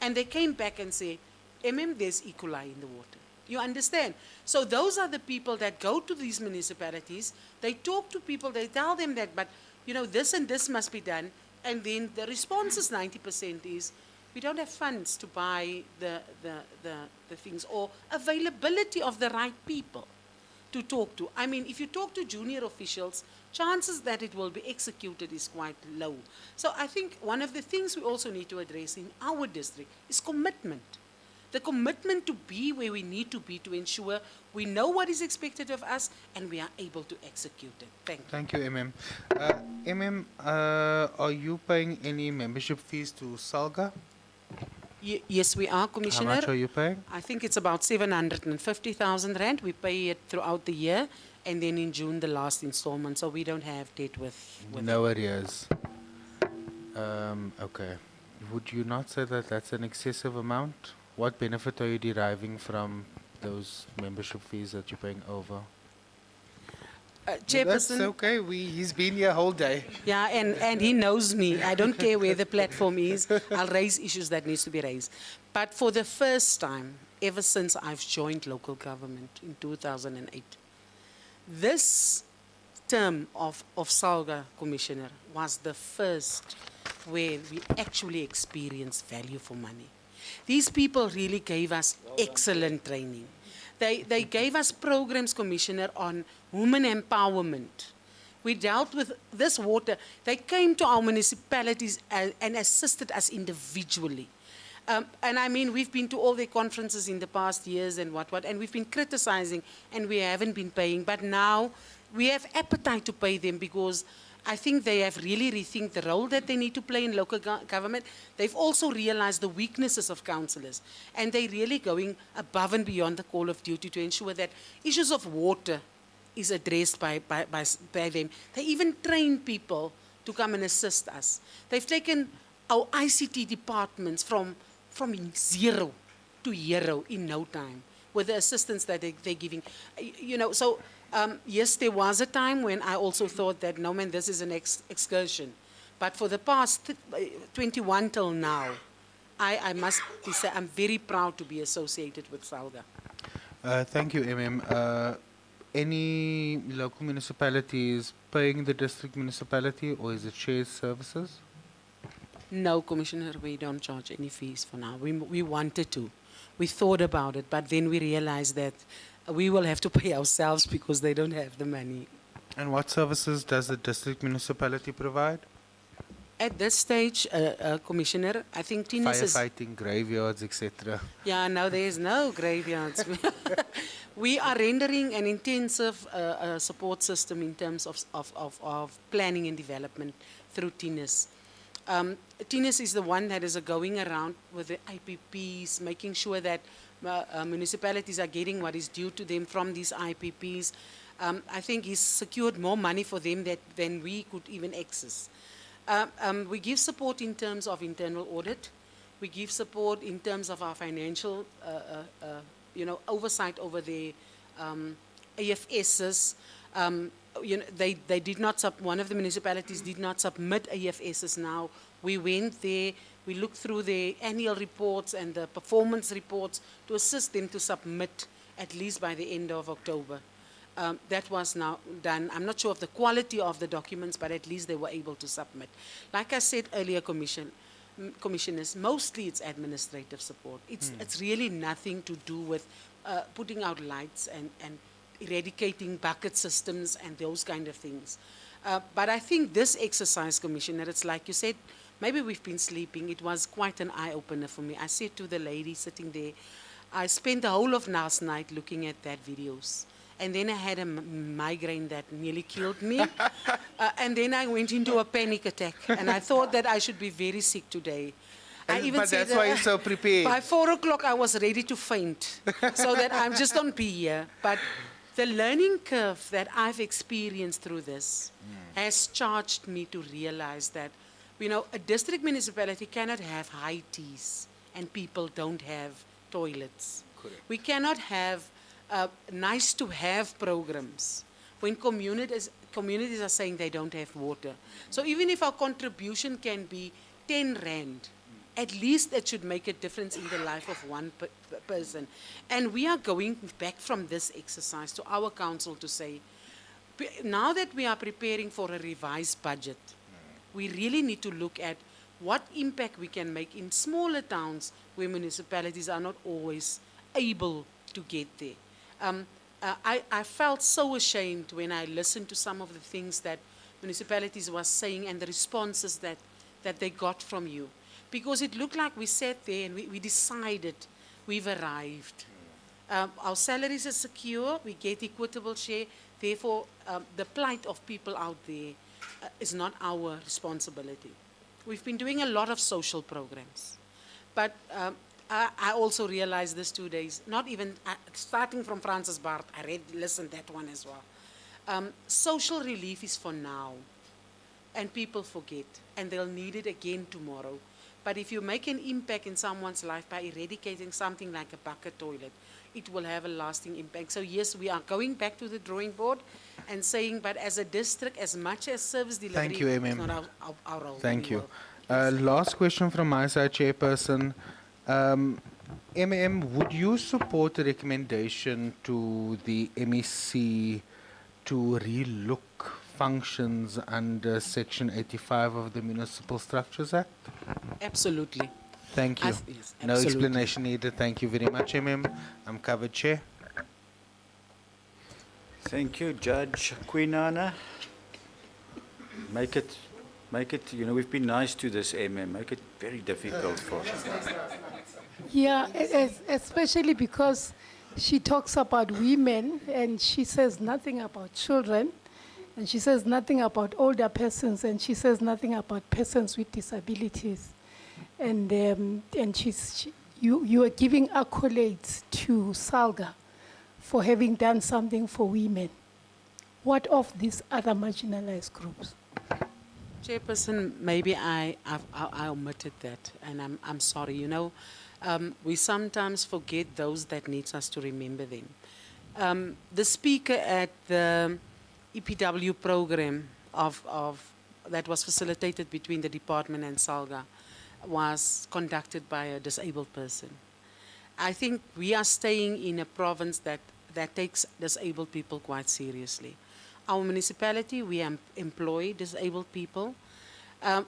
And they came back and said, there's E. coli in the water. You understand? So those are the people that go to these municipalities, they talk to people, they tell them that, but you know, this and this must be done. And then the response is 90% is, we don't have funds to buy the things, or availability of the right people to talk to. I mean, if you talk to junior officials, chances that it will be executed is quite low. So I think one of the things we also need to address in our district is commitment. The commitment to be where we need to be to ensure we know what is expected of us and we are able to execute it. Thank you. Thank you, MM. MM, are you paying any membership fees to SAHRC? Yes, we are, Commissioner. How much are you paying? I think it's about 750,000 rand. We pay it throughout the year, and then in June, the last installment. So we don't have debt with no arrears. Okay. Would you not say that that's an excessive amount? What benefit are you deriving from those membership fees that you're paying over? Chairperson. That's okay. He's been here whole day. Yeah, and he knows me. I don't care where the platform is. I'll raise issues that needs to be raised. But for the first time, ever since I've joined local government in 2008, this term of SAHRC Commissioner was the first where we actually experienced value for money. These people really gave us excellent training. They gave us programs, Commissioner, on women empowerment. We dealt with this water. They came to our municipalities and assisted us individually. And I mean, we've been to all their conferences in the past years and what, and we've been criticizing, and we haven't been paying. But now we have appetite to pay them because I think they have really rethink the role that they need to play in local government. They've also realized the weaknesses of councillors, and they're really going above and beyond the call of duty to ensure that issues of water is addressed by them. They even train people to come and assist us. They've taken our ICT departments from zero to hero in no time with the assistance that they're giving. You know, so yes, there was a time when I also thought that, no man, this is an excursion. But for the past 21 till now, I must say I'm very proud to be associated with SAHRC. Thank you, Any local municipalities paying the district municipality, or is it shared services? No, Commissioner, we don't charge any fees for now. We wanted to. We thought about it, but then we realized that we will have to pay ourselves because they don't have the money. And what services does the district municipality provide? At this stage, Commissioner, I think Tinus is... Firefighting, graveyards, etc. Yeah, no, there is no graveyards. We are rendering an intensive support system in terms of planning and development through Tinus. Tinus is the one that is going around with the IPPs, making sure that municipalities are getting what is due to them from these IPPs. I think he's secured more money for them than we could even access. We give support in terms of internal audit. We give support in terms of our financial, oversight over the AFSs. They did not one of the municipalities did not submit AFSs now. We went there, we looked through the annual reports and the performance reports to assist them to submit at least by the end of October. That was now done. I'm not sure of the quality of the documents, but at least they were able to submit. Like I said earlier, Commissioners, mostly it's administrative support. It's really nothing to do with putting out lights and eradicating bucket systems and those kind of things. But I think this exercise, Commissioner, it's like you said, maybe we've been sleeping. It was quite an eye-opener for me. I said to the lady sitting there, I spent the whole of last night looking at that videos. And then I had a migraine that nearly killed me. And then I went into a panic attack. And I thought that I should be very sick today. But that's why you're so prepared. By 4 o'clock, I was ready to faint. So that I'm just on P here. But the learning curve that I've experienced through this has charged me to realize that, a district municipality cannot have high teas and people don't have toilets. Correct. We cannot have nice to have programs when communities are saying they don't have water. So even if our contribution can be 10 Rand, at least it should make a difference in the life of one person. And we are going back from this exercise to our council to say, now that we are preparing for a revised budget, we really need to look at what impact we can make in smaller towns where municipalities are not always able to get there. I felt so ashamed when I listened to some of the things that municipalities were saying and the responses that they got from you. Because it looked like we sat there and we decided we've arrived. Our salaries are secure, we get equitable share, therefore the plight of people out there is not our responsibility. We've been doing a lot of social programs, but I also realized this 2 days, not even, starting from Francis Bart, I listened to that one as well. Social relief is for now, and people forget, and they'll need it again tomorrow. But if you make an impact in someone's life by eradicating something like a bucket toilet, it will have a lasting impact. So yes, we are going back to the drawing board and saying, but as a district, as much as service delivery, Thank you, it's not our role. Thank you. anymore. Last question from my side, Chairperson. Would you support a recommendation to the MEC to relook functions under Section 85 of the Municipal Structures Act? Absolutely. Thank you. Yes, No absolutely. explanation needed. Thank you very much, I'm covered, Chair. Thank you, Judge Quinana. Make it, we've been nice to this make it very difficult for Yeah, especially because she talks about women and she says nothing about children, and she says nothing about older persons, and she says nothing about persons with disabilities. And you are giving accolades to SAHRC for having done something for women. What of these other marginalized groups? Chairperson, maybe I omitted that, and I'm sorry. You know, we sometimes forget those that needs us to remember them. The speaker at the EPW program that was facilitated between the department and SAHRC was conducted by a disabled person. I think we are staying in a province that takes disabled people quite seriously. Our municipality, we employ disabled people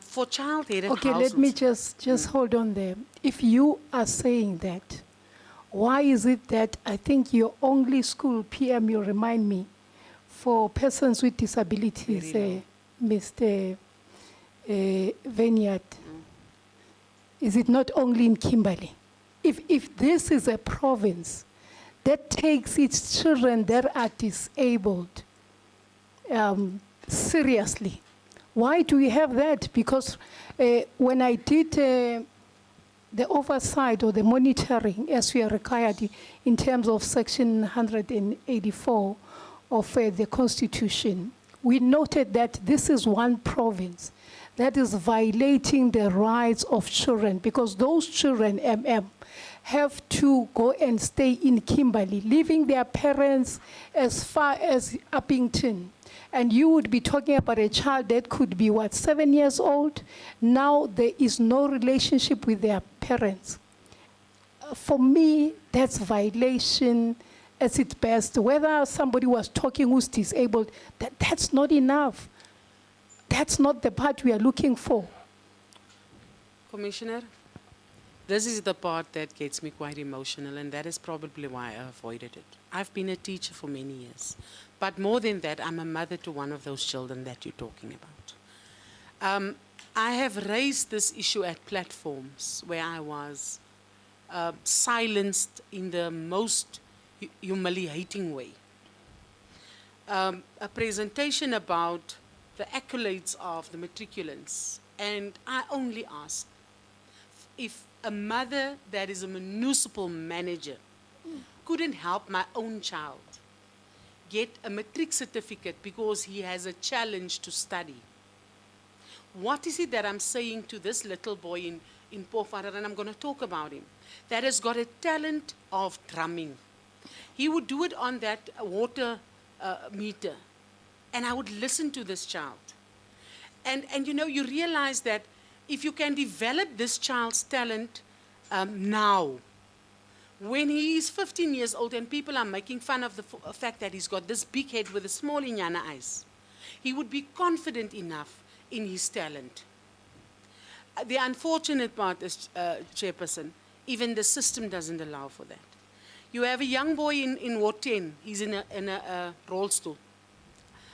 for child-headed Okay, households. let me just hold on there. If you are saying that, why is it that I think your only school, PM, you remind me, for persons with disabilities, Mr. Vineyard, is it not only in Kimberley? If this is a province that takes its children that are disabled seriously, why do we have that? Because when I did the oversight or the monitoring as we are required in terms of Section 184 of the Constitution, we noted that this is one province that is violating the rights of children, because those children, have to go and stay in Kimberley, leaving their parents as far as Uppington. And you would be talking about a child that could be, 7 years old? Now there is no relationship with their parents. For me, that's violation at its best. Whether somebody was talking who's disabled, that's not enough. That's not the part we are looking for. Commissioner, this is the part that gets me quite emotional, and that is probably why I avoided it. I've been a teacher for many years, but more than that, I'm a mother to one of those children that you're talking about. I have raised this issue at platforms where I was silenced in the most humiliating way. A presentation about the accolades of the matriculants, and I only asked if a mother that is a municipal manager couldn't help my own child get a matric certificate because he has a challenge to study. What is it that I'm saying to this little boy in Pofara, and I'm going to talk about him, that has got a talent of drumming? He would do it on that water meter, and I would listen to this child. And you know, you realize that if you can develop this child's talent now, when he is 15 years old and people are making fun of the fact that he's got this big head with a small inyana eyes, he would be confident enough in his talent. The unfortunate part is, Chairperson, even the system doesn't allow for that. You have a young boy in Ward 10, he's in a rollstool.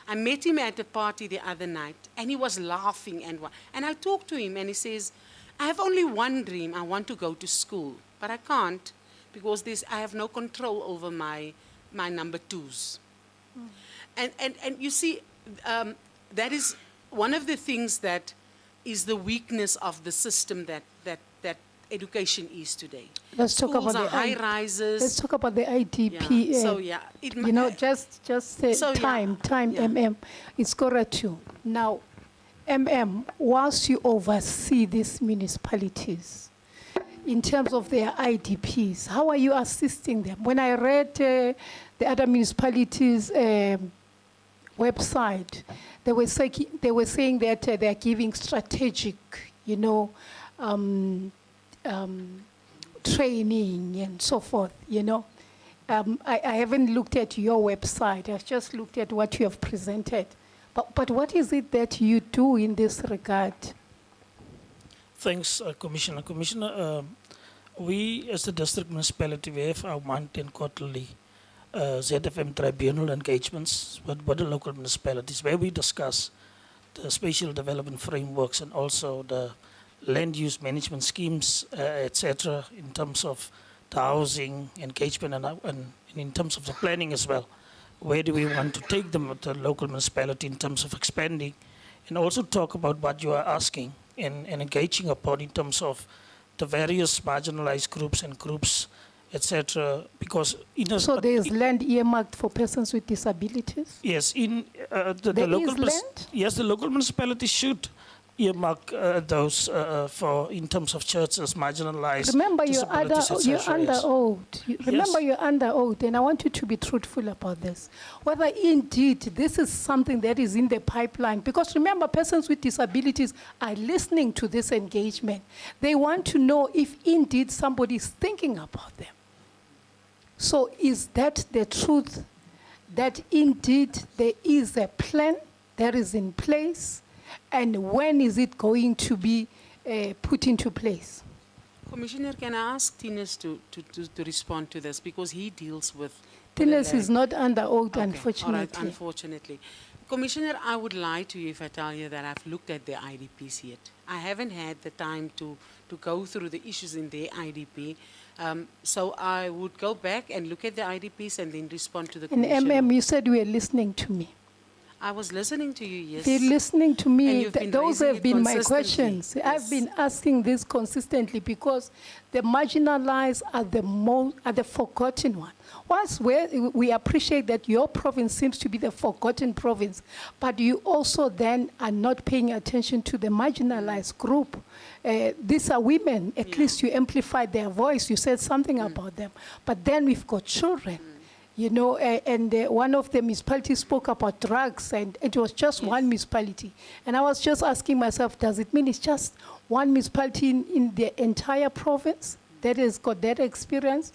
I met him at a party the other night, and he was laughing, and I talked to him, and he says, I have only one dream. I want to go to school, but I can't because I have no control over my number twos. And you see, that is one of the things that is the weakness of the system that education is today. Let's talk Schools about are the high rises. Let's talk about the IDP. Yeah. So yeah, You know, just So, yeah. time, Yeah. It's Koratu. Now, whilst you oversee these municipalities, in terms of their IDPs, how are you assisting them? When I read the other municipalities' website, they were saying that they're giving strategic, training and so forth, I haven't looked at your website. I've just looked at what you have presented. But what is it that you do in this regard? Thanks, Commissioner. Commissioner, we as the district municipality, we have our monthly and quarterly ZFM tribunal engagements with the local municipalities where we discuss the spatial development frameworks and also the land use management schemes, etc., in terms of the housing engagement and in terms of the planning as well. Where do we want to take them with the local municipality in terms of expanding, and also talk about what you are asking and engaging upon in terms of the various marginalized groups and groups, etc. Because so there is land earmarked for persons with disabilities. Yes, in the There local is land? Yes, the local municipality should earmark those for in terms of churches, marginalized. Remember, you're disability under situations. oath. Remember, Yes. you're under oath, and I want you to be truthful about this. Whether indeed this is something that is in the pipeline, because remember, persons with disabilities are listening to this engagement. They want to know if indeed somebody is thinking about them. So, is that the truth? That indeed there is a plan that is in place, and when is it going to be put into place? Commissioner, can I ask Tinus to respond to this because he deals with. Tinus is not under oath, Okay, unfortunately. All right, unfortunately. Commissioner, I would lie to you if I tell you that I've looked at the IDPs yet. I haven't had the time to go through the issues in their IDP. So I would go back and look at the IDPs and then respond to the And commissioner. you said you were listening to me. I was listening to you, yes. If you're listening to And me, you've been those raising have it been my consistently. questions. I've Yes. been asking this consistently because the marginalized are the forgotten one. Once we appreciate that your province seems to be the forgotten province, but you also then are not paying attention to the marginalized group. These are women. At least you amplified their voice. You said something about them. But then we've got children. You know, and one of the municipalities spoke about drugs, and it was just one municipality. And I was just asking myself, does it mean it's just one municipality in the entire province that has got that experience?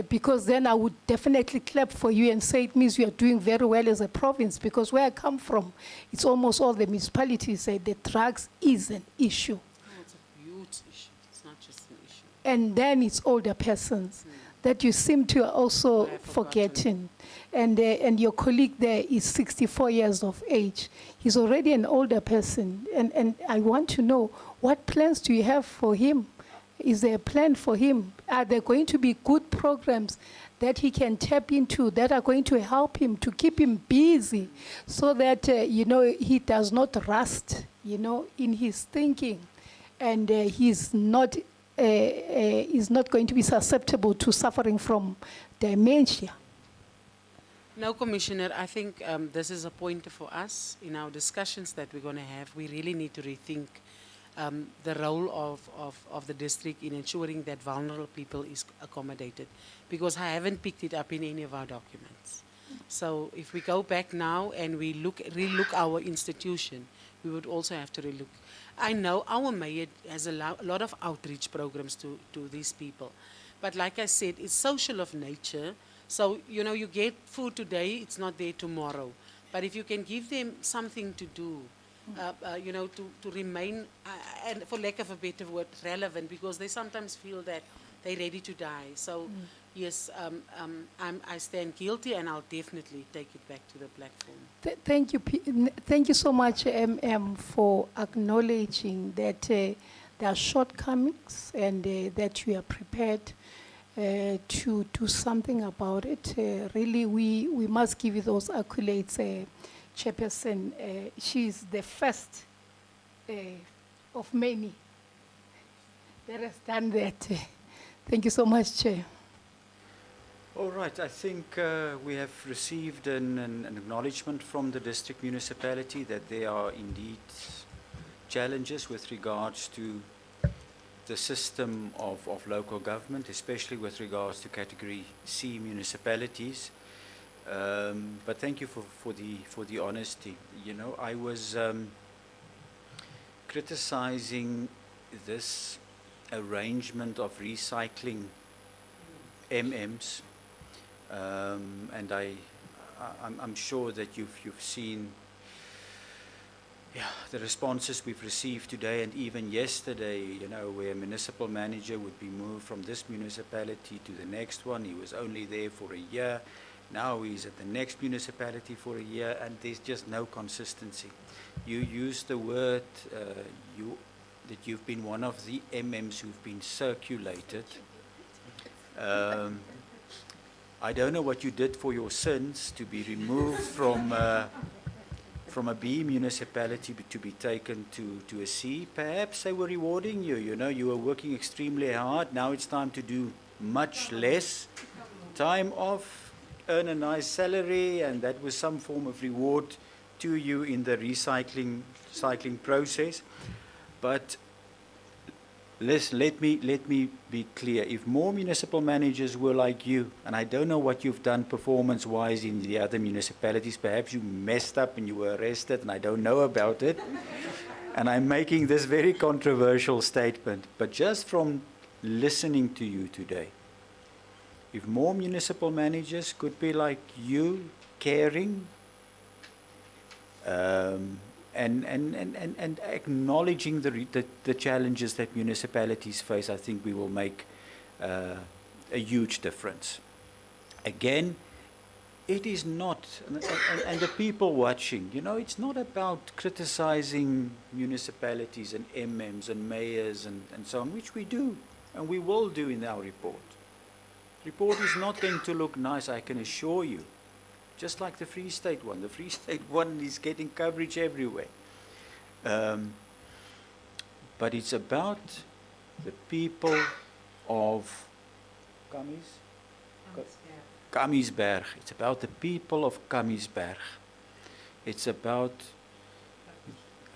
Because then I would definitely clap for you and say it means you are doing very well as a province, because where I come from, it's almost all the municipalities say the drugs is an issue. Oh, it's a huge issue. It's not just an issue. And then it's older persons that you seem to also forgetting. And your colleague there is 64 years of age. He's already an older person. And I want to know, what plans do you have for him? Is there a plan for him? Are there going to be good programs that he can tap into that are going to help him, to keep him busy, so that, he does not rust, in his thinking, and he's not going to be susceptible to suffering from dementia? No, Commissioner, I think this is a pointer for us in our discussions that we're going to have. We really need to rethink the role of the district in ensuring that vulnerable people is accommodated, because I haven't picked it up in any of our documents. So if we go back now and we relook our institution, we would also have to relook. I know our mayor has a lot of outreach programs to these people. But like I said, it's social of nature. So, you get food today, it's not there tomorrow. But if you can give them something to do, to remain, and for lack of a better word, relevant, because they sometimes feel that they're ready to die. So, yes, I stand guilty, and I'll definitely take it back to the platform. Thank you so much, for acknowledging that there are shortcomings and that you are prepared to do something about it. Really, we must give you those accolades, Chairperson. She's the first of many that has done that. Thank you so much, Chair. All right, I think we have received an acknowledgement from the district municipality that there are indeed challenges with regards to the system of local government, especially with regards to Category C municipalities. But thank you for the honesty. I was criticizing this arrangement of recycling MMs. And I'm sure that you've seen the responses we've received today and even yesterday, where a municipal manager would be moved from this municipality to the next one. He was only there for a year. Now he's at the next municipality for a year, and there's just no consistency. You used the word that you've been one of the MMs who've been circulated. I don't know what you did for your sins to be removed from a B municipality to be taken to a C. Perhaps they were rewarding you. You were working extremely hard. Now it's time to do much less. Time off, earn a nice salary, and that was some form of reward to you in the recycling process. But let me be clear. If more municipal managers were like you, and I don't know what you've done performance-wise in the other municipalities, perhaps you messed up and you were arrested and I don't know about it. And I'm making this very controversial statement, but just from listening to you today, if more municipal managers could be like you, caring, and acknowledging the challenges that municipalities face, I think we will make a huge difference. Again, it is not, and the people watching, you know, it's not about criticizing municipalities and MMs and mayors and so on, which we do, and we will do in our report. Report is not going to look nice, I can assure you. Just like the Free State one. The Free State one is getting coverage everywhere. But it's about the people of Kamiesberg. It's about the people of Kamiesberg. It's about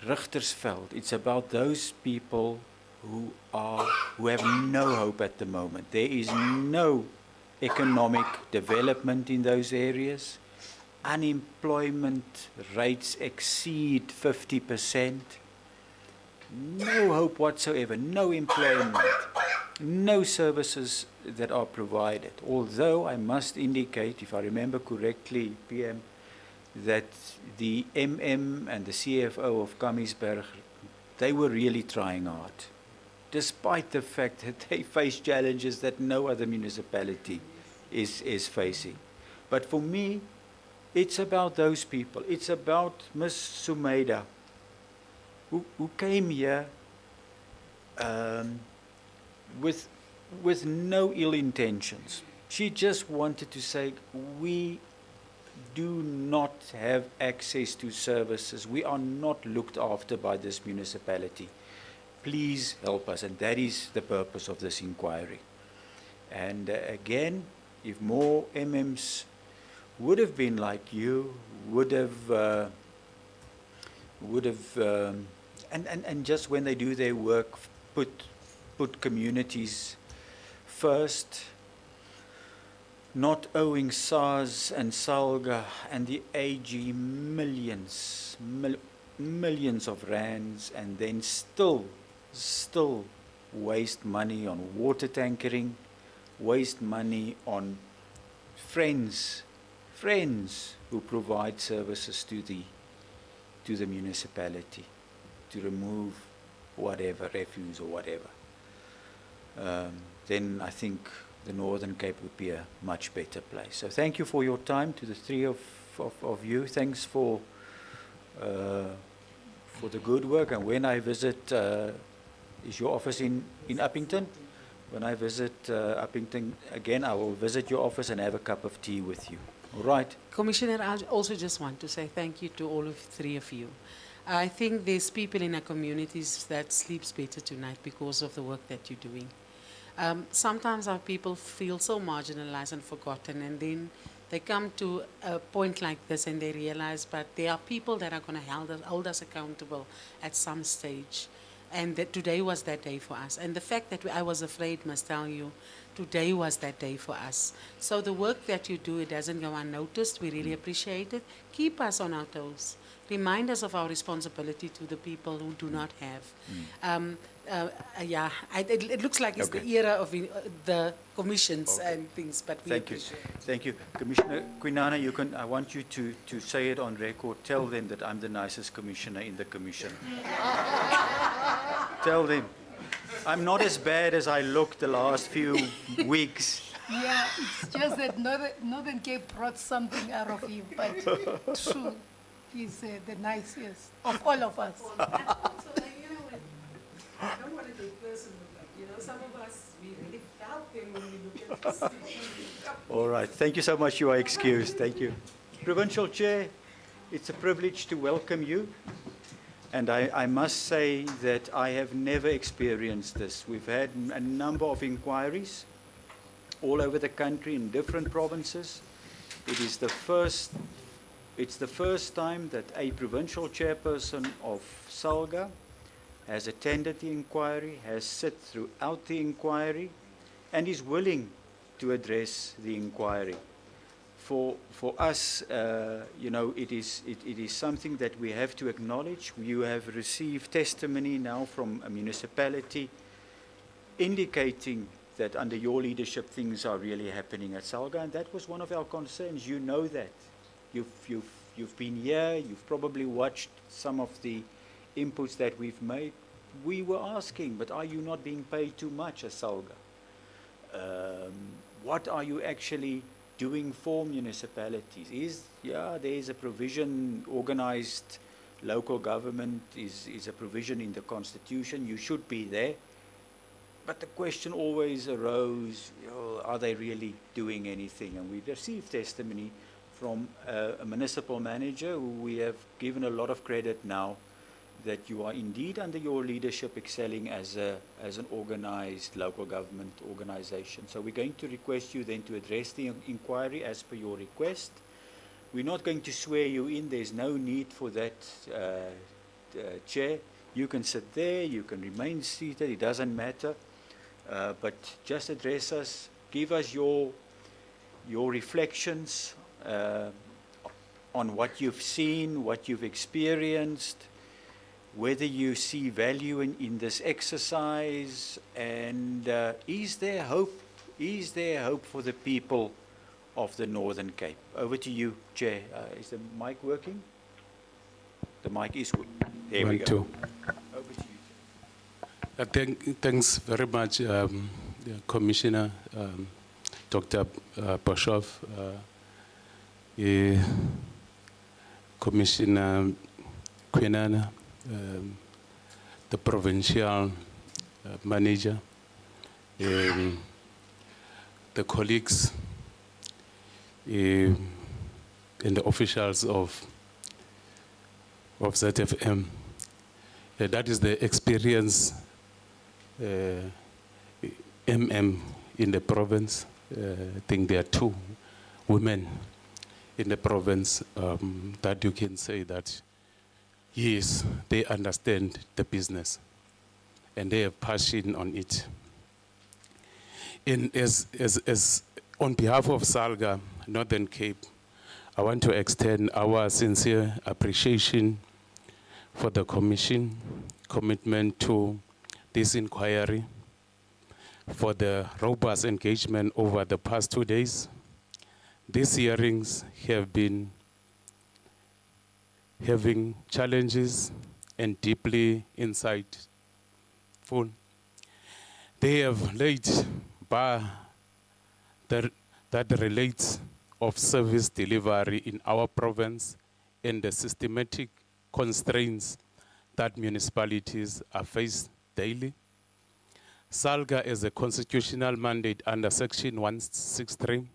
Richtersveld. It's about those people who have no hope at the moment. There is no economic development in those areas. Unemployment rates exceed 50%. No hope whatsoever, no employment, no services that are provided. Although I must indicate, if I remember correctly, PM, that the MM and the CFO of Kamiesberg, they were really trying hard, despite the fact that they face challenges that no other municipality is facing. But for me, it's about those people. It's about Ms. Sumeda, who came here with no ill intentions. She just wanted to say, we do not have access to services. We are not looked after by this municipality. Please help us. And that is the purpose of this inquiry. And again, if more MMs would have been like you, would have, and just when they do their work, put communities first, not owing SARS and SALGA and the AG millions of rands, and then still waste money on water tankering, waste money on friends who provide services to the municipality to remove whatever, refuse or whatever. Then I think the Northern Cape would be a much better place. So thank you for your time, to the three of you. Thanks for the good work. And when I visit, is your office in Uppington? When I visit Uppington again, I will visit your office and have a cup of tea with you. All right. Commissioner, I also just want to say thank you to all of three of you. I think there's people in our communities that sleeps better tonight because of the work that you're doing. Sometimes our people feel so marginalized and forgotten, and then they come to a point like this and they realize, but there are people that are going to hold us accountable at some stage. And that today was that day for us. And the fact that I was afraid must tell you, today was that day for us. So the work that you do, it doesn't go unnoticed. We really appreciate it. Keep us on our toes. Remind us of our responsibility to the people who do not have. It looks like it's the era of the commissions and things, but we appreciate it. Thank you. Commissioner Kwinana, I want you to say it on record. Tell them that I'm the nicest commissioner in the commission. Tell them. I'm not as bad as I looked the last few weeks. Yeah, it's just that Northern Cape brought something out of you, but true, he's the nicest of all of us. So, I don't want to take personal, but some of us, we really felt them when we look at this. All right. Thank you so much. You are excused. Thank you. Provincial Chair, it's a privilege to welcome you. And I must say that I have never experienced this. We've had a number of inquiries all over the country in different provinces. It is the first It's the first time that a provincial chairperson of SAHRC has attended the inquiry, has sat throughout the inquiry, and is willing to address the inquiry. For us, it is something that we have to acknowledge. You have received testimony now from a municipality indicating that under your leadership things are really happening at SAHRC, and that was one of our concerns. You know that. You've been here, you've probably watched some of the inputs that we've made. We were asking, but are you not being paid too much as SAHRC? What are you actually doing for municipalities? There is a provision, organized local government is a provision in the constitution. You should be there. But the question always arose, are they really doing anything? And we've received testimony from a municipal manager who we have given a lot of credit now that you are indeed under your leadership excelling as an organized local government organization. So we're going to request you then to address the inquiry as per your request. We're not going to swear you in. There's no need for that, Chair. You can sit there, you can remain seated, it doesn't matter. But just address us, give us your reflections on what you've seen, what you've experienced, whether you see value in this exercise, and is there hope? Is there hope for the people of the Northern Cape? Over to you, Chair. Is the mic working? The mic is working. There we go. Over to you. Thanks very much, Commissioner Dr. Boshoff, Commissioner Quinana, the provincial manager, the colleagues, and the officials of ZFM. That is the experience MM in the province. I think there are 2 women in the province that you can say that, yes, they understand the business and they have passion on it. And as on behalf of SAHRC, Northern Cape, I want to extend our sincere appreciation for the Commission commitment to this inquiry, for the robust engagement over the past 2 days. These hearings have been having challenges and deeply insightful. They have laid bar that relates of service delivery in our province and the systematic constraints that municipalities are faced daily. SAHRC, as a constitutional mandate under Section 163,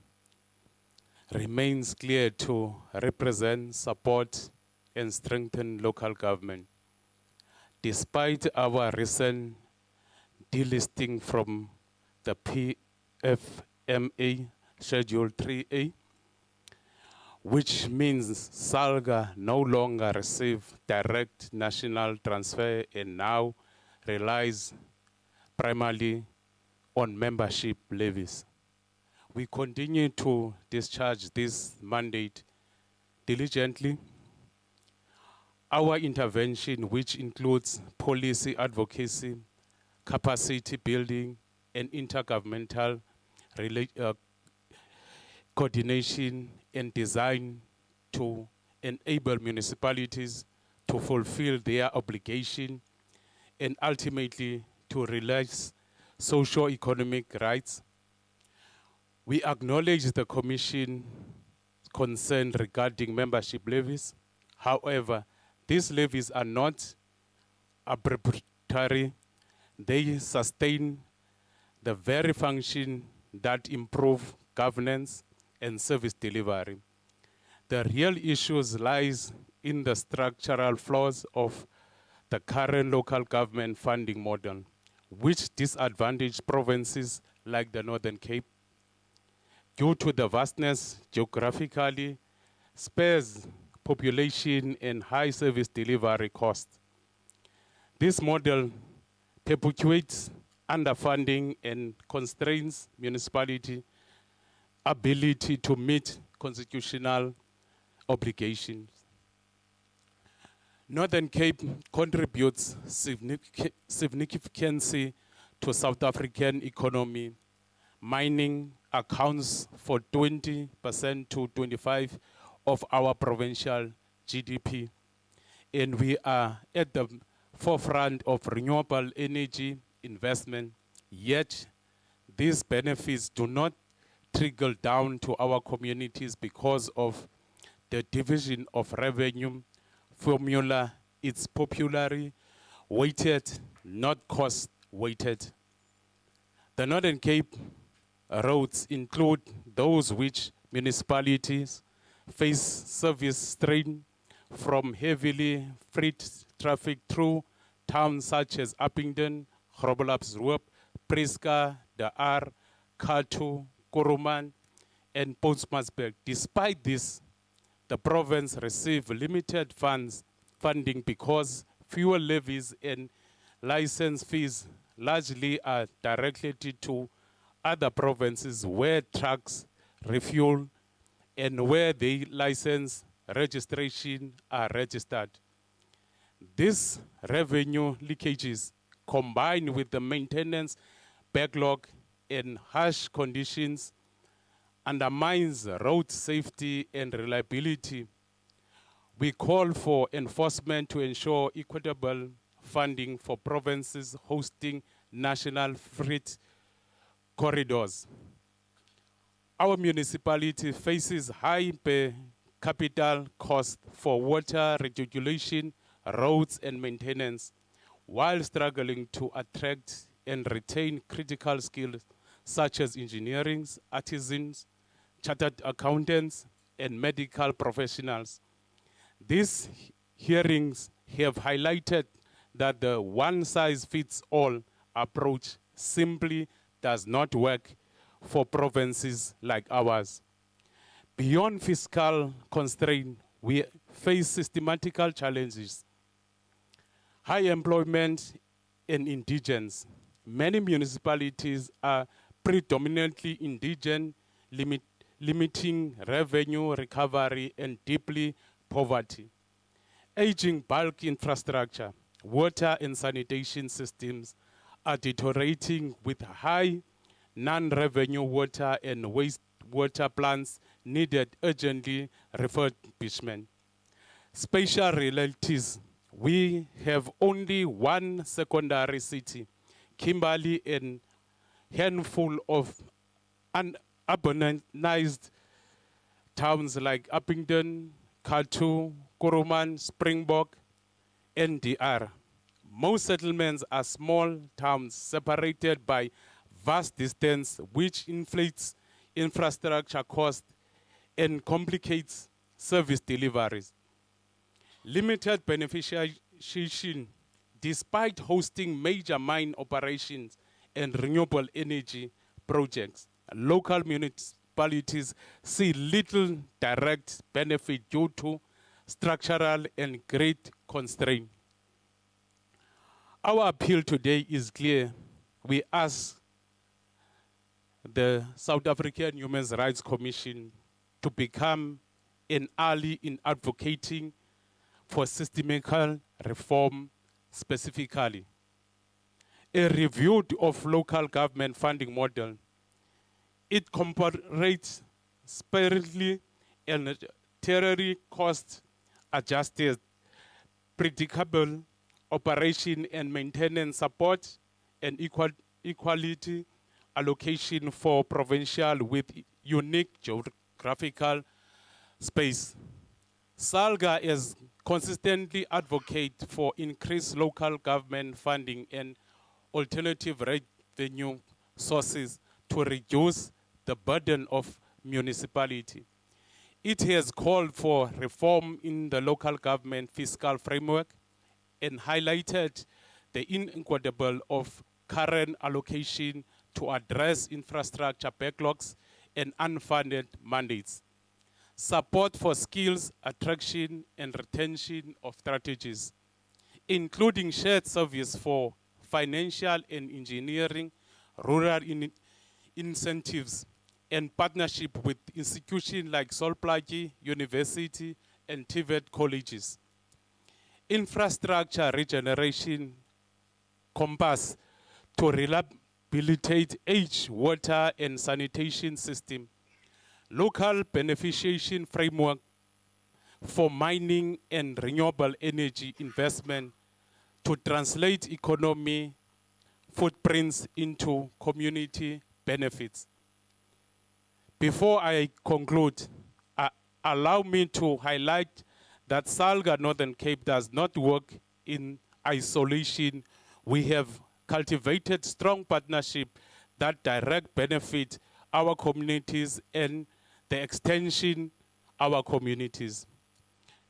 remains clear to represent, support, and strengthen local government. Despite our recent delisting from the PFMA Schedule 3A, which means SAHRC no longer receives direct national transfer and now relies primarily on membership levies. We continue to discharge this mandate diligently. Our intervention, which includes policy advocacy, capacity building, and intergovernmental coordination and design to enable municipalities to fulfill their obligation and ultimately to realize socio-economic rights. We acknowledge the Commission's concern regarding membership levies. However, these levies are not arbitrary. They sustain the very function that improve governance and service delivery. The real issues lies in the structural flaws of the current local government funding model, which disadvantage provinces like the Northern Cape due to the vastness geographically, sparse population and high service delivery costs. This model perpetuates underfunding and constrains municipality ability to meet constitutional obligations. Northern Cape contributes significantly to South African economy. Mining accounts for 20% to 25% of our provincial GDP. And we are at the forefront of renewable energy investment. Yet, these benefits do not trickle down to our communities because of the division of revenue formula. It's popularly weighted, not cost weighted. The Northern Cape roads include those which municipalities face service strain from heavily freight traffic through towns such as Uppington, Groblersdorp, Prieska, De Aar, Kathu, Kuruman, and Postmasburg. Despite this, the province received limited funding because fuel levies and license fees largely are directed to other provinces where trucks refuel and where the license registration are registered. These revenue leakages, combined with the maintenance backlog and harsh conditions, undermines road safety and reliability. We call for enforcement to ensure equitable funding for provinces hosting national freight corridors. Our municipality faces high per capita cost for water regulation, roads and maintenance, while struggling to attract and retain critical skills such as engineering, artisans, chartered accountants, and medical professionals. These hearings have highlighted that the one-size-fits-all approach simply does not work for provinces like ours. Beyond fiscal constraint, we face systematical challenges. High employment and indigence. Many municipalities are predominantly indigent, limiting revenue recovery and deeply poverty. Aging bulk infrastructure, water and sanitation systems are deteriorating with high non-revenue water and wastewater plants needed urgently refurbishment. Spatial realities. We have only one secondary city, Kimberley, and handful of urbanized towns like Uppington, Kathu, Kuruman, Springbok, and De Aar. Most settlements are small towns separated by vast distance, which inflates infrastructure costs and complicates service deliveries. Limited beneficiation, despite hosting major mine operations and renewable energy projects. Local municipalities see little direct benefit due to structural and great constraint. Our appeal today is clear. We ask the South African Human Rights Commission to become an ally in advocating for systemic reform specifically. A review of local government funding model. It incorporates sparingly and temporary cost adjusted, predictable operation and maintenance support and equality allocation for provincial with unique geographical space. SAHRC is consistently advocate for increased local government funding and alternative revenue sources to reduce the burden of municipality. It has called for reform in the local government fiscal framework and highlighted the inequitable of current allocation to address infrastructure backlogs and unfunded mandates. support for skills, attraction and retention of strategies, including shared service for financial and engineering, rural incentives, and partnership with institutions like Solplaatje University and TVET colleges. Infrastructure regeneration compass to rehabilitate aged water and sanitation system, local beneficiation framework for mining and renewable energy investment to translate economy footprints into community benefits. Before I conclude, allow me to highlight that SAHRC Northern Cape does not work in isolation. We have cultivated strong partnership that direct benefit our communities and the extension our communities.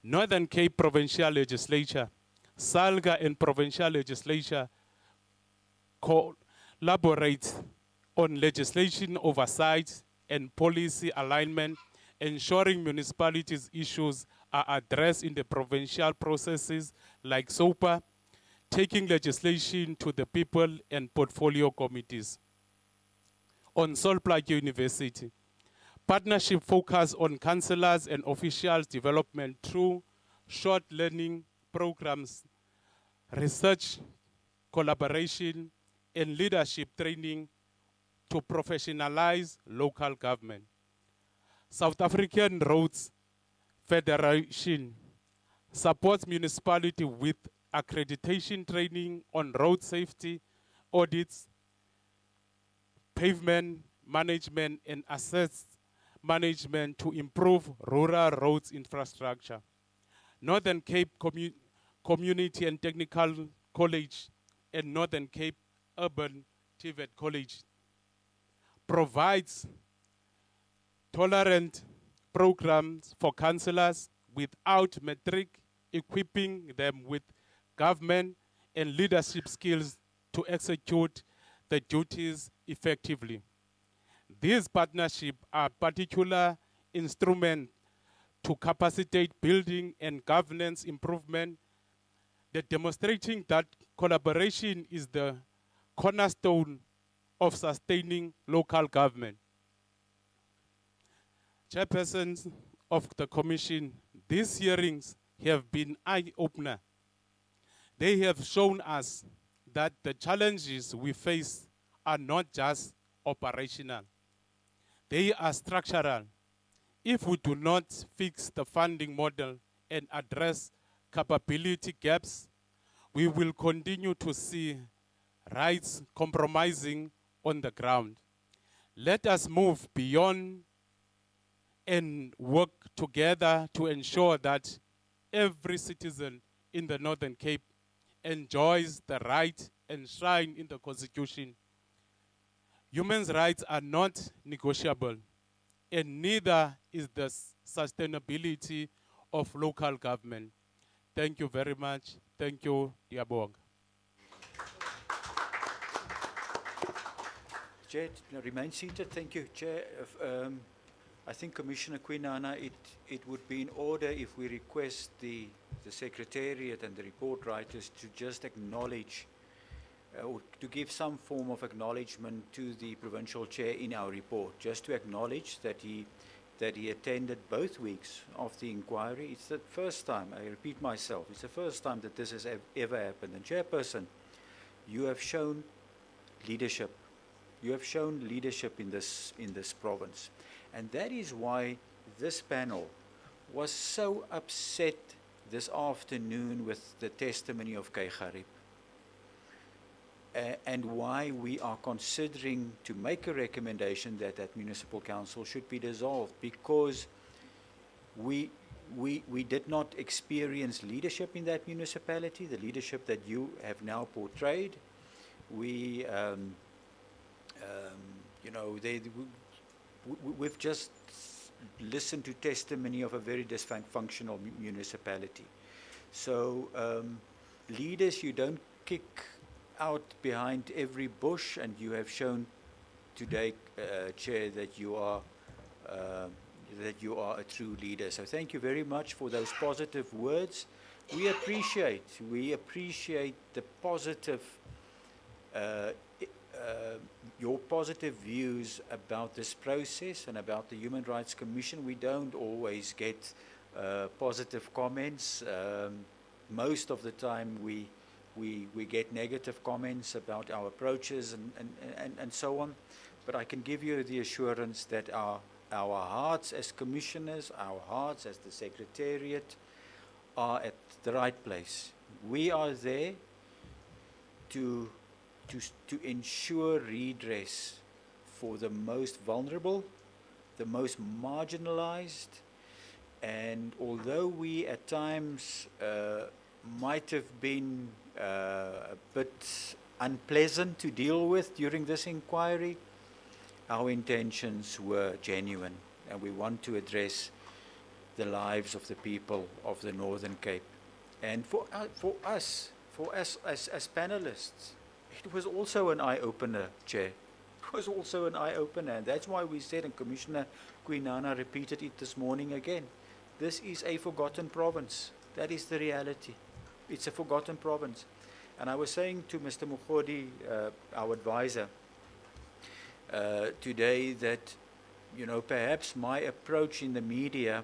Northern Cape Provincial Legislature, SAHRC and Provincial Legislature collaborate on legislation oversight and policy alignment, ensuring municipalities' issues are addressed in the provincial processes like SOPA, taking legislation to the people and portfolio committees. On Solplaatje University, partnership focus on councillors and officials development through short learning programs, research, collaboration, and leadership training to professionalize local government. South African Roads Federation supports municipality with accreditation training on road safety, audits, pavement management, and assets management to improve rural roads infrastructure. Northern Cape Community and Technical College and Northern Cape Urban TVET College provides tolerant programs for councillors without metric, equipping them with government and leadership skills to execute the duties effectively. These partnerships are particular instruments to capacitate building and governance improvement, demonstrating that collaboration is the cornerstone of sustaining local government. Chairpersons of the Commission, these hearings have been eye-opener. They have shown us that the challenges we face are not just operational. They are structural. If we do not fix the funding model and address capability gaps, we will continue to see rights compromising on the ground. Let us move beyond and work together to ensure that every citizen in the Northern Cape enjoys the right enshrined in the Constitution. Human rights are not negotiable, and neither is the sustainability of local government. Thank you very much. Thank you, Diabong. Chair, remain seated. Thank you, Chair. I think Commissioner Quinana, it would be in order if we request the Secretariat and the report writers to just acknowledge or to give some form of acknowledgement to the Provincial Chair in our report, just to acknowledge that he attended both weeks of the inquiry. It's the first time, I repeat myself, it's the first time that this has ever happened. And Chairperson, you have shown leadership. You have shown leadership in this province. And that is why this panel was so upset this afternoon with the testimony of Kay Garib. And why we are considering to make a recommendation that that municipal council should be dissolved, because we did not experience leadership in that municipality, the leadership that you have now portrayed. We've just listened to testimony of a very dysfunctional municipality. So leaders, you don't kick out behind every bush, and you have shown today, Chair, that you are that you are a true leader. So thank you very much for those positive words. We appreciate the positive, your positive views about this process and about the Human Rights Commission. We don't always get positive comments. Most of the time we get negative comments about our approaches and so on. But I can give you the assurance that our hearts as commissioners, our hearts as the Secretariat are at the right place. We are there to ensure redress for the most vulnerable, the most marginalized, and although we at times might have been a bit unpleasant to deal with during this inquiry, our intentions were genuine, and we want to address the lives of the people of the Northern Cape. And for us as panelists, it was also an eye-opener, Chair. It was also an eye-opener, and that's why we said, and Commissioner Quinana repeated it this morning again, this is a forgotten province. That is the reality. It's a forgotten province. And I was saying to Mr. Mukhodi, our advisor, today that, perhaps my approach in the media,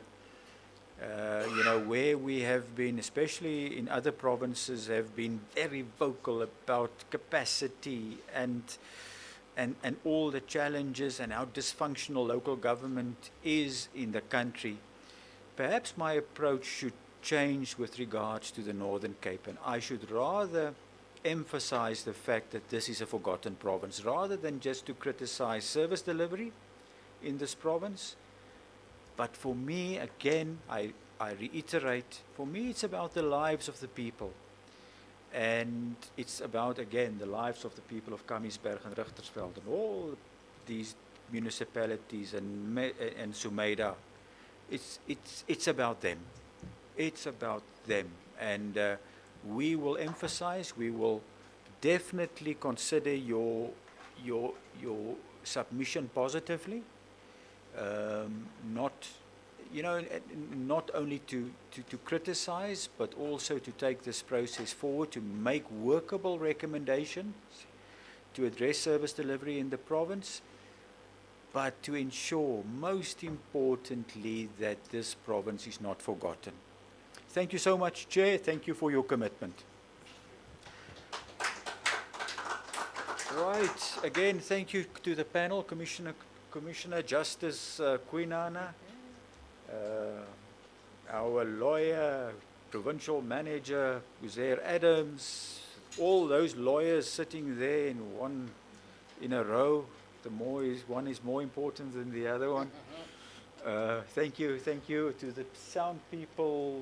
where we have been, especially in other provinces, have been very vocal about capacity and all the challenges and how dysfunctional local government is in the country. Perhaps my approach should change with regards to the Northern Cape, and I should rather emphasize the fact that this is a forgotten province, rather than just to criticize service delivery in this province. But for me, again, I reiterate, for me it's about the lives of the people. And it's about, again, the lives of the people of Kamiesberg and Richtersveld and all these municipalities and Sumeda. It's about them. It's about them. And we will emphasize, we will definitely consider your submission positively. Not only to criticize, but also to take this process forward, to make workable recommendations to address service delivery in the province, but to ensure, most importantly, that this province is not forgotten. Thank you so much, Chair. Thank you for your commitment. Right. Again, thank you to the panel, Commissioner Justice Quinana, our lawyer, provincial manager, Uzair Adams, all those lawyers sitting there in a row. One is more important than the other one. Thank you to the sound people.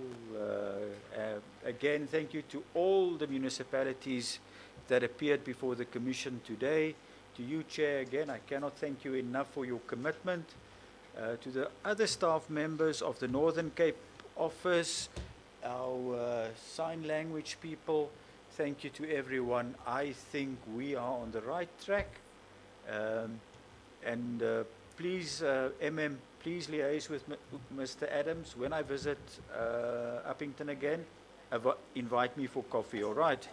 Again, thank you to all the municipalities that appeared before the Commission today. To you, Chair, again, I cannot thank you enough for your commitment. To the other staff members of the Northern Cape office, our sign language people, thank you to everyone. I think we are on the right track. Please, please liaise with Mr. Adams. When I visit Uppington again, invite me for coffee, all right?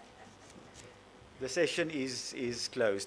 The session is closed.